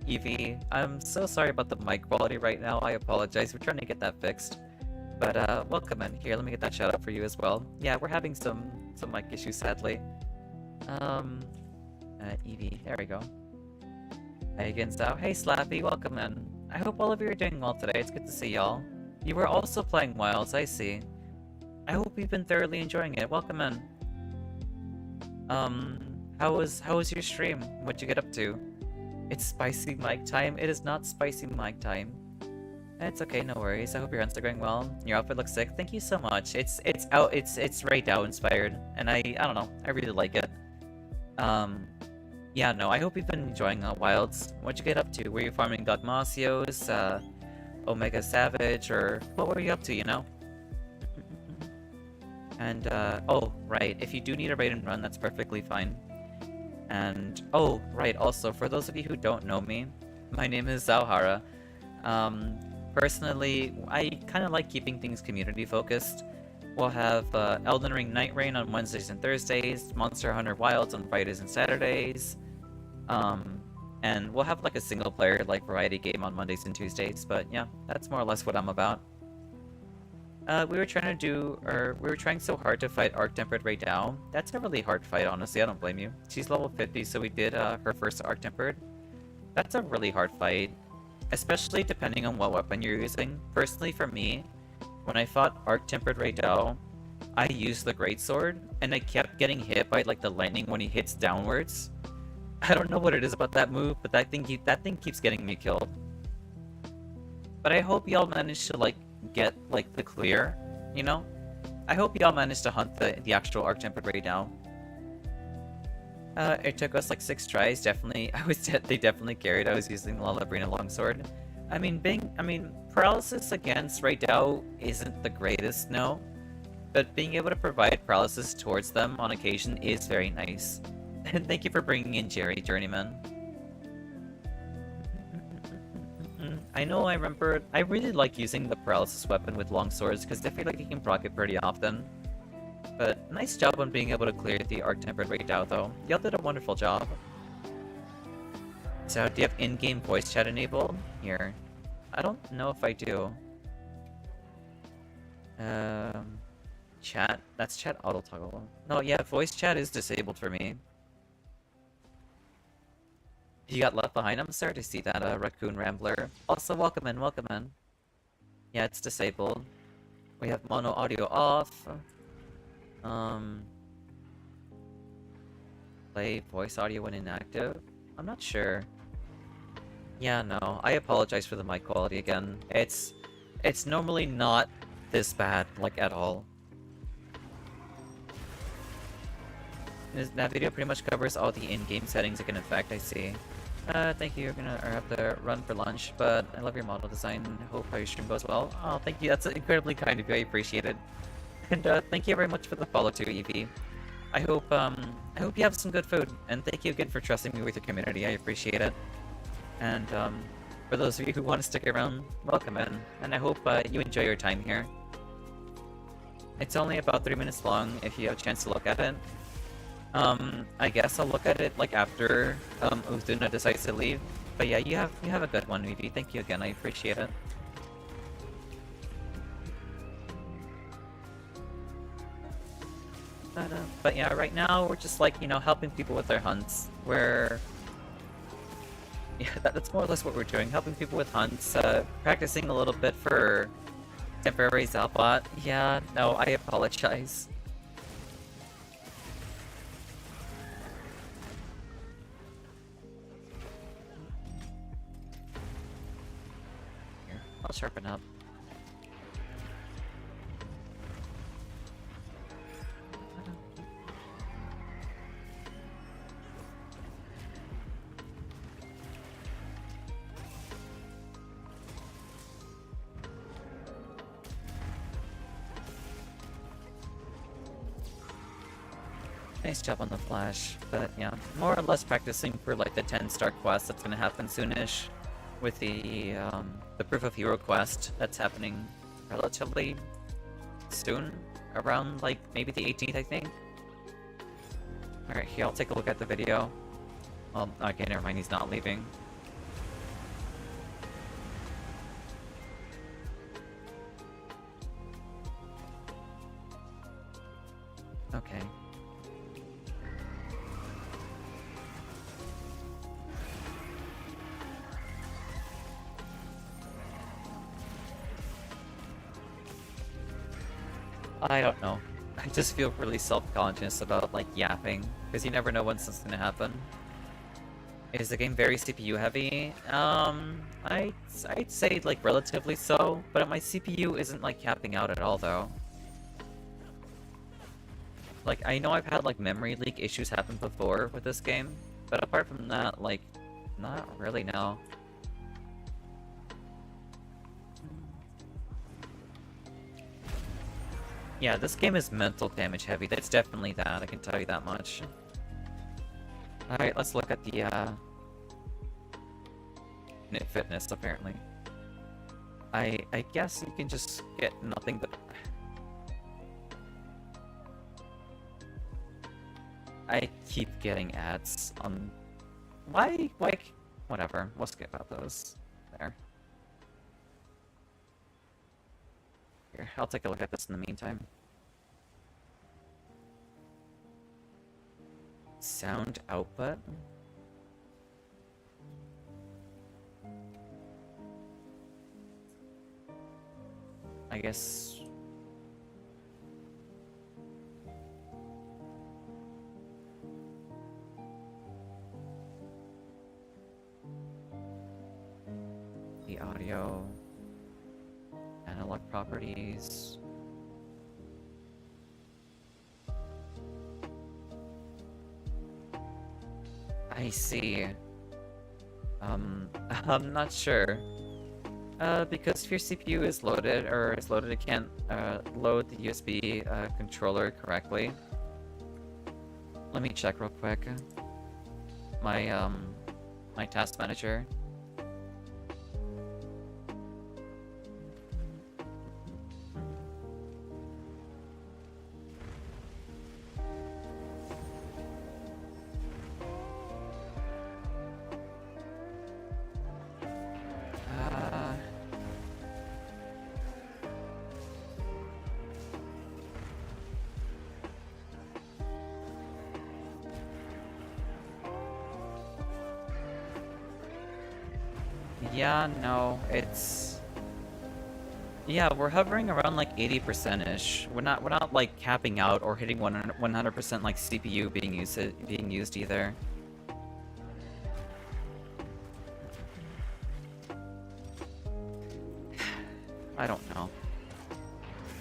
Evie. I'm so sorry about the mic quality right now. I apologize. We're trying to get that fixed. But, welcome in. Here, let me get that shout out for you as well. Yeah, we're having some mic issues, sadly. Evie, there we go. Hiya I'm Xao. Hey, Slappy, welcome in. I hope all of you are doing well today. It's good to see y'all. You were also playing Wilds, I see. I hope you've been thoroughly enjoying it. Welcome in. How was your stream? What'd you get up to? It's spicy mic time. It is not spicy mic time. It's okay, no worries. I hope your hunts are going well. Your outfit looks sick. Thank you so much. It's Ray Dow inspired, and I don't know. I really like it. Yeah, no. I hope you've been enjoying Wilds. What'd you get up to? Were you farming Dogmasios, Omega Savage, or what were you up to? You know? And oh right, if you do need a raid and run, that's perfectly fine. And oh right, also for those of you who don't know me, my name is Zauhara. Personally, I kind of like keeping things community focused. We'll have Elden Ring Night Rain on Wednesdays and Thursdays, Monster Hunter Wilds on Fridays and Saturdays, and we'll have like a single player like variety game on Mondays and Tuesdays. But yeah, that's more or less what I'm about. We were trying so hard to fight Arc-Tempered Ray Dow. That's a really hard fight, honestly. I don't blame you. She's level 50, so we did her first Arc-Tempered. That's a really hard fight, especially depending on what weapon you're using. Personally, for me, when I fought Arc-Tempered Ray Dow, I used the Greatsword, and I kept getting hit by like the lightning when he hits downwards. I don't know what it is about that move, but that thing keeps getting me killed. But I hope y'all managed to like get like the clear, you know? I hope y'all managed to hunt the actual Arc-Tempered Ray Dow. It took us like 6 tries, definitely. They definitely carried. I was using the Lalabrina Longsword. I mean, paralysis against Ray Dow isn't the greatest, no. But being able to provide paralysis towards them on occasion is very nice. And thank you for bringing in Jerry, Journeyman. I know, I remember, I really like using the paralysis weapon with longswords because I feel like you can proc it pretty often. But nice job on being able to clear the Arc-Tempered Ray Dow though. Y'all did a wonderful job. So, do you have in-game voice chat enabled? Here. I don't know if I do. Chat. That's chat auto toggle. No, yeah, voice chat is disabled for me. You got left behind? I'm sorry to see that, Raccoon Rambler. Also, welcome in, welcome in. Yeah, it's disabled. We have mono audio off. Play voice audio when inactive? I'm not sure. Yeah, no. I apologize for the mic quality again. It's normally not this bad, like, at all. That video pretty much covers all the in-game settings it can affect, I see. Thank you, you're gonna have to run for lunch, but I love your model design. Hope your stream goes well. Oh, thank you, that's incredibly kind of you, I appreciate it. And thank you very much for the follow too, Evie. I hope you have some good food, and thank you again for trusting me with your community, I appreciate it. And for those of you who want to stick around, welcome in, and I hope you enjoy your time here. It's only about 3 minutes long if you have a chance to look at it. I guess I'll look at it like after Uzuna decides to leave. But yeah, you have a good one, Evie. Thank you again, I appreciate it. But yeah, right now we're just like, you know, helping people with their hunts. Yeah, that's more or less what we're doing, helping people with hunts, practicing a little bit for temporary Zalbot. Yeah, no, I apologize. Here, I'll sharpen up. Nice job on the flash, but yeah, more or less practicing for like the 10-star quest that's gonna happen soonish, with the Proof of Hero quest that's happening relatively soon, around like maybe the 18th, I think. Alright, here, I'll take a look at the video. Well, okay, never mind, he's not leaving. Okay. I don't know. I just feel really self-conscious about, like, yapping, because you never know when something's gonna happen. Is the game very CPU heavy? I'd say, like, relatively so, but my CPU isn't, like, capping out at all, though. Like, I know I've had, like, memory leak issues happen before with this game, but apart from that, like, not really, no. Yeah, this game is mental damage heavy. That's definitely that, I can tell you that much. Alright, let's look at the, Knit Fitness, apparently. I guess you can just get nothing but... I keep getting ads on... Why? Whatever, we'll skip out those. There. Here, I'll take a look at this in the meantime. Sound output? I guess... the audio... analog properties... I see. I'm not sure. Because if your CPU is loaded, it can't load the USB controller correctly. Let me check real quick. My my task manager. Yeah, no, it's... Yeah, we're hovering around like 80%-ish. We're not like capping out or hitting 100% like CPU being used either. I don't know.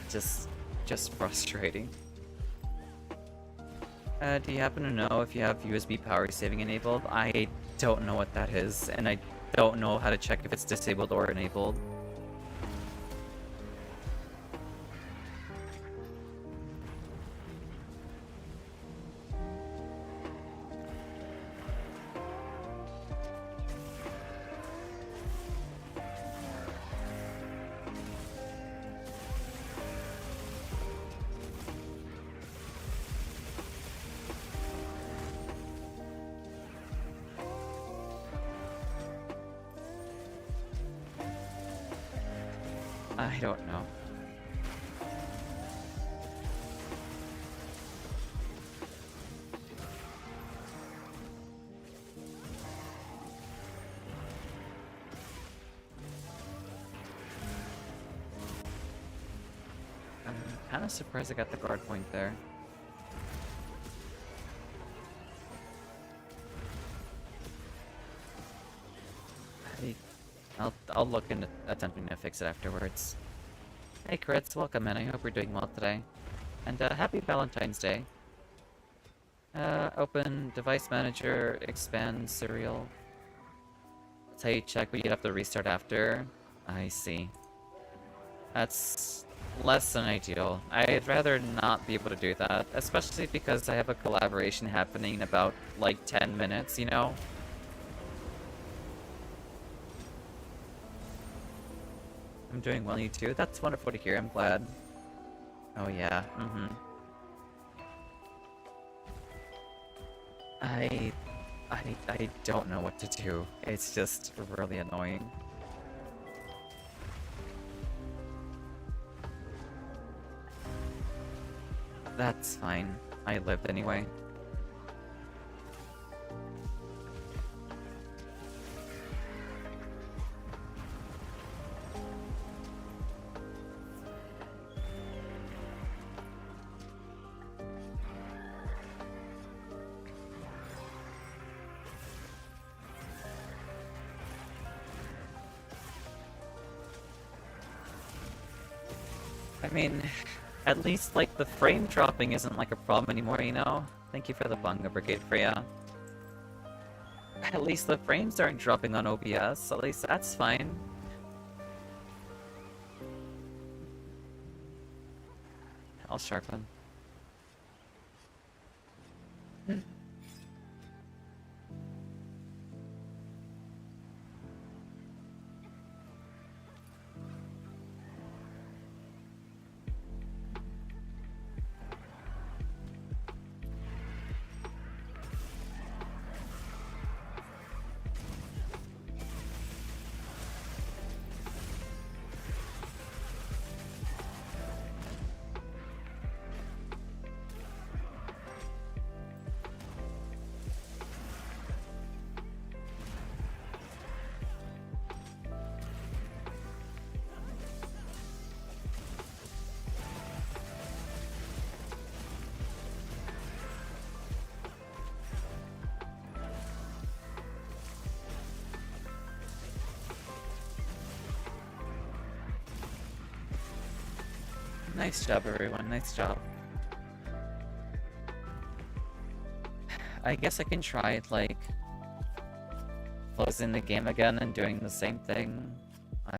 Just frustrating. Do you happen to know if you have USB power saving enabled? I don't know what that is, and I don't know how to check if it's disabled or enabled. I don't know. I'm kind of surprised I got the guard point there. I'll look into attempting to fix it afterwards. Hey Crits, welcome in. I hope you're doing well today. And happy Valentine's Day. Open device manager, expand serial. That's how you check, but you'd have to restart after. I see. That's less than ideal. I'd rather not be able to do that, especially because I have a collaboration happening in about like 10 minutes, you know? I'm doing well, you too. That's wonderful to hear. I'm glad. Oh yeah, I, I don't know what to do. It's just really annoying. That's fine. I lived anyway. I mean, at least, like, the frame dropping isn't, like, a problem anymore, you know? Thank you for the Bunga Brigade, Freya. At least the frames aren't dropping on OBS, at least that's fine. I'll sharpen. Nice job, everyone. Nice job. I guess I can try, like, closing the game again and doing the same thing.